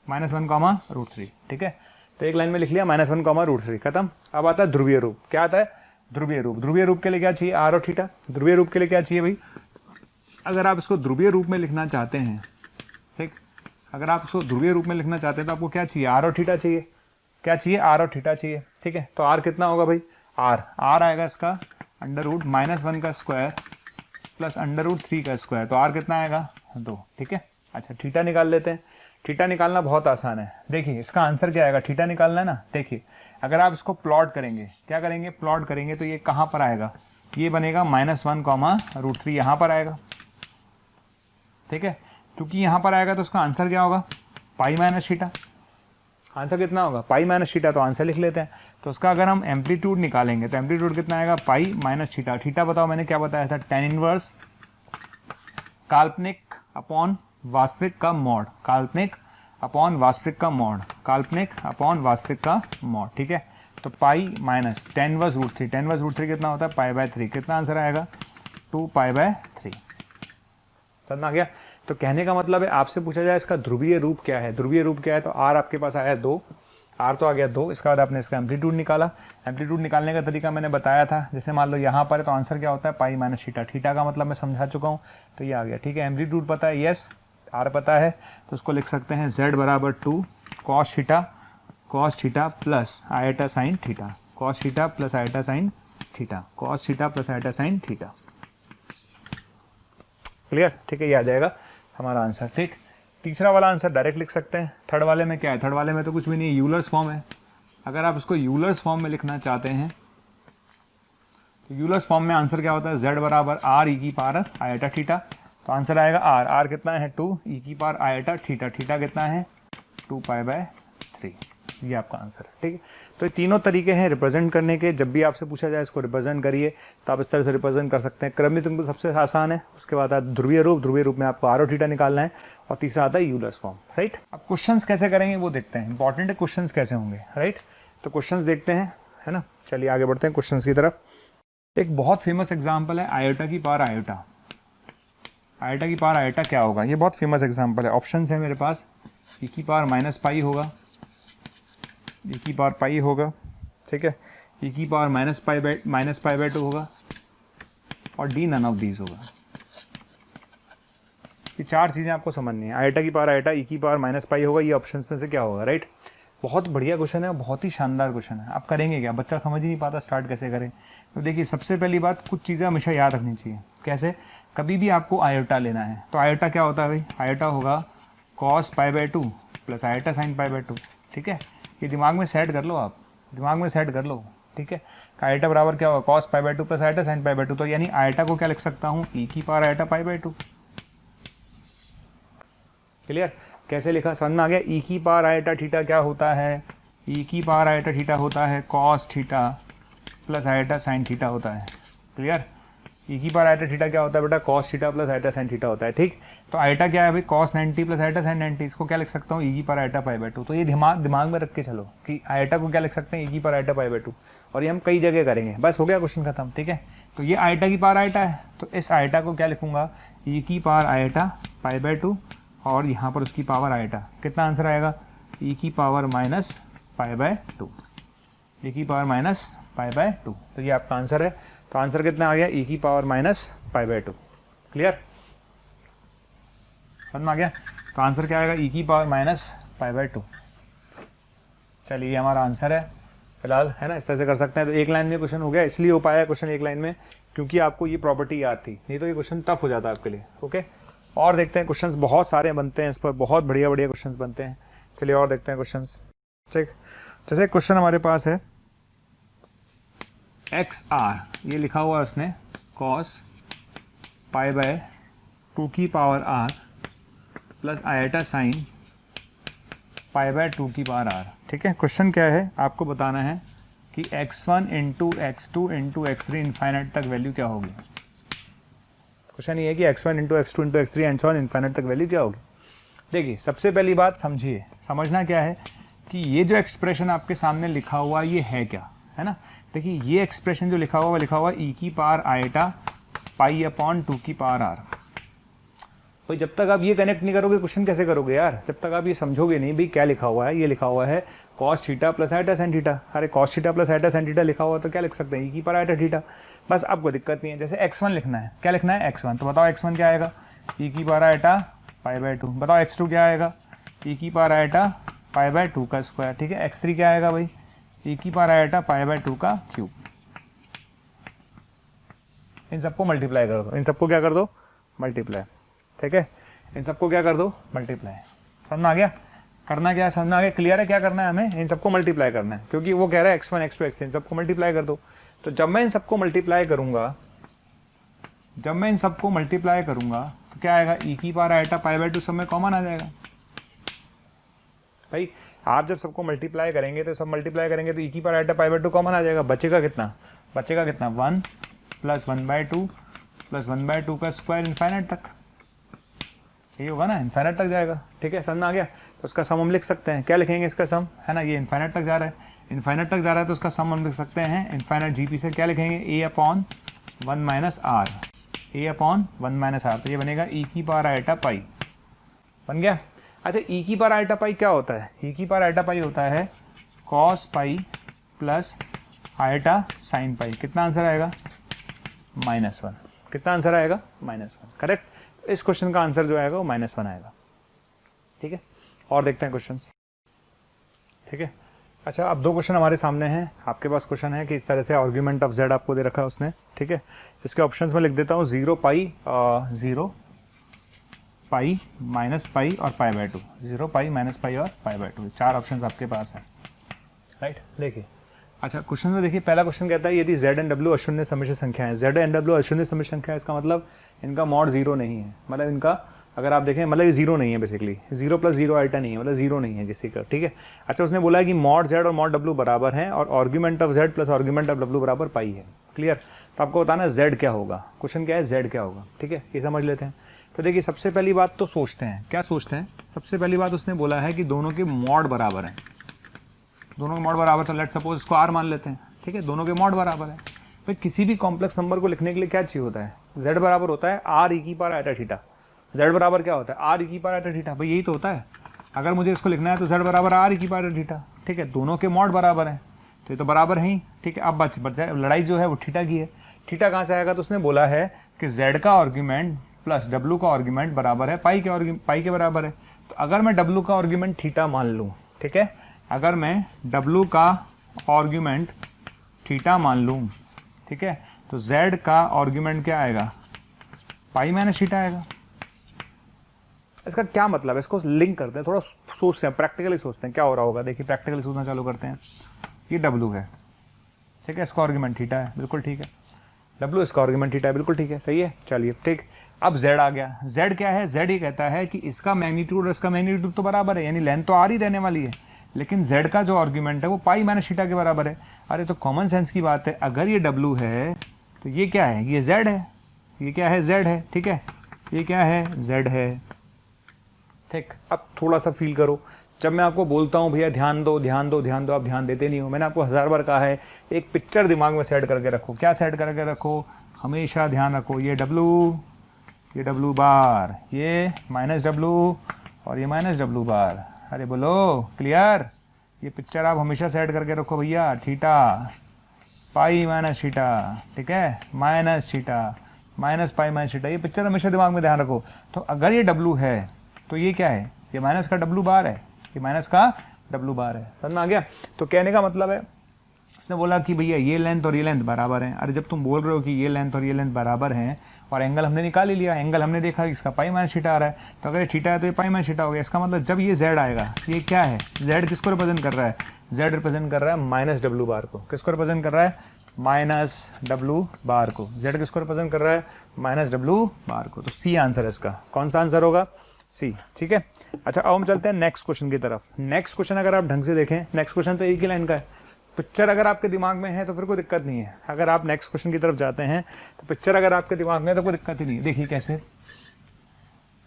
-1, √3, ठीक है। तो एक लाइन में लिख लिया -1, √3, खत्म। अब आता है ध्रुवीय रूप। क्या आता है, ध्रुवीय रूप। ध्रुवीय रूप के लिए क्या चाहिए, r और थीटा। ध्रुवीय रूप के लिए क्या चाहिए भाई, अगर आप इसको ध्रुवीय रूप में लिखना चाहते हैं, ठीक, अगर आप इसको ध्रुवीय रूप में लिखना चाहते हैं तो आपको क्या चाहिए, r और थीटा चाहिए। क्या चाहिए, r और थीटा चाहिए, ठीक है। तो r कितना होगा भाई, r आएगा इसका √-1 का स्क्वायर प्लस √3 का स्क्वायर। तो r कितना आएगा, 2, ठीक है। अच्छा थीटा निकाल लेते हैं। थीटा निकालना बहुत आसान है। देखिए इसका आंसर क्या आएगा, थीटा निकालना है ना। देखिए अगर आप इसको प्लॉट करेंगे, क्या करेंगे, प्लॉट करेंगे, तो ये कहाँ पर आएगा, ये बनेगा -1, √3 यहाँ पर आएगा, ठीक है। क्योंकि यहाँ पर आएगा तो उसका आंसर क्या होगा, पाई माइनस थीटा। आंसर कितना होगा, पाई माइनस थीटा। तो आंसर लिख लेते हैं। तो उसका अगर हम एम्पलीट्यूड निकालेंगे तो एम्पलीट्यूड कितना आएगा, पाई माइनस थीटा। थीटा बताओ मैंने क्या बताया था, tan इनवर्स काल्पनिक अपॉन वास्तविक का मॉड, काल्पनिक अपॉन वास्तविक का मॉड, काल्पनिक अपॉन वास्तविक का मॉड, ठीक है। तो pi minus tan inverse √3, tan inverse √3 कितना होता है, π/3। कितना आंसर आएगा, 2π/3। समझ आ गया। तो कहने का मतलब है आपसे पूछा जाए इसका ध्रुवीय रूप क्या है, ध्रुवीय रूप क्या है, तो r आपके पास आया 2, r तो आ गया 2। इसके बाद आपने इसका एम्पलीट्यूड निकाला। एम्पलीट्यूड निकालने का तरीका मैंने बताया था। जैसे मान लो यहाँ पर है तो आंसर क्या होता है, पाई माइनस थीटा। थीटा का मतलब मैं समझा चुका हूँ, तो ये आ गया, ठीक है। एम्पलीट्यूड पता है, यस। r पता है, तो उसको लिख सकते हैं z बराबर 2 cos theta plus eta sine theta, cos theta plus eta sine theta, cos theta plus eta sine theta. Clear, ठीक है। ये आ जाएगा हमारा आंसर, ठीक। तीसरा वाला आंसर डायरेक्ट लिख सकते हैं। थर्ड वाले में क्या है, थर्ड वाले में तो कुछ भी नहीं है, यूलर्स फॉर्म है। अगर आप इसको यूलर्स फॉर्म में लिखना चाहते हैं तो यूलर्स फॉर्म में आंसर क्या होता है, z बराबर r e की पावर आयटा थीटा। तो आंसर आएगा r कितना है 2 e की पावर आयटा थीटा, थीटा कितना है 2π/3। ये आपका आंसर है, ठीक है। तो ये तीनों तरीके हैं रिप्रेजेंट करने के। जब भी आपसे पूछा जाए इसको रिप्रेजेंट करिए तो आप इस तरह से रिप्रेजेंट कर सकते हैं। क्रमिक तो सबसे आसान है। उसके बाद आता है ध्रुवीय रूप। ध्रुवीय रूप में आपको r और थीटा निकालना है, और तीसरा आता है यूलर्स फॉर्म, राइट। अब क्वेश्चंस कैसे करेंगे वो देखते हैं। इंपॉर्टेंट है क्वेश्चंस कैसे होंगे, राइट। तो क्वेश्चंस देखते हैं, है ना। चलिए आगे बढ़ते हैं क्वेश्चंस की तरफ। एक बहुत फेमस एग्जाम्पल है आयोटा की पावर आयोटा। आयोटा की पावर आयोटा क्या होगा, ये बहुत फेमस एग्जाम्पल है। ऑप्शन है मेरे पास, e की पावर -पाई होगा, e की पावर पाई होगा, ठीक है, e की पावर -π/2 होगा, और d नन ऑफ दीज होगा। ये चार चीज़ें आपको समझनी है। आयटा की पावर आयटा, e की पावर -पाई होगा, ये ऑप्शंस में से क्या होगा, राइट। बहुत बढ़िया क्वेश्चन है, बहुत ही शानदार क्वेश्चन है। आप करेंगे क्या, बच्चा समझ ही नहीं पाता स्टार्ट कैसे करें। तो देखिए सबसे पहली बात, कुछ चीज़ें हमेशा याद रखनी चाहिए। कैसे, कभी भी आपको आयोटा लेना है तो आयोटा क्या होता है भाई, आयोटा होगा cos π/2 प्लस आयोटा साइन π/2, ठीक है। ये दिमाग में सेट कर लो, आप दिमाग में सेट कर लो, ठीक है। आयटा बराबर क्या होगा, cos π/2 प्लस आयटा साइन π/2। तो यानी आयटा को क्या लिख सकता हूँ, e की पावर आयटा π/2। क्लियर, कैसे लिखा, समझ में आ गया। e की पावर आयटा थीटा क्या होता है, e की पावर आयटा थीटा होता है cos theta plus eta sine theta होता है। क्लियर, e की पावर आयटा थीटा क्या होता है बेटा, cos theta plus eta sine theta होता है, ठीक। तो आयटा क्या है भाई, cos 90 प्लस आयटा साइन 90। इसको क्या लिख सकता हूँ, e की पावर आयटा π/2। तो ये दिमाग में रख के चलो कि आयटा को क्या लिख सकते हैं, e की पावर आयटा π/2। और ये हम कई जगह करेंगे, बस हो गया क्वेश्चन खत्म, ठीक है। तो ये आयटा की पावर आयटा है, तो इस आयटा को क्या लिखूंगा, e की पावर आयटा π/2, और यहाँ पर उसकी पावर आयटा। कितना आंसर आएगा, e की पावर -π/2, e की पावर -π/2। तो ये आपका आंसर है। तो आंसर कितना आ गया, e की पावर -π/2। क्लियर, समझ में आ गया। तो आंसर क्या आएगा, e की पावर -π/2। चलिए ये हमारा आंसर है फिलहाल, है ना। इस तरह से कर सकते हैं। तो एक लाइन में क्वेश्चन हो गया, इसलिए हो पाया क्वेश्चन एक लाइन में क्योंकि आपको ये प्रॉपर्टी याद थी, नहीं तो ये क्वेश्चन टफ हो जाता है आपके लिए। ओके, और देखते हैं क्वेश्चंस, बहुत सारे बनते हैं इस पर, बहुत बढ़िया बढ़िया क्वेश्चंस बनते हैं। चलिए और देखते हैं क्वेश्चंस, ठीक। जैसे क्वेश्चन हमारे पास है XR, ये लिखा हुआ है उसने cos π/2 की power r plus eta sine pi by 2 की पावर आर। ठीक है, क्वेश्चन क्या है, आपको बताना है कि x1 into x2 into x3 infinite तक वैल्यू क्या होगी। क्वेश्चन ये है कि x1 into x2 into x3 and so on infinite तक वैल्यू क्या होगी। देखिए, सबसे पहली बात समझिए, समझना क्या है कि ये जो एक्सप्रेशन आपके सामने लिखा हुआ ये है क्या, है ना। देखिए, ये एक्सप्रेशन जो लिखा हुआ ई की पावर आइटा पाई अपॉन 2 की पावर आर। भाई जब तक आप ये कनेक्ट नहीं करोगे क्वेश्चन कैसे करोगे यार, जब तक आप ये समझोगे नहीं भाई क्या लिखा हुआ है। ये लिखा हुआ है cos theta plus iota sine theta. अरे cos theta plus iota sine theta लिखा हुआ तो क्या लिख सकते हैं, ई की पावर आइटा थीटा। बस आपको दिक्कत नहीं है। जैसे x1 लिखना है, क्या लिखना है x1, तो बताओ x1 क्या आएगा, ई की पावर आइटा पाई बाय 2। बताओ x2 क्या आएगा, ई की पावर आइटा पाई बाय 2 का स्क्वायर। ठीक है, x3 क्या आएगा भाई, ई की पावर आइटा पाई बाय 2 का क्यूब। इन सबको मल्टीप्लाई कर दो, इन सबको क्या कर दो, मल्टीप्लाई। ठीक है, इन सबको क्या कर दो, मल्टीप्लाई। समझ में आ गया, करना क्या है, समझ में आ गया, क्लियर है क्या करना है हमें, इन सबको मल्टीप्लाई करना है। क्योंकि वो कह रहा है x1 x2 x3 इन सबको मल्टीप्लाई कर दो। तो जब मैं इन सबको मल्टीप्लाई करूंगा, जब मैं इन सबको मल्टीप्लाई करूंगा तो क्या आएगा, ई की पावर आइटा पाई बाय 2 सब में कॉमन आ जाएगा। भाई आप जब सबको मल्टीप्लाई करेंगे तो सब मल्टीप्लाई करेंगे तो ई की power iota pi by 2 common आ जाएगा। बचेगा कितना, बचेगा कितना, 1 प्लस 1/2 प्लस 1/2 का स्क्वायर इन्फाइनाइट तक। यही होगा ना, इन्फाइनाइट तक जाएगा। ठीक है, समझ आ गया। तो उसका सम हम लिख सकते हैं, क्या लिखेंगे इसका सम, है ना, ये इन्फाइनाइट तक जा रहा है, इन्फाइनाइट तक जा रहा है तो उसका सम हम लिख सकते हैं इन्फाइनाइट जीपी से क्या लिखेंगे, A upon 1 minus R, A upon 1 minus R. तो ये बनेगा ई की पावर आइटा पाई, बन गया। अच्छा, ई की पावर आइटा पाई क्या होता है, ई की पावर आइटा पाई होता है cos pi plus iota sine pi. कितना आंसर आएगा, -1। कितना आंसर आएगा, -1। करेक्ट, इस क्वेश्चन का आंसर जो आएगा वो -1 आएगा। ठीक है, और देखते हैं क्वेश्चन। ठीक है, अच्छा अब 2 क्वेश्चन हमारे सामने हैं। आपके पास क्वेश्चन है कि इस तरह से आर्ग्यूमेंट ऑफ जेड आपको दे रखा है उसने। ठीक है, इसके ऑप्शंस में लिख देता हूँ 0 पाई, 0 पाई माइनस पाई और पाई बाय 2, 0 पाई माइनस पाई और पाई बाय 2, 4 ऑप्शंस आपके पास हैं। राइट, देखिए अच्छा क्वेश्चन में देखिए, पहला क्वेश्चन कहता है यदि z एंड w अशून्य समिश्र संख्या है। z एंड w अशून्य समिश्र संख्या है, इसका मतलब इनका मॉड 0 नहीं है। मतलब इनका अगर आप देखें, मतलब ये 0 नहीं है, बेसिकली 0 + 0 आइटा नहीं है, मतलब 0 नहीं है किसी का। ठीक है, अच्छा उसने बोला है कि मॉड z और मॉड w बराबर हैं और argument of z plus argument of w बराबर पाई है। क्लियर, तो आपको बताना है z क्या होगा। क्वेश्चन क्या है, z क्या होगा। ठीक है, ये समझ लेते हैं। तो देखिए सबसे पहली बात तो सोचते हैं, क्या सोचते हैं, सबसे पहली बात उसने बोला है कि दोनों के मॉड बराबर हैं। दोनों के मॉड बराबर, तो लेट सपोज इसको r मान लेते हैं। ठीक है, दोनों के मॉड बराबर है। भाई किसी भी कॉम्प्लेक्स नंबर को लिखने के लिए क्या चाहिए होता है, z बराबर होता है r e की पावर आइटा थीटा। z बराबर क्या होता है, r e की पावर आइटा थीटा। भाई यही तो होता है। अगर मुझे इसको लिखना है तो z बराबर r e की पावर आइटा थीटा। ठीक है, दोनों के मॉड बराबर हैं तो ये तो बराबर है ही। ठीक है, अब बच जाए, लड़ाई जो है वो थीटा की है। थीटा कहाँ से आएगा, तो उसने बोला है कि z का आर्ग्यूमेंट प्लस w का आर्ग्यूमेंट बराबर है पाई के बराबर है। तो अगर मैं w का आर्ग्यूमेंट थीटा मान लूँ, ठीक है, अगर मैं w का आर्ग्यूमेंट थीटा मान लूँ, ठीक है, तो z का आर्ग्यूमेंट क्या आएगा, पाई माइनस थीटा आएगा। इसका क्या मतलब है, इसको लिंक करते हैं, थोड़ा सोचते हैं, प्रैक्टिकली सोचते हैं क्या हो रहा होगा। देखिए प्रैक्टिकली सोचना चालू करते हैं। ये w है, ठीक है, इसका आर्ग्यूमेंट थीटा है, बिल्कुल ठीक है। w इसका आर्ग्यूमेंट थीटा है, बिल्कुल ठीक है, सही है। चलिए ठीक, अब z आ गया। z क्या है, z ये कहता है कि इसका मैग्नीट्यूड और इसका मैग्नीट्यूड तो बराबर है, यानी लेंथ तो r ही रहने वाली है, लेकिन z का जो आर्ग्यूमेंट है वो पाई माइनस थीटा के बराबर है। अरे तो कॉमन सेंस की बात है, अगर ये w है तो ये क्या है, ये z है, ये क्या है, z है। ठीक है, ये क्या है, z है। ठीक, अब थोड़ा सा फील करो, जब मैं आपको बोलता हूँ भैया ध्यान दो ध्यान दो ध्यान दो, आप ध्यान देते नहीं हो। मैंने आपको 1000 बार कहा है, एक पिक्चर दिमाग में सेट करके रखो। क्या सेट करके रखो, हमेशा ध्यान रखो, ये w बार, ये -w और ये -w बार। अरे बोलो क्लियर, ये पिक्चर आप हमेशा सेट करके रखो भैया। थीटा पाई माइनस थीटा, ठीक है, minus theta minus pi minus theta, ये पिक्चर हमेशा दिमाग में ध्यान रखो। तो अगर ये w है तो ये क्या है, ये माइनस का w बार है, ये माइनस का w बार है। समझ में आ गया। तो कहने का मतलब है, उसने बोला कि भैया ये लेंथ और ये लेंथ बराबर हैं। अरे जब तुम बोल रहे हो कि ये लेंथ और ये लेंथ बराबर हैं और एंगल हमने निकाल ही लिया, एंगल हमने देखा कि इसका पाई माइनस थीटा आ रहा है, तो अगर ये थीटा है तो ये पाई माइनस थीटा हो गया। इसका मतलब जब ये z आएगा, ये क्या है, z किसको रिप्रेजेंट कर रहा है, z रिप्रेजेंट कर रहा है -w बार को। किसको रिप्रेजेंट कर रहा है, -w बार को। z किसको रिप्रेजेंट कर रहा है, -w बार को। तो सी आंसर है इसका। कौन सा आंसर होगा, सी, ठीक है। अच्छा अब हम चलते हैं नेक्स्ट क्वेश्चन की तरफ। नेक्स्ट क्वेश्चन अगर आप ढंग से देखें, नेक्स्ट क्वेश्चन तो एक ही लाइन का है। पिक्चर अगर आपके दिमाग में है तो फिर कोई दिक्कत नहीं है। अगर आप नेक्स्ट क्वेश्चन की तरफ जाते हैं तो पिक्चर अगर आपके दिमाग में है तो कोई दिक्कत ही नहीं है। देखिए कैसे,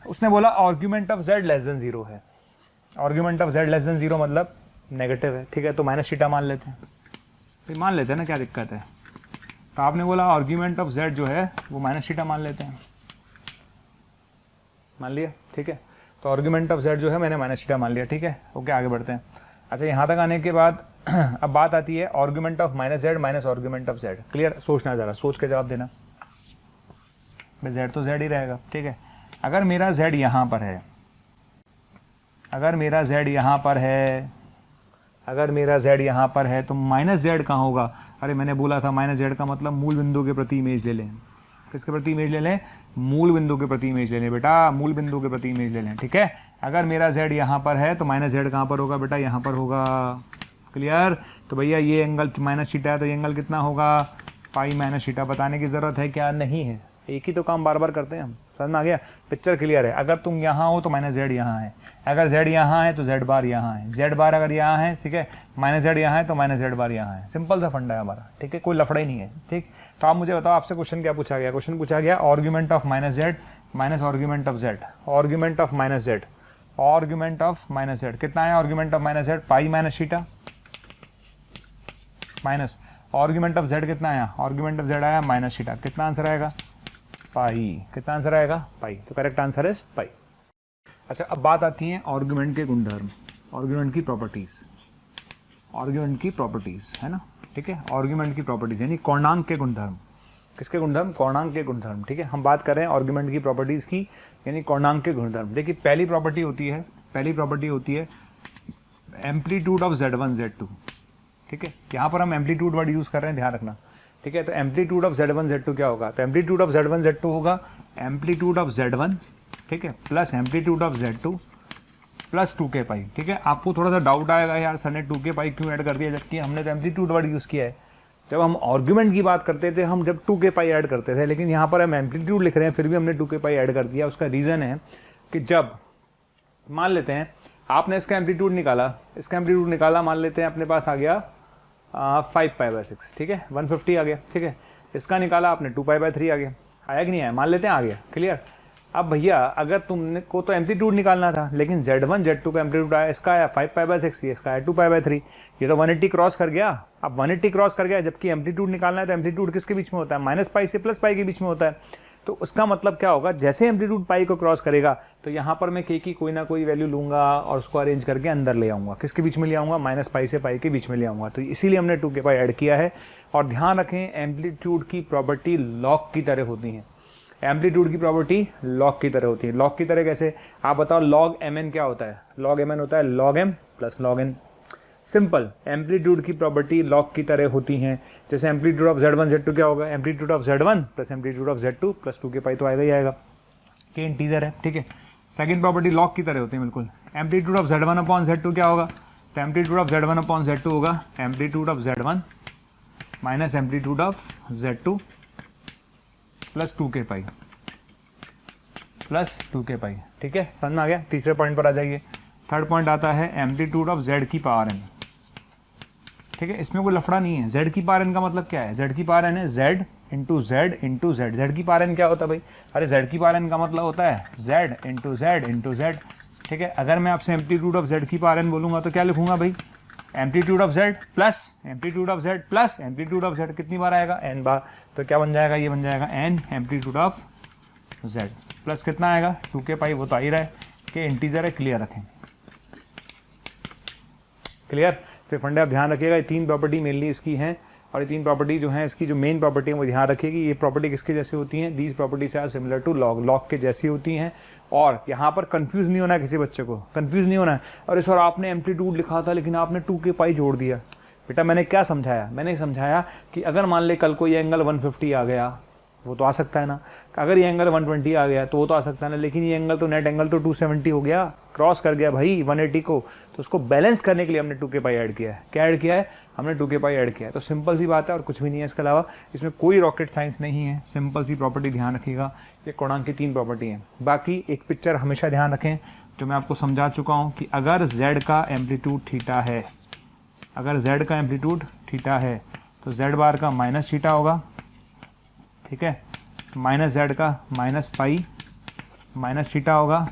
उसने बोला argument of z less than 0 है। Argument of z less than 0 मतलब नेगेटिव है, ठीक है। तो माइनस थीटा मान लेते हैं, फिर मान लेते हैं ना, क्या दिक्कत है। तो आपने बोला आर्ग्यूमेंट ऑफ z जो है वो माइनस थीटा मान लेते हैं, मान लिया, ठीक है। तो आर्ग्यूमेंट ऑफ z जो है मैंने माइनस थीटा मान लिया, ठीक है। ओके आगे बढ़ते हैं। अच्छा यहाँ तक आने के बाद अब बात आती है argument of minus z minus argument of z। Clear, सोचना जरा, सोच के जवाब देना। z तो z ही रहेगा, ठीक है। अगर मेरा z यहाँ पर है, अगर मेरा z यहाँ पर है, अगर मेरा z यहाँ पर है तो माइनस z कहाँ होगा। अरे मैंने बोला था माइनस z का मतलब मूल बिंदु के प्रति इमेज ले लें। किसके प्रति इमेज ले लें? मूल बिंदु के प्रति इमेज ले लें बेटा, मूल बिंदु के प्रति इमेज ले लें, ठीक है। अगर मेरा z यहाँ पर है तो माइनस z कहाँ पर होगा बेटा? यहाँ पर होगा। क्लियर। तो भैया ये एंगल माइनस थीटा है तो ये एंगल कितना होगा? Pi minus theta. बताने की जरूरत है क्या? नहीं है, एक ही तो काम बार बार करते हैं हम। समझ में आ गया? पिक्चर क्लियर है। अगर तुम यहाँ हो तो माइनस z यहाँ है, अगर z यहाँ है तो z बार यहाँ है, z बार अगर यहाँ है, ठीक है, माइनस z यहाँ है तो माइनस z बार यहाँ है। सिंपल सा फंडा है हमारा, ठीक है, कोई लफड़ा ही नहीं है, ठीक। तो आप मुझे बताओ, आपसे क्वेश्चन क्या पूछा गया? क्वेश्चन पूछा गया argument of minus z minus argument of z, argument of minus z, argument of minus z कितना है? Argument of minus z pi minus theta minus argument of z कितना आया? आर्ग्यूमेंट ऑफ z आया minus theta. कितना answer आएगा? पाई। कितना answer आएगा? पाई। तो करेक्ट आंसर इज पाई। अच्छा अब बात आती है आर्ग्यूमेंट के गुणधर्म, आर्ग्यूमेंट की प्रॉपर्टीज, आर्ग्यूमेंट की प्रॉपर्टीज है ना, ठीक है। आर्ग्यूमेंट की प्रॉपर्टीज यानी कोणांक के गुणधर्म। किसके गुणधर्म? कोणांक के गुणधर्म, ठीक है। हम बात कर रहे हैं आर्ग्यूमेंट की प्रॉपर्टीज की, यानी कोणांक के गुणधर्म। देखिए पहली प्रॉपर्टी होती है, पहली प्रॉपर्टी होती है एम्पलीट्यूड ऑफ z1 z2, ठीक है। यहाँ पर हम एम्पलीट्यूड वर्ड यूज कर रहे हैं, ध्यान रखना, ठीक है। तो एम्पलीट्यूड ऑफ z1 z2 क्या होगा? तो एम्पलीट्यूड ऑफ z1 z2 होगा एम्पलीट्यूड ऑफ z1, ठीक है, plus amplitude of z2 plus 2k पाई, ठीक है। आपको थोड़ा सा डाउट आएगा यार सर ने 2k पाई क्यों ऐड कर दिया, जबकि हमने तो एम्पलीट्यूड वर्ड यूज किया है। जब हम आर्ग्यूमेंट की बात करते थे हम जब 2k पाई ऐड करते थे, लेकिन यहाँ पर हम एम्पलीट्यूड लिख रहे हैं फिर भी हमने 2k पाई ऐड कर दिया। उसका रीजन है कि जब मान लेते हैं आपने इसका एम्पलीट्यूड निकाला, इसका एम्पलीट्यूड निकाला, मान लेते हैं अपने पास आ गया 5π/6, ठीक है, 150 आ गया, ठीक है। इसका निकाला आपने 2π/3 आ गया, आया कि नहीं आया? मान लेते हैं आ गया। क्लियर। अब भैया अगर तुमने को तो एम्पलीट्यूड निकालना था, लेकिन z1 z2 का एम्पलीट्यूड आया, इसका आया 5π/6, इसका आया 2π/3, ये तो 180 क्रॉस कर गया। अब 180 क्रॉस कर गया, जबकि एम्पलीट्यूड निकालना है तो एम्पलीट्यूड किसके बीच में होता है? माइनस पाई से प्लस पाई के बीच में होता है। तो उसका मतलब क्या होगा? जैसे एम्पलीट्यूड पाई को क्रॉस करेगा तो यहाँ पर मैं k की कोई ना कोई वैल्यू लूंगा और उसको अरेंज करके अंदर ले आऊंगा। किसके बीच में ले आऊंगा? माइनस पाई से पाई के बीच में ले आऊंगा। तो इसीलिए हमने 2k पाई ऐड किया है। और ध्यान रखें एम्पलीट्यूड की प्रॉपर्टी लॉग की तरह होती है, एम्पलीट्यूड की प्रॉपर्टी लॉग की तरह होती है। लॉग की तरह कैसे? आप बताओ, लॉग mn क्या होता है? लॉग mn होता है log m plus log n। Simple. Amplitude की प्रॉपर्टी लॉग की तरह होती हैं। जैसे एम्पलीट्यूड ऑफ z1 z2 क्या होगा? Amplitude of z1 plus amplitude of z2 plus 2k पाई तो आएगा ही आएगा, के इंटीजर है, ठीक है। सेकंड प्रॉपर्टी लॉग की तरह होती है बिल्कुल। Amplitude of z1 upon z2 क्या होगा? तो amplitude of z1 upon z2 होगा amplitude of z1 minus amplitude of z2 plus 2k pi plus 2k पाई, ठीक है। समझ में आ गया? तीसरे पॉइंट पर आ जाइए। थर्ड पॉइंट आता है एम्पलीट्यूड ऑफ z की पावर n, ठीक है। इसमें कोई लफड़ा नहीं है। z की पावर n का मतलब क्या है? z की पावर n है z into Z into Z. Z की पावर n क्या होता है भाई? अरे z की पावर n का मतलब होता है z into Z into Z, ठीक है। अगर मैं आपसे एम्पलीट्यूड ऑफ z की पावर n बोलूंगा तो क्या लिखूंगा भाई? Amplitude of z plus amplitude of z plus amplitude of z। कितनी बार आएगा? n बार। तो क्या बन जाएगा? ये बन जाएगा n amplitude of z plus कितना आएगा? 2k पाई, वो तो आ ही रहा है कि इंटीजर है। क्लियर रखें, क्लियर। फिर फंडे आप ध्यान रखिएगा, ये तीन प्रॉपर्टी मेनली इसकी हैं और ये तीन प्रॉपर्टी जो है इसकी जो मेन प्रॉपर्टी है वो ध्यान रखिएगी। ये प्रॉपर्टी किसके जैसी होती हैं? These properties are similar to log, log के जैसी होती हैं। और यहाँ पर कंफ्यूज नहीं होना है, किसी बच्चे को कंफ्यूज नहीं होना है। और इस बार आपने एम्पलीट्यूड लिखा था लेकिन आपने 2k पाई जोड़ दिया। बेटा मैंने क्या समझाया? मैंने समझाया कि अगर मान ले कल को ये एंगल 150 आ गया, वो तो आ सकता है ना। अगर ये एंगल 120 आ गया तो वो तो आ सकता है ना, लेकिन ये एंगल तो नेट एंगल तो 270 हो गया, क्रॉस कर गया भाई 180 को। तो उसको बैलेंस करने के लिए हमने 2k पाई ऐड किया है। क्या ऐड किया है? हमने 2 के पाई ऐड किया है। तो सिंपल सी बात है और कुछ भी नहीं है इसके अलावा, इसमें कोई रॉकेट साइंस नहीं है, सिंपल सी प्रॉपर्टी ध्यान रखिएगा। ये कोणांक की 3 प्रॉपर्टी हैं। बाकी एक पिक्चर हमेशा ध्यान रखें जो मैं आपको समझा चुका हूँ कि अगर z का एम्पलीट्यूड थीटा है, अगर z का एम्पलीट्यूड थीटा है तो z बार का माइनस थीटा होगा, ठीक है, माइनस z का माइनस पाई माइनस थीटा होगा,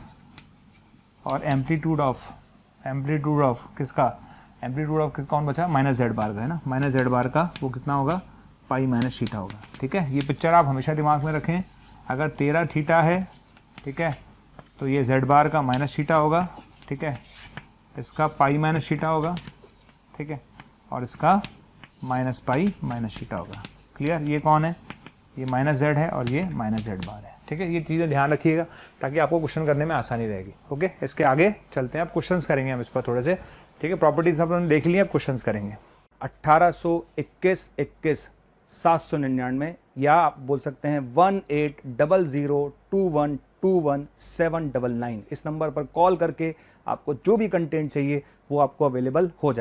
और एम्पलीट्यूड ऑफ किसका, एम्पलीट्यूड ऑफ किस कौन बचा, माइनस z बार का है ना, माइनस z बार का वो कितना होगा, पाई माइनस थीटा होगा। ठीक है, ये पिक्चर आप हमेशा दिमाग में रखें। अगर 13 थीटा है, ठीक है, तो ये z बार का माइनस थीटा होगा, ठीक है, इसका पाई माइनस थीटा होगा, ठीक है, और इसका माइनस पाई माइनस थीटा होगा। क्लियर, ये कौन है, ये माइनस z है और ये माइनस z बार है। ठीक है, ये चीज़ें ध्यान रखिएगा ताकि आपको क्वेश्चन करने में आसानी रहेगी। ओके, इसके आगे चलते हैं, अब क्वेश्चंस करेंगे हम इस पर थोड़े से। ठीक है, प्रॉपर्टीज हमने देख ली, अब क्वेश्चंस करेंगे। 1821 799, या आप बोल सकते हैं 180021217999। इस नंबर पर कॉल करके आपको जो भी कंटेंट चाहिए वो आपको अवेलेबल हो जाए।